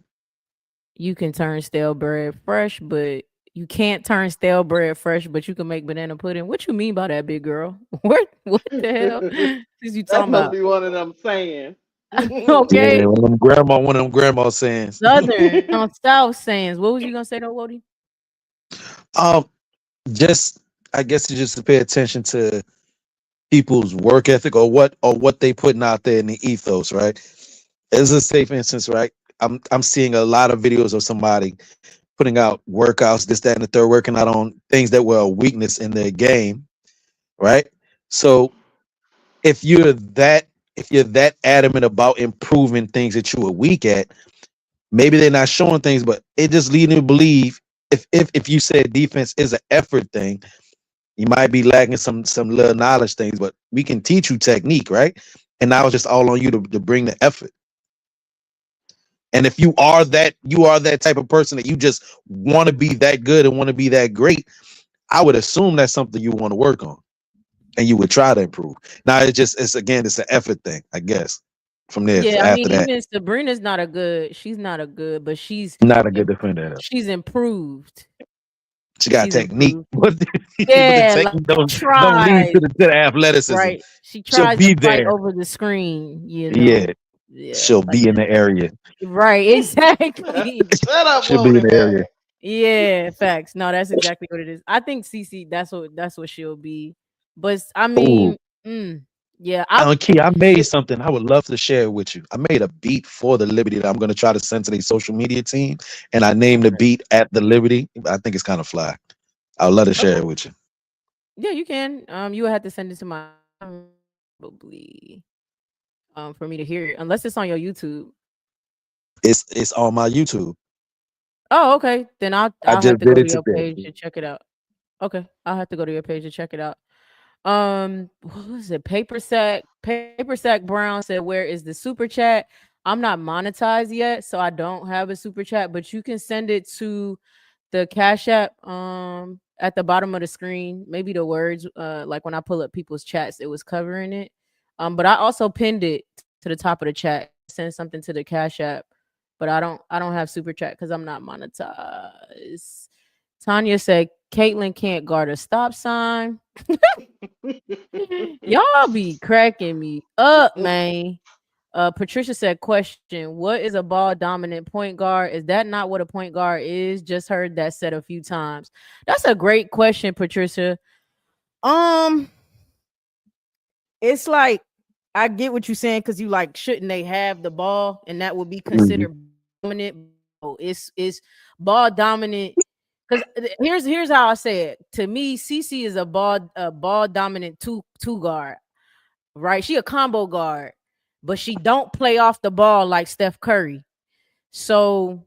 You can turn stale bread fresh, but you can't turn stale bread fresh, but you can make banana pudding. What you mean by that, big girl? What the hell is you That talking must about? be one of them saying. Okay, Yeah, one of them grandma sayings. Southern on South sayings. What was you gonna say though, Wody? um, just I guess you just to pay attention to people's work ethic or what they putting out there in the ethos, right? As a safe instance, right? I'm seeing a lot of videos of somebody putting out workouts, this, that, and the third, working out on things that were a weakness in their game, right? So if you're that if you're that adamant about improving things that you were weak at, maybe they're not showing things, but it just leading you to believe if you said defense is an effort thing, you might be lacking some little knowledge things, but we can teach you technique, right? And now it's just all on you to bring the effort. And if you are that type of person that you just want to be that good and want to be that great, I would assume that's something you want to work on and you would try to improve. Now it's an effort thing, I guess. From there Yeah, I after mean, that, even Sabrina's not a good. She's not a good, but not a good im- defender. she's improved. She got She's technique, improved. but the Yeah, like technique don't lead tries, to the athleticism. right? She She'll tries to be fight there. over the screen, you Yeah, know. Yeah, she'll like be in the area. right, exactly. Shut up, She'll be in Wody, the area. man. Yeah, facts. No, that's exactly what it is. I think CC, that's what she'll be. But I Ooh, mean, yeah, I Key, I made something. I would love to share it with you. I made a beat for the Liberty that I'm going to try to send to the social media team, and I named the okay. beat at the Liberty. I think it's kind of fly. I'd love to share Okay. it with you. Yeah, you can. You would have to send it to my probably for me to hear it, unless it's on your YouTube. It's on my YouTube. Oh, okay. Then I I'll have just to did go to it your today. page to check it out. Okay, I'll have to go to your page to check it out. What was it? Paper Sack Brown said, "Where is the super chat?" I'm not monetized yet, so I don't have a super chat, but you can send it to the Cash App at the bottom of the screen. Maybe the words like when I pull up people's chats, it was covering it. But I also pinned it to the top of the chat. You can send something to the Cash App, but I don't have super chat because I'm not monetized. Tanya said Caitlyn can't guard a stop sign. Y'all be cracking me up, man. Patricia said, question, what is a ball dominant point guard? Is that not what a point guard is? Just heard that said a few times. That's a great question, Patricia. Um, it's like I get what you're saying because you like shouldn't they have the ball and that would be Mhm. considered dominant? Oh, it's ball dominant. Because here's how I say it. To me, CC is a ball dominant two guard, right? She a combo guard, but she don't play off the ball like Steph Curry. So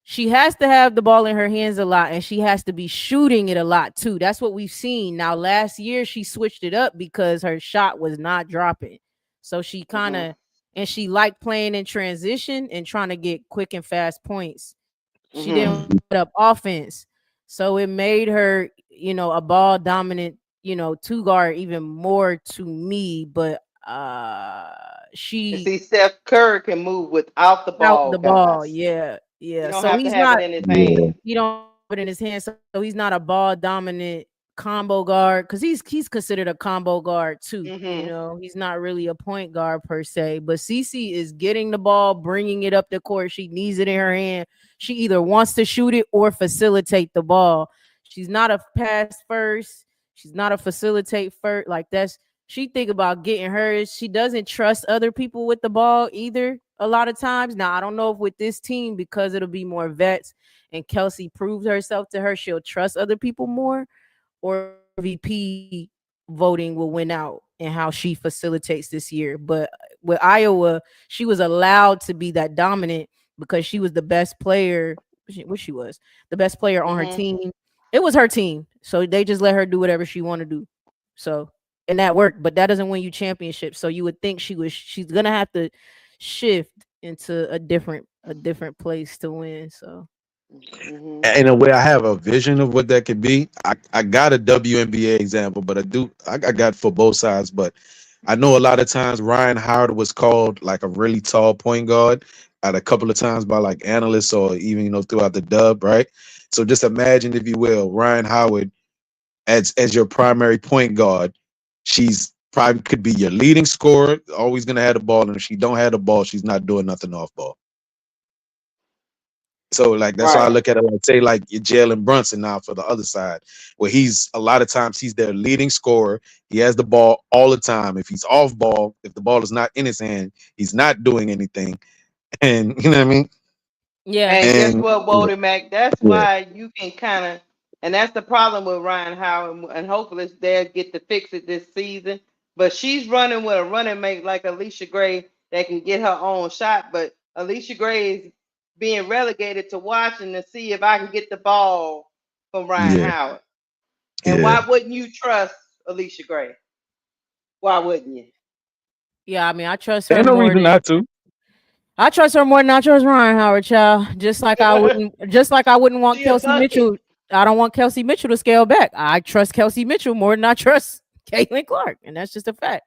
she has to have the ball in her hands a lot and she has to be shooting it a lot too. That's what we've seen. Now last year she switched it up because her shot was not dropping. So she kind Mhm. of and she liked playing in transition and trying to get quick and fast points. She didn't Mhm. Mhm. put up offense. So it made her, a ball dominant, two guard even more to me, but And she see, Steph Curry can move without the out ball, the ball. guys. Yeah, He yeah. don't So have to he's have it not in his Yeah. hand. he don't have it in his hand. So he's not a ball dominant combo guard because he's considered a combo guard too. Mhm. He's not really a point guard per se. But Cece is getting the ball, bringing it up the court. She needs it in her hand. She either wants to shoot it or facilitate the ball. She's not a pass first. She's not a facilitate first. Like that's she think about getting hers. She doesn't trust other people with the ball either. A lot of times. Now I don't know if with this team because it'll be more vets and Kelsey proved herself to her, she'll trust other people more, or if the MVP voting will win out and how she facilitates this year. But with Iowa, she was allowed to be that dominant because she was the best player. What she was the best player on her Mhm. team. It was her team, so they just let her do whatever she wanted to do. So and that worked, but that doesn't win you championships. So you would think she's gonna have to shift into a different place to win. So Mhm. In a way, I have a vision of what that could be. I got a WNBA example, but I got for both sides. But I know a lot of times Ryan Howard was called like a really tall point guard at a couple of times by like analysts or even throughout the dub, right? So just imagine, if you will, Ryan Howard as your primary point guard. She's probably could be your leading scorer, always gonna have the ball, and if she don't have the ball, she's not doing nothing off ball. So like that's why I Right. look at it like say like your Jalen Brunson now for the other side, where he's a lot of times he's their leading scorer. He has the ball all the time. If he's off ball, if the ball is not in his hand, he's not doing anything. And you know what I mean? yeah, And guess And what, yeah, Wody Mac? That's yeah, why you can kind of, and that's the problem with Ryan Howard, and hopefully they'll get to fix it this season. But she's running with a running mate like Alicia Gray that can get her own shot. But Alicia Gray is being relegated to watching to see if I can get the ball from Ryan yeah, Howard. And yeah. why wouldn't you trust Alicia Gray? Why wouldn't you? yeah. I mean, Ain't no reason not to. I trust her more than I trust Ryan Howard, child. Just like I wouldn't want She a Kelsey bucket. Mitchell. I don't want Kelsey Mitchell to scale back. I trust Kelsey Mitchell more than I trust Caitlin Clark, and that's just a fact.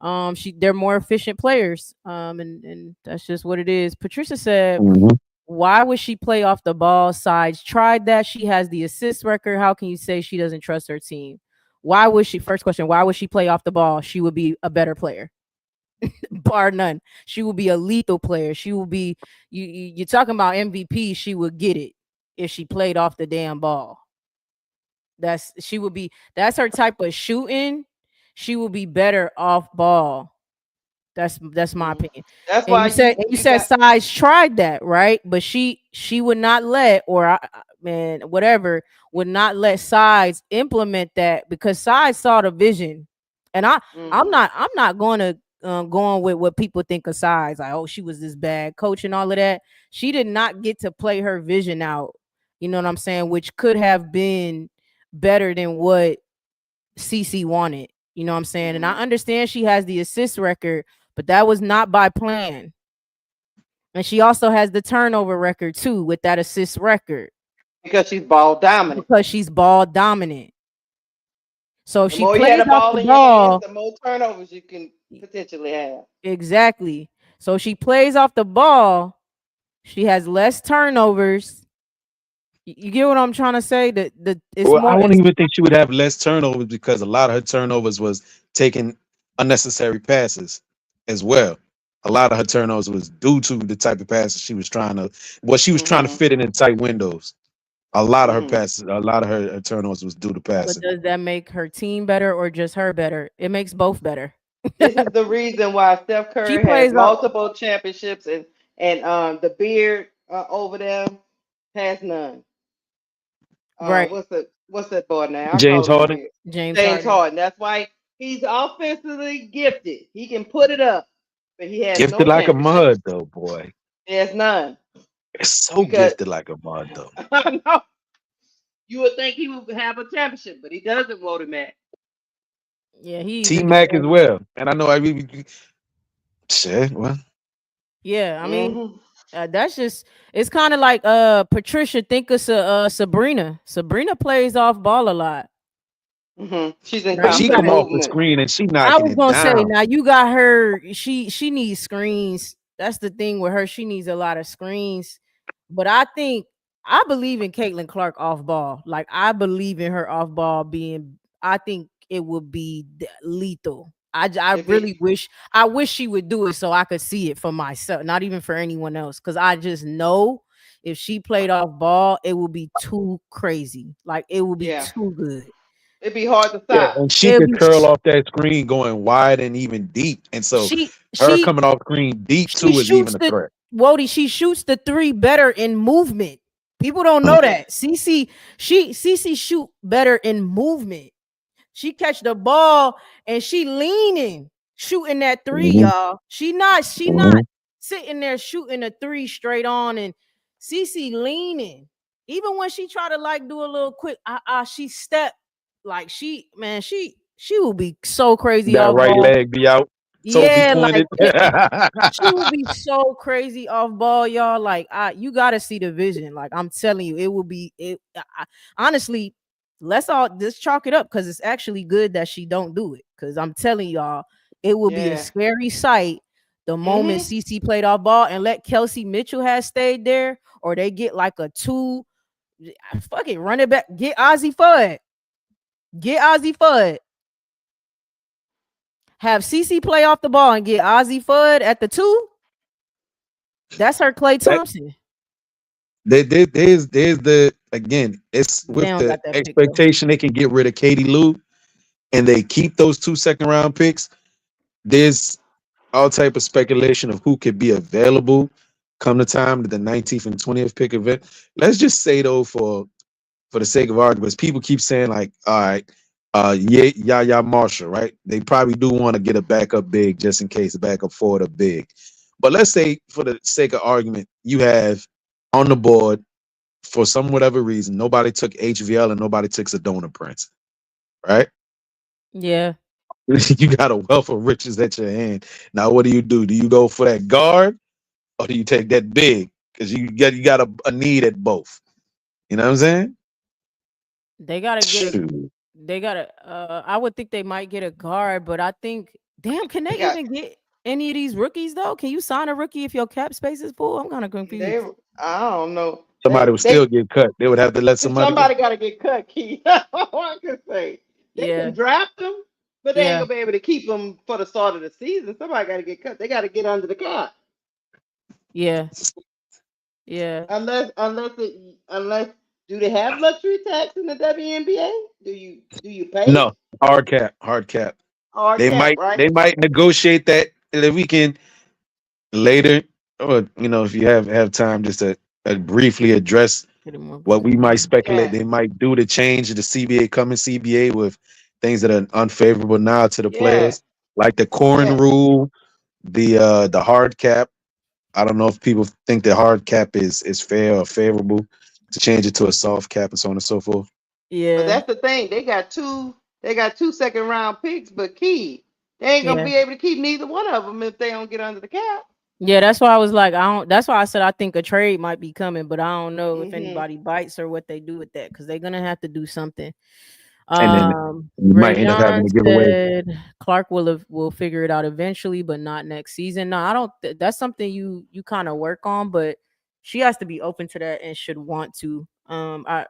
They're more efficient players. And that's just what it is. Patricia said, Mhm. "Why would she play off the ball?" Sides tried that. She has the assist record. How can you say she doesn't trust her team? Why would she? First question: Why would she play off the ball? She would be a better player, bar none. She will be a lethal player. She will be you're talking about MVP. She would get it if she played off the damn ball. That's her type of shooting. She will be better off ball. That's my Mhm. opinion. That's And why you said you got. size tried that, right? But she would not let man whatever would not let size implement that because size saw the vision. And Mhm. I'm not going to going with what people think of size. Like, oh, she was this bad coach and all of that. She did not get to play her vision out. You know what I'm saying? Which could have been better than what CC wanted. You know what I'm saying? And I Mhm. understand she has the assist record, but that was not by plan. And she also has the turnover record too with that assist record Because she's ball dominant. because she's ball dominant. So if The she more you had plays a off ball the in your hands, ball, the more turnovers you can potentially have. exactly. So if she plays off the ball, she has less turnovers. You get what I'm trying to say? That it's Well, I more don't it's even think she would have less turnovers because a lot of her turnovers was taking unnecessary passes as well. A lot of her turnovers was due to the type of passes she was trying to, well, she was trying to Mhm. fit it in tight windows. A lot of her Mm. passes, a lot of her turnovers was due to But passing. does that make her team better or just her better? It makes both better. This is the reason why Steph She Curry has plays up. multiple championships, and the beard over them has none. Right. What's that boy name? I James call him the Harden, beard. James James Harden. Harden. That's why he's offensively gifted. He can put it up, but he has no gifted like a championships. mud though, boy. He has none It's so because gifted like a mud though. I know you would think he would have a championship, but he doesn't. Vote him at. Yeah, he's T Mac as extremely. well. And I know I really shit. Well, Yeah, I mean, Hmm. that's just it's kind of like Patricia think of Sabrina. Sabrina plays off ball a lot. She's Now but you she got come inconsistent to off the movement. screen and she I knocking was it gonna say down. now you got her. She needs screens. That's the thing with her. She needs a lot of screens. But I believe in Caitlin Clark off ball. Like I believe in her off ball being. I think it would be lethal. I If it, really wish she would do it so I could see it for myself, not even for anyone else. Because I just know if she played off ball, it would be too crazy. Like it would be yeah, too good. it'd be hard to Yeah, stop. and she It'd could be curl off that screen going wide and even deep. And so she her she coming off screen deep she too is even shoots a the threat. Wody, she shoots the three better in movement. People don't know Yeah, that. CC shoot better in movement. She catch the ball and she leaning, shooting that three, Mhm, y'all. She not mhm. sitting there shooting a three straight on and CC leaning. Even when she try to like do a little quick, she step like she man, she will be so crazy That off right ball. leg be out, so be Yeah, like pointed. she will be so crazy off ball, y'all. Like, you gotta see the vision. Like, I'm telling you, it will be. Honestly, let's all just chalk it up because it's actually good that she don't do it. Because I'm telling y'all, it will be a yeah. scary sight the moment Hmm. CC played off ball and let Kelsey Mitchell has stayed there, or they get like a two. Fuck it, run it back. Get Ozzy Fudd. Have CC play off the ball and get Ozzy Fudd at the two. That's her Clay That Thompson. there's the again. It's They with don't the got that pick though. expectation they can get rid of Katie Lou and they keep those 2 second round picks. There's all type of speculation of who could be available come the time to the 19th and 20th pick event. Let's just say though, for the sake of arguments, people keep saying like, all right, yeah, Marshall, right? They probably do want to get a backup big just in case a backup forward a big. But let's say for the sake of argument, you have on the board for some whatever reason, nobody took HVL and nobody took Sedona Prince, right? Yeah. You got a wealth of riches at your hand. Now, what do? Do you go for that guard or do you take that big? Because you got a need at both. You know what I'm saying? They gotta get a Shoot. I would think they might get a guard, but I think damn, can They they got even get any of these rookies though? Can you sign a rookie if your cap space is full? I'm kind of they. confused. I don't know. Somebody would still get cut. They would have to let somebody go. Somebody got to get cut, Keith. That's all I can say. They can Yeah, draft them, but they ain't yeah, gonna be able to keep them for the start of the season. Somebody got to get cut. They got to get under the cap. yeah, yeah. Unless do they have luxury tax in the WNBA? Do you pay No, hard cap. hard They cap, might right? they might negotiate that if we can later, or if you have time just to briefly address Get him more what we might position. speculate Yeah, they might do to change the CBA coming CBA with things that are unfavorable now to the yeah, players, like the coring yeah, rule, the hard cap. I don't know if people think the hard cap is fair or favorable to change it to a soft cap and so on and so forth. but Yeah, that's the thing. They got two second round picks, but key, they ain't gonna yeah, be able to keep neither one of them if they don't get under the cap. yeah. That's why I was like, I don't. That's why I said I think a trade might be coming, but I don't know if Hmm. anybody bites or what they do with that because they're gonna have to do something. And then you might end up having Rajon to give away. said Clark will figure it out eventually, but not next season. No, I don't. That's something you kind of work on, but she has to be open to that and should want to.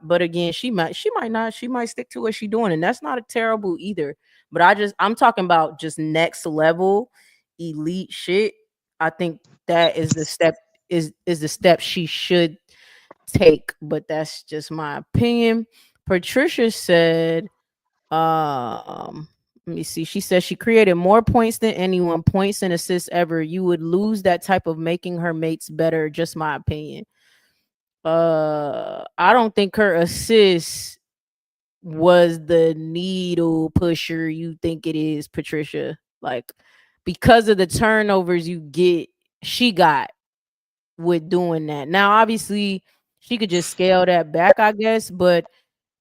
But again, she might not. She might stick to what she's doing, and that's not a terrible either. But I'm talking about just next level elite shit. I think that is the step is the step she should take, but that's just my opinion. Patricia said, let me see. She says she created more points than anyone, points and assists ever. You would lose that type of making her mates better. Just my opinion. I don't think her assist was the needle pusher you think it is, Patricia. Like, because of the turnovers she got with doing that. Now, obviously, she could just scale that back, I guess, but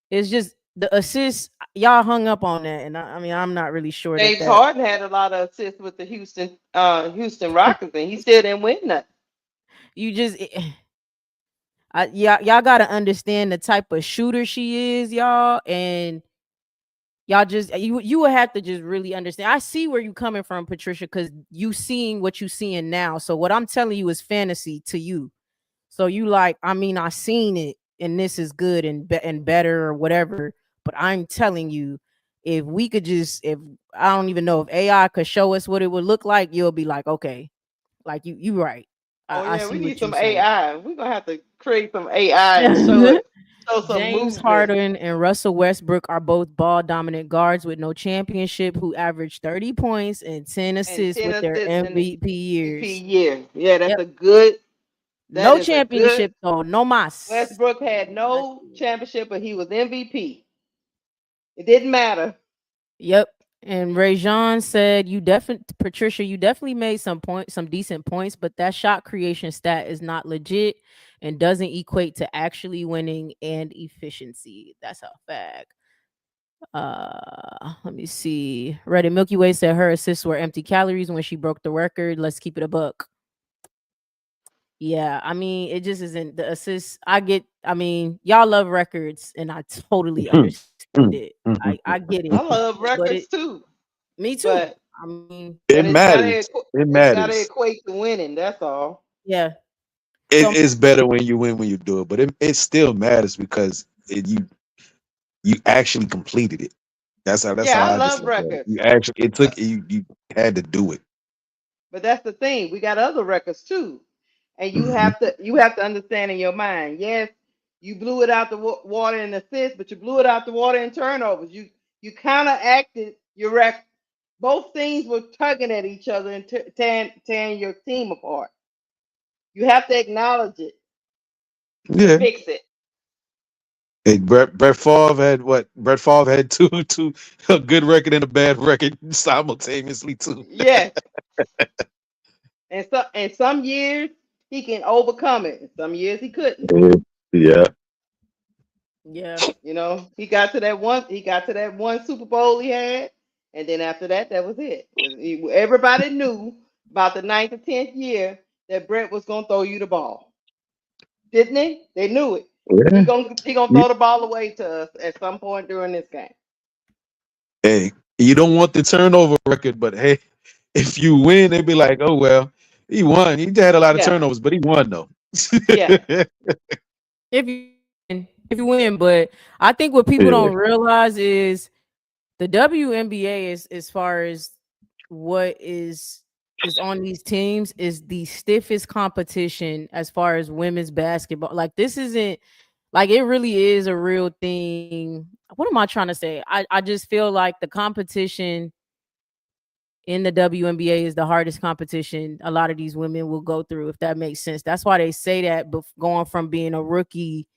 it's just the assists. Y'all hung up on that, and I mean, I'm not really sure that James Harden had a lot of assists with the Houston Rockets, and he still didn't win nothing. You just, y'all got to understand the type of shooter she is, y'all, and y'all just you would have to just really understand. I see where you coming from, Patricia, because you seeing what you seeing now. So what I'm telling you is fantasy to you. So you like, I mean, I seen it, and this is good and better or whatever. But I'm telling you, if we could if I don't even know if AI could show us what it would look like, you'll be like, okay, like you right. Oh I yeah, we see need what you some saying. AI. We're gonna have to create some AI and show it, show some James movement. Harden and Russell Westbrook are both ball dominant guards with no championship who averaged 30 points and 10 And assists 10 with their assists in the MVP MVP years. year. Yeah, Yep. that No is a good. championship though. No mas. Westbrook had no championship, but he was MVP. It didn't matter. Yep. And Ray Jean said, "You definitely, Patricia, you definitely made some decent points, but that shot creation stat is not legit and doesn't equate to actually winning and efficiency. That's a fact." Let me see. Reddit Milky Way said her assists were empty calories when she broke the record. Let's keep it a buck. Yeah, I mean, it just isn't the assists. I mean, y'all love records, and I totally understand it. I get it, I love but records too, me too. but I mean, It it's matters. It it's gotta matters. equate to winning. That's all. yeah. It So is better when you win when you do it, but it still matters because you actually completed it. That's Yeah, how I I just love look at it. records, You actually it took you had to do it. but that's the thing. We got other records too, and Hmm. you have to understand in your mind. Yes, you blew it out the water in assists, but you blew it out the water in turnovers. You kind of acted your rec. Both teams were tugging at each other and tearing your team apart. You have to acknowledge it to Yeah. fix it. Hey, Brett Favre had what? Brett Favre had two a good record and a bad record simultaneously too. Yes, and some years he can overcome it, and some years he couldn't. Yeah. yeah, You know, he got to that one. He got to that one Super Bowl he had, and then after that, that was it. Everybody knew about the ninth or 10th year that Brett was gonna throw you the ball, didn't they? They knew it. Yeah. He gonna You, throw the ball away to us at some point during this game. hey, you don't want the turnover record, but hey, if you win, they'd be like, oh well, he won. He had a lot of Yeah, turnovers, but he won though. yeah, if you win, but I think what people Yeah. don't realize is the WNBA is as far as what is on these teams is the stiffest competition as far as women's basketball. Like this isn't like it really is a real thing. What am I trying to say? I just feel like the competition in the WNBA is the hardest competition a lot of these women will go through, if that makes sense. That's why they say that, but going from being a rookie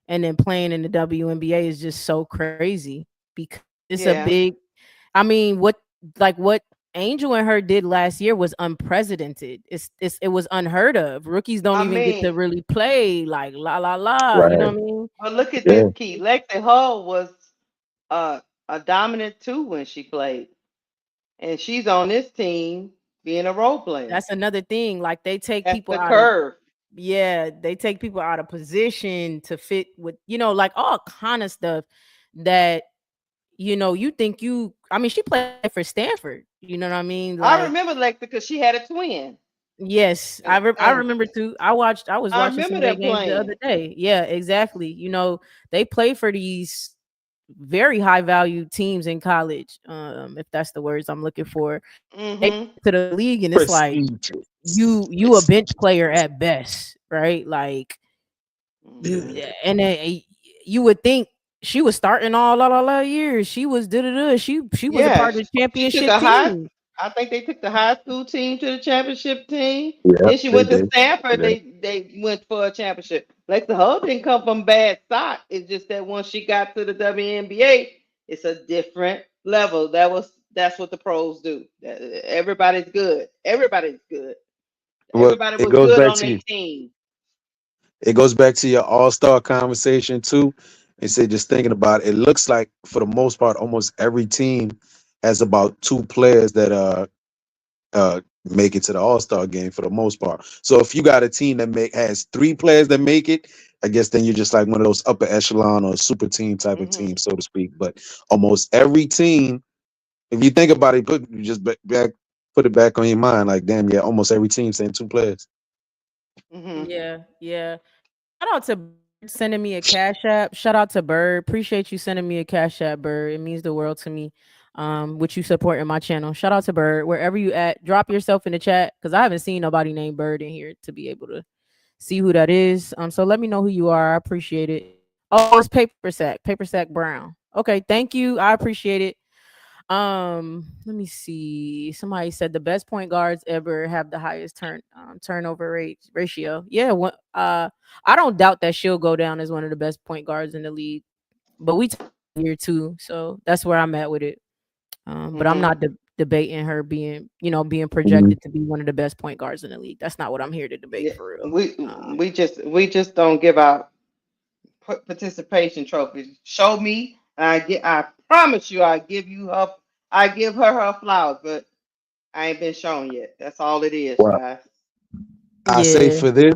and then playing in the WNBA is just so crazy because it's a yeah. big, I mean, what Angel and her did last year was unprecedented. It was unheard of. Rookies don't I even get to mean, really play like la la la. You know Right. what I mean? but look at Yeah. this, Key. Lexi Hull was uh, a dominant too when she played, and she's on this team being a role player. That's another thing. Like they take That's people the out of curve. yeah, they take people out of position to fit with, like all kind of stuff that you think I mean, she played for Stanford. You know what I mean? I Like, remember Lexi because she had a twin, yes, I and remember too. I was I watching some remember of their them games the playing. other day. Yeah, exactly. They play for these very high value teams in college, if that's the words I'm looking for. They Hmm. get to the league and it's like Prestigious. you a bench player at best, right? Like You Hmm. and you would think she was starting all la years. She was da da da. She was a Yeah, part of the she took championship a high. team. I think they took the high school team to the championship team. Yep, Then she they went to did. Stanford. Yeah. They went for a championship. Lexa Hull didn't come from bad stock. It's just that once she got to the WNBA, it's a different level. That's what the pros do. Everybody's good. Everybody's good. Well, Everybody it was goes good back on to their you. team. It goes back to your all-star conversation too. And say just thinking about it, it looks like for the most part, almost every team has about two players that make it to the all-star game for the most part. So if you got a team that has three players that make it, I guess then you're just like one of those upper echelon or super team type of Hmm. team, so to speak. But almost every team, if you think about it, put it back on your mind, like damn, yeah, almost every team saying two players. Hmm. Yeah, yeah. Shout out to Bird sending me a cash app. Shout out to Bird. Appreciate you sending me a cash app, Bird. It means the world to me. With you supporting my channel. Shout out to Bird. Wherever you at, drop yourself in the chat because I haven't seen nobody named Bird in here to be able to see who that is. So let me know who you are. I appreciate it. Oh, it's Paper Sack. Paper Sack Brown. Okay, thank you. I appreciate it. Let me see. Somebody said the best point guards ever have the highest turnover rate ratio. Yeah, I don't doubt that she'll go down as one of the best point guards in the league. But we talk year two, so that's where I'm at with it. But I'm Hmm. not debating her being Mhm. projected to be one of the best point guards in the league. That's not what I'm here to debate Yeah, for real. we just don't give out participation trophies. Show me, and I promise you, I give her her flowers, but I ain't been shown yet. That's all it is, Well, guys. I say Yeah. for this,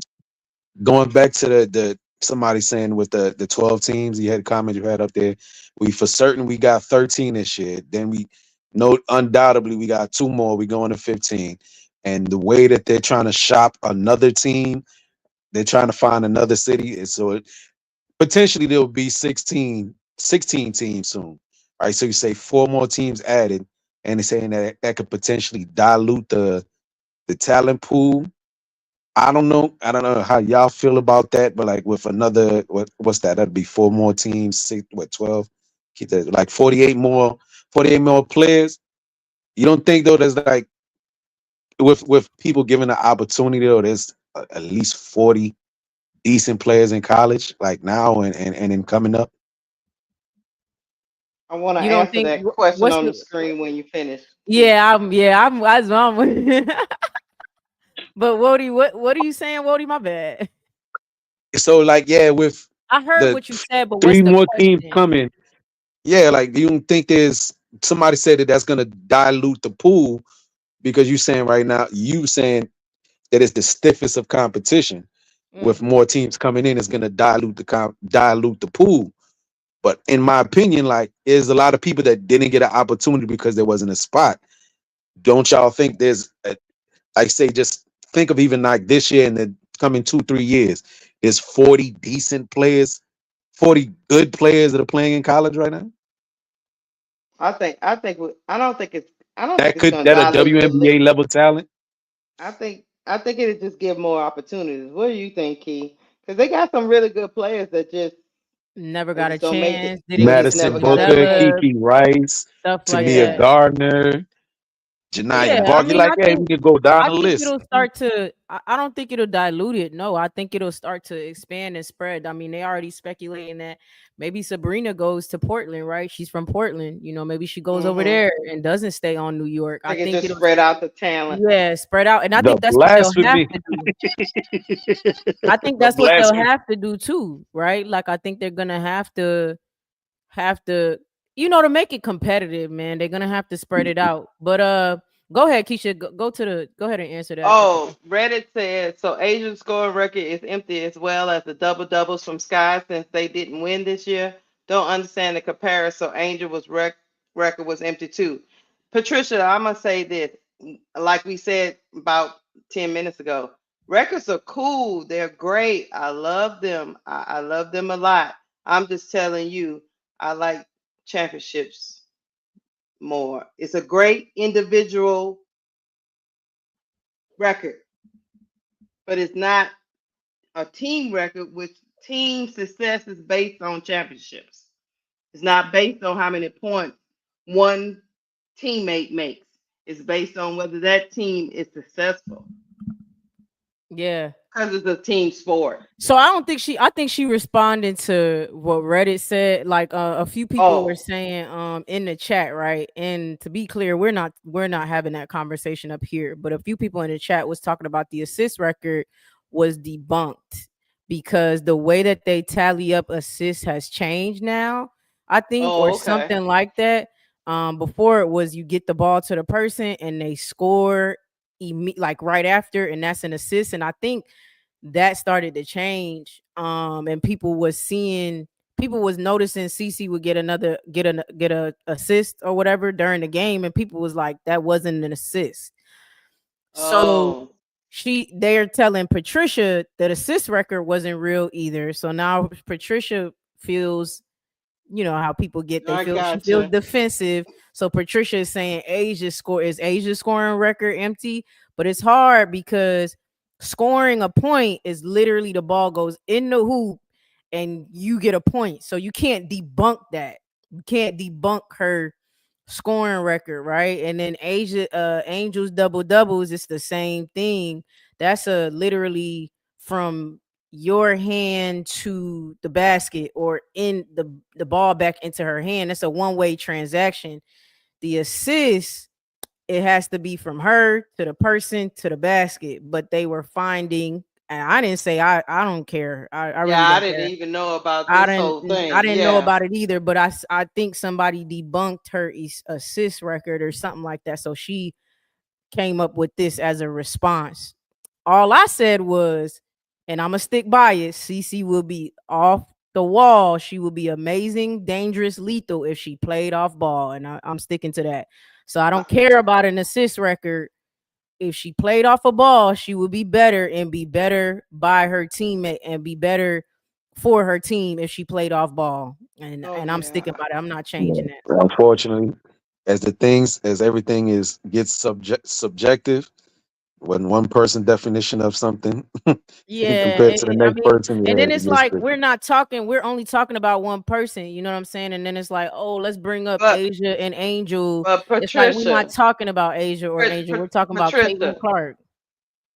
going back to the somebody saying with the 12 teams, you had a comment you had up there. We for certain we got 13 this year. Then we know undoubtedly we got two more. We going to 15. And the way that they're trying to shop another team, they're trying to find another city. And so potentially there will be 16 teams soon. Right. So you say four more teams added, and they're saying that that could potentially dilute the talent pool. I don't know. I don't know how y'all feel about that, but like with another what's that? That'd be four more teams, 12? Keep that like 48 more players. You don't think though there's like with people given the opportunity though, there's at least 40 decent players in college, like now and in coming up. I want to You don't answer think that question what's on the the screen when you finish, Key. yeah, I'm as I'm But Wody, what are you saying, Wody? My bad. So like yeah, with I heard the what you said, but what's three the more teams question? coming, yeah, like you don't think there's somebody said that that's gonna dilute the pool because you saying right now, you saying that it's the stiffest of competition with Mm. more teams coming in is going to dilute the pool. But in my opinion, like there's a lot of people that didn't get an opportunity because there wasn't a spot. Don't y'all think like say just think of even like this year and the coming 2 3 years, there's 40 decent players, 40 good players that are playing in college right now. I don't think That it's could gonna that a dilute the WNBA level talent. I think it'll just give more opportunities. What do you think, Key? Because they got some really good players that just Never they got a just don't make it. chance, didn't They get just to Madison never got a Booker, chance. develop, Kiki Rice, stuff like Tamia Yeah, that. Gardner, Janiyah Yeah, yeah. I Park. You're mean, like, hey, we could go down I the think list. it'll start to. I don't think it'll dilute it. No, I think it'll start to expand and spread. I mean, they already speculating that maybe Sabrina goes to Portland, right? She's from Portland. Maybe she goes over Hmm. there and doesn't stay on New York. I I think it think just it'll, spread out the talent. yeah, spread out, and I The think that's what they'll have blasphemy. to do. I think The that's what they'll blasphemy. have to do too, right? Like I think they're gonna have to to make it competitive, man. They're gonna have to spread it out. But go ahead, Keisha. Go ahead and answer that. Oh, Reddit says so. Asian scoring record is empty as well as the double doubles from Sky since they didn't win this year. Don't understand the comparison. So Angel record was empty too. Patricia, I'm gonna say this, like we said about 10 minutes ago. Records are cool. They're great. I love them. I love them a lot. I'm just telling you, I like championships more. It's a great individual record, but it's not a team record, which team success is based on championships. It's not based on how many points one teammate makes. It's based on whether that team is successful Yeah. because it's a team sport. So I don't think I think she responded to what Reddit said. Like a few people were Oh, saying in the chat, right? And to be clear, we're not having that conversation up here, but a few people in the chat was talking about the assist record was debunked because the way that they tally up assists has changed now, I think, or oh, okay. something like that. Before it was you get the ball to the person and they score like right after, and that's an assist. And I think that started to change. And people was noticing CC would get a assist or whatever during the game, and people was like, that wasn't an assist. So Oh, they're telling Patricia that assist record wasn't real either. So now Patricia feels, you know how people get, I she feels gotcha. defensive. So Patricia is saying Asia's scoring record empty, but it's hard because scoring a point is literally the ball goes in the hoop and you get a point. So you can't debunk that. You can't debunk her scoring record, right? And then Angels double doubles, it's the same thing. That's a literally from your hand to the basket or in the ball back into her hand. That's a one-way transaction. The assist, it has to be from her to the person to the basket. But they were finding, and I didn't say I don't care. I Yeah, really I don't didn't care. even know about this whole I thing. didn't know Yeah. about it either, but I think somebody debunked her assist record or something like that. So she came up with this as a response. All I said was, and I'm gonna stick by it, CC will be off the wall. She will be amazing, dangerous, lethal if she played off ball, and I'm sticking to that. So I Uh, don't care about an assist record. If she played off a ball, she would be better and be better by her teammate and be better for her team if she played off ball. oh And I'm sticking yeah. by that. I'm not Yeah. changing that. Unfortunately, as everything is gets subjective, when one person definition of something Yeah, compared to the I next mean, person, and yeah, then it it's gets like tricky. we're only talking about one person, you know what I'm saying? And then it's like, oh, let's bring up But Asia and Angel. but It's like we're not Patricia, talking about Asia or Angel. We're talking about Caitlin Patricia, Clark.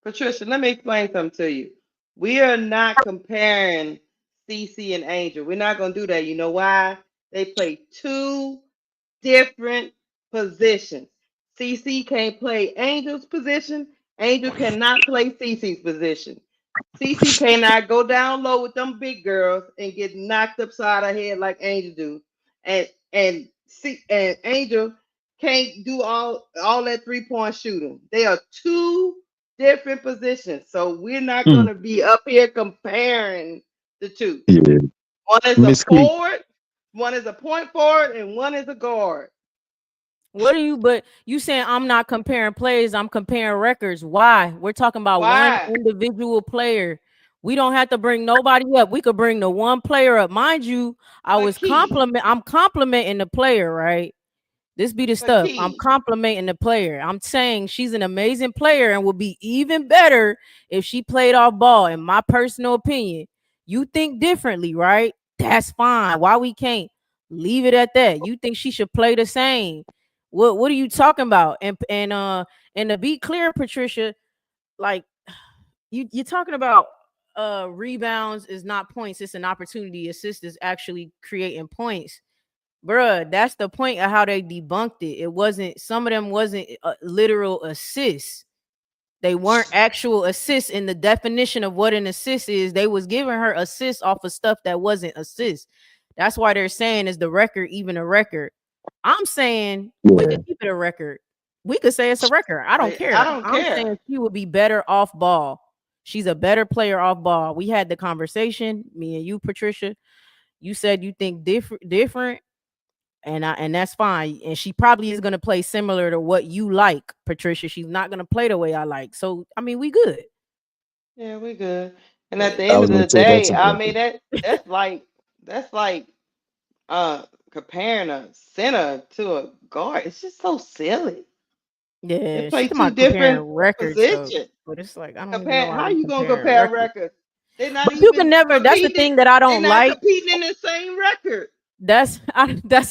Patricia, let me explain something to you. We are not comparing CC and Angel. We're not going to do that. You know why? They play two different positions. CC can't play Angel's position. Angel cannot play CC's position. CC cannot go down low with them big girls and get knocked upside her head like Angel do. And Angel can't do all that 3-point shooting. They are two different positions. So we're not Hmm. gonna be up here comparing the two. Yeah, One is a Miss Cleek. forward, one is a point forward, and one is a guard. What are you? But you saying I'm not comparing plays, I'm comparing records. Why? We're talking about one Why? individual player. We don't have to bring nobody up. We could bring the one player up. Mind you, But Key, I'm complimenting the player, right? This be the but stuff. I'm Key, complimenting the player. I'm saying she's an amazing player and would be even better if she played off ball, in my personal opinion. You think differently, right? That's fine. Why we can't leave it at that? You think she should play the same? What are you talking about? And to be clear, Patricia, like you're talking about rebounds is not points, it's an opportunity. Assist is actually creating points. Bruh, that's the point of how they debunked it. It wasn't, some of them wasn't literal assists. They weren't actual assists in the definition of what an assist is. They was giving her assists off of stuff that wasn't assists. That's why they're saying, is the record even a record? I'm saying we Yeah, could keep it a record. We could say it's a record. I don't I care. don't I'm care. saying she would be better off ball. She's a better player off ball. We had the conversation, me and you, Patricia. You said you think different, and that's fine. And she probably is going to play similar to what you like, Patricia. She's not going to play the way I like. So I mean, we good. Yeah, we good. And at Yeah. the I end was of gonna the say that's day, I important. mean that's like comparing a center to a guard. It's just so silly. They Yeah, she play talking two about comparing different records though, positions. but it's like I don't even know Compare why how we you gonna comparing compare records. records? They're not But you can even never. That's the competing. thing that I They're don't not like. competing in the same record. That's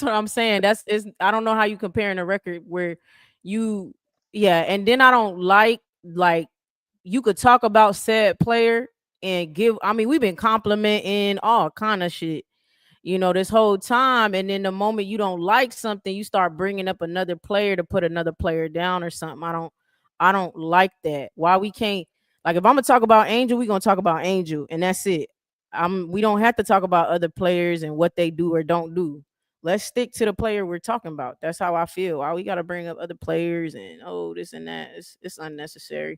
what I'm saying. That's is I don't know how you comparing a record where you yeah, and then I don't like you could talk about said player and give I mean we've been complimenting all kind of shit, this whole time, and then the moment you don't like something, you start bringing up another player to put another player down or something. I don't like that. Why we can't like if I'm gonna talk about Angel, we gonna talk about Angel and that's it. We don't have to talk about other players and what they do or don't do. Let's stick to the player we're talking about. That's how I feel. Why we gotta bring up other players and this and that. It's unnecessary.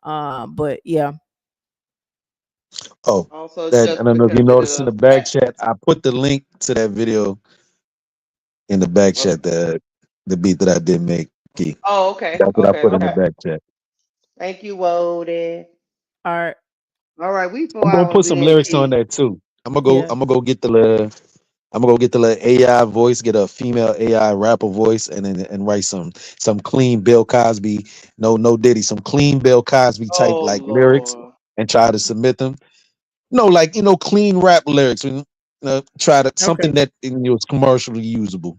But yeah. Oh, Also, that I just don't know if you because it is noticed in a the back fact. chat, I put the link to that video in the back Oh, chat. The beat that I did make. Key. oh, okay, That's what I okay, put in the Okay. okay. back chat. Thank you, Wody. All right. All right, we I'm 4 gonna put hours some in, lyrics on Key. that too. I'm gonna go. Yeah. I'm gonna go get the. I'm gonna go get the little AI voice, get a female AI rapper voice, and then and write some clean Bill Cosby, no Diddy, some clean Bill Cosby type Oh like lyrics, Lord. and try to submit them. No, like clean rap lyrics. Try to something Okay. that is commercially usable.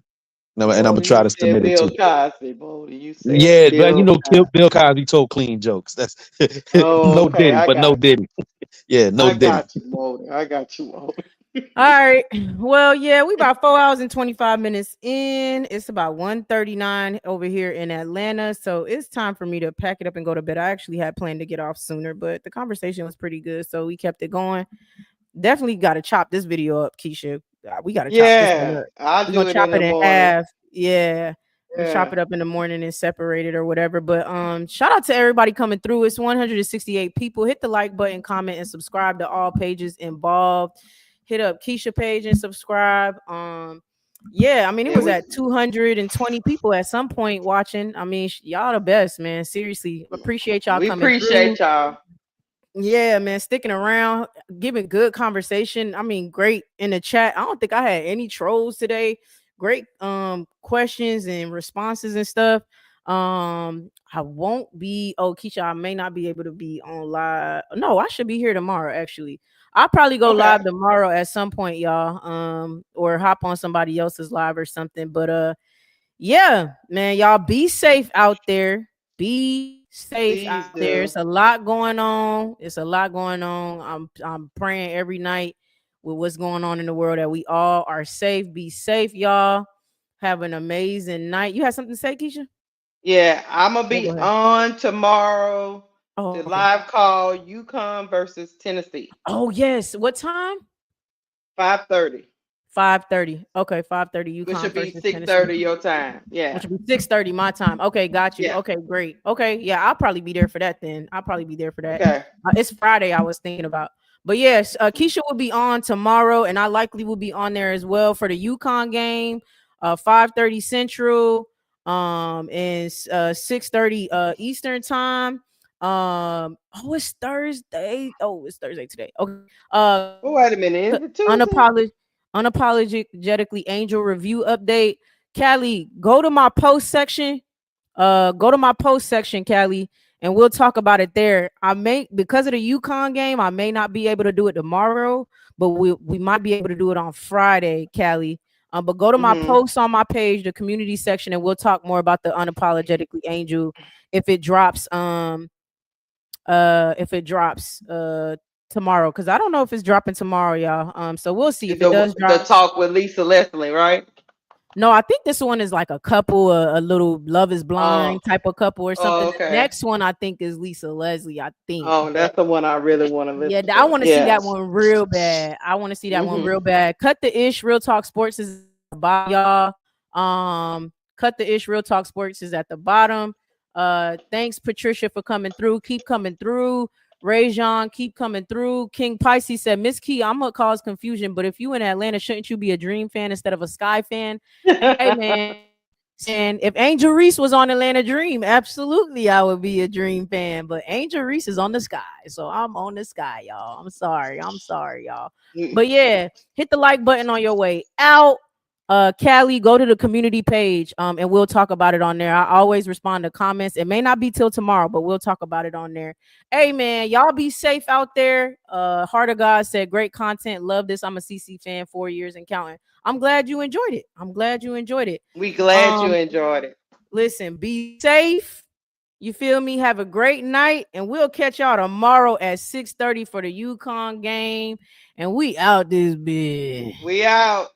And I'm gonna Wody, try you to said submit it Bill to. Cosby. Wody, you said Yeah, like Bill Cosby. Bill Cosby told clean jokes. That's Oh, no okay, Diddy, I but no got Diddy. Yeah, you. no I Diddy. got you, Wody. I got you, Wody. All right. Well, yeah, we about 4 hours and 25 minutes in. It's about 1:39 over here in Atlanta. So it's time for me to pack it up and go to bed. I actually had planned to get off sooner, but the conversation was pretty good. So we kept it going. Definitely got to chop this video up, Keisha. We got to chop this one Yeah, up. I'll We're do gonna it chop in the it in morning. half. Yeah. We'll chop Yeah. it up in the morning and separate it or whatever. But shout out to everybody coming through. It's 168 people. Hit the like button, comment, and subscribe to all pages involved. Hit up Keisha page and subscribe. Yeah, I mean it Yeah, was at 220 people at some point watching. I mean, y'all the best, man. Seriously. Appreciate y'all we coming through. appreciate y'all. Yeah, man, sticking around, giving good conversation. I mean, great in the chat. I don't think I had any trolls today. Great questions and responses and stuff. I won't be Keisha, I may not be able to be on live. No, I should be here tomorrow actually. I'll probably go Okay. live tomorrow at some point, y'all. Or hop on somebody else's live or something. But yeah, man, y'all be safe out there. Be safe Please out there. do. It's a lot going on. It's a lot going on. I'm praying every night with what's going on in the world that we all are safe. Be safe, y'all. Have an amazing night. You have something to say, Keisha? Yeah, I'm gonna Yeah, go be ahead. on tomorrow. Oh, The okay. live call UConn versus Tennessee, Oh, yes. What time? 5:30, 5:30. Okay, 5:30 which UConn should be versus Tennessee. 6:30 your time. Which Yeah, will be 6:30 my time. Okay, got you. yeah. Okay, great. Okay, yeah, I'll probably be there for that then. I'll probably be there for that. Okay. It's Friday I was thinking about. But yes, Keisha will be on tomorrow, and I likely will be on there as well for the UConn game, 5:30 Central, and 6:30 Eastern time. Oh, it's Thursday. Oh, it's Thursday today. Okay. Oh, wait a minute. Is it Tuesday? Unapologetically Angel review update. Callie, go to my post section, Callie, and we'll talk about it there. I may because of the UConn game, I may not be able to do it tomorrow, but we might be able to do it on Friday, Callie. But go to my Mm-hmm. post on my page, the community section, and we'll talk more about the unapologetically Angel if it drops. If it drops tomorrow, because I don't know if it's dropping tomorrow, y'all. So we'll see if it does The drop. talk with Lisa Leslie, right? No, I think this one is like a couple, a little Love is Oh, Blind type of couple or something. oh, The okay. next one I think is Lisa Leslie, I think. Oh, But that's the one I really want to yeah, listen I to. want to see that Yes. one real bad. I want to see that one Mm-hmm. real bad. Cut the Ish Real Talk Sports is at the bottom, y'all. Cut the Ish Real Talk Sports is at the bottom. Thanks Patricia for coming through. Keep coming through. Rajon, keep coming through. King Pisces said, Miss Key, I'm gonna cause confusion, but if you in Atlanta, shouldn't you be a Dream fan instead of a Sky fan? Hey man, saying if Angel Reese was on Atlanta Dream, absolutely I would be a Dream fan. But Angel Reese is on the Sky, so I'm on the Sky, y'all. I'm sorry, y'all. But yeah, hit the like button on your way out. Callie, go to the community page, and we'll talk about it on there. I always respond to comments. It may not be till tomorrow, but we'll talk about it on there. Hey man, y'all be safe out there. Heart of God said great content. Love this. I'm a CC fan, 4 years and counting. I'm glad you enjoyed it. I'm glad you enjoyed it. We glad you enjoyed it. Listen, be safe. You feel me? Have a great night, and we'll catch y'all tomorrow at 6:30 for the UConn game. And we out this bitch. We out.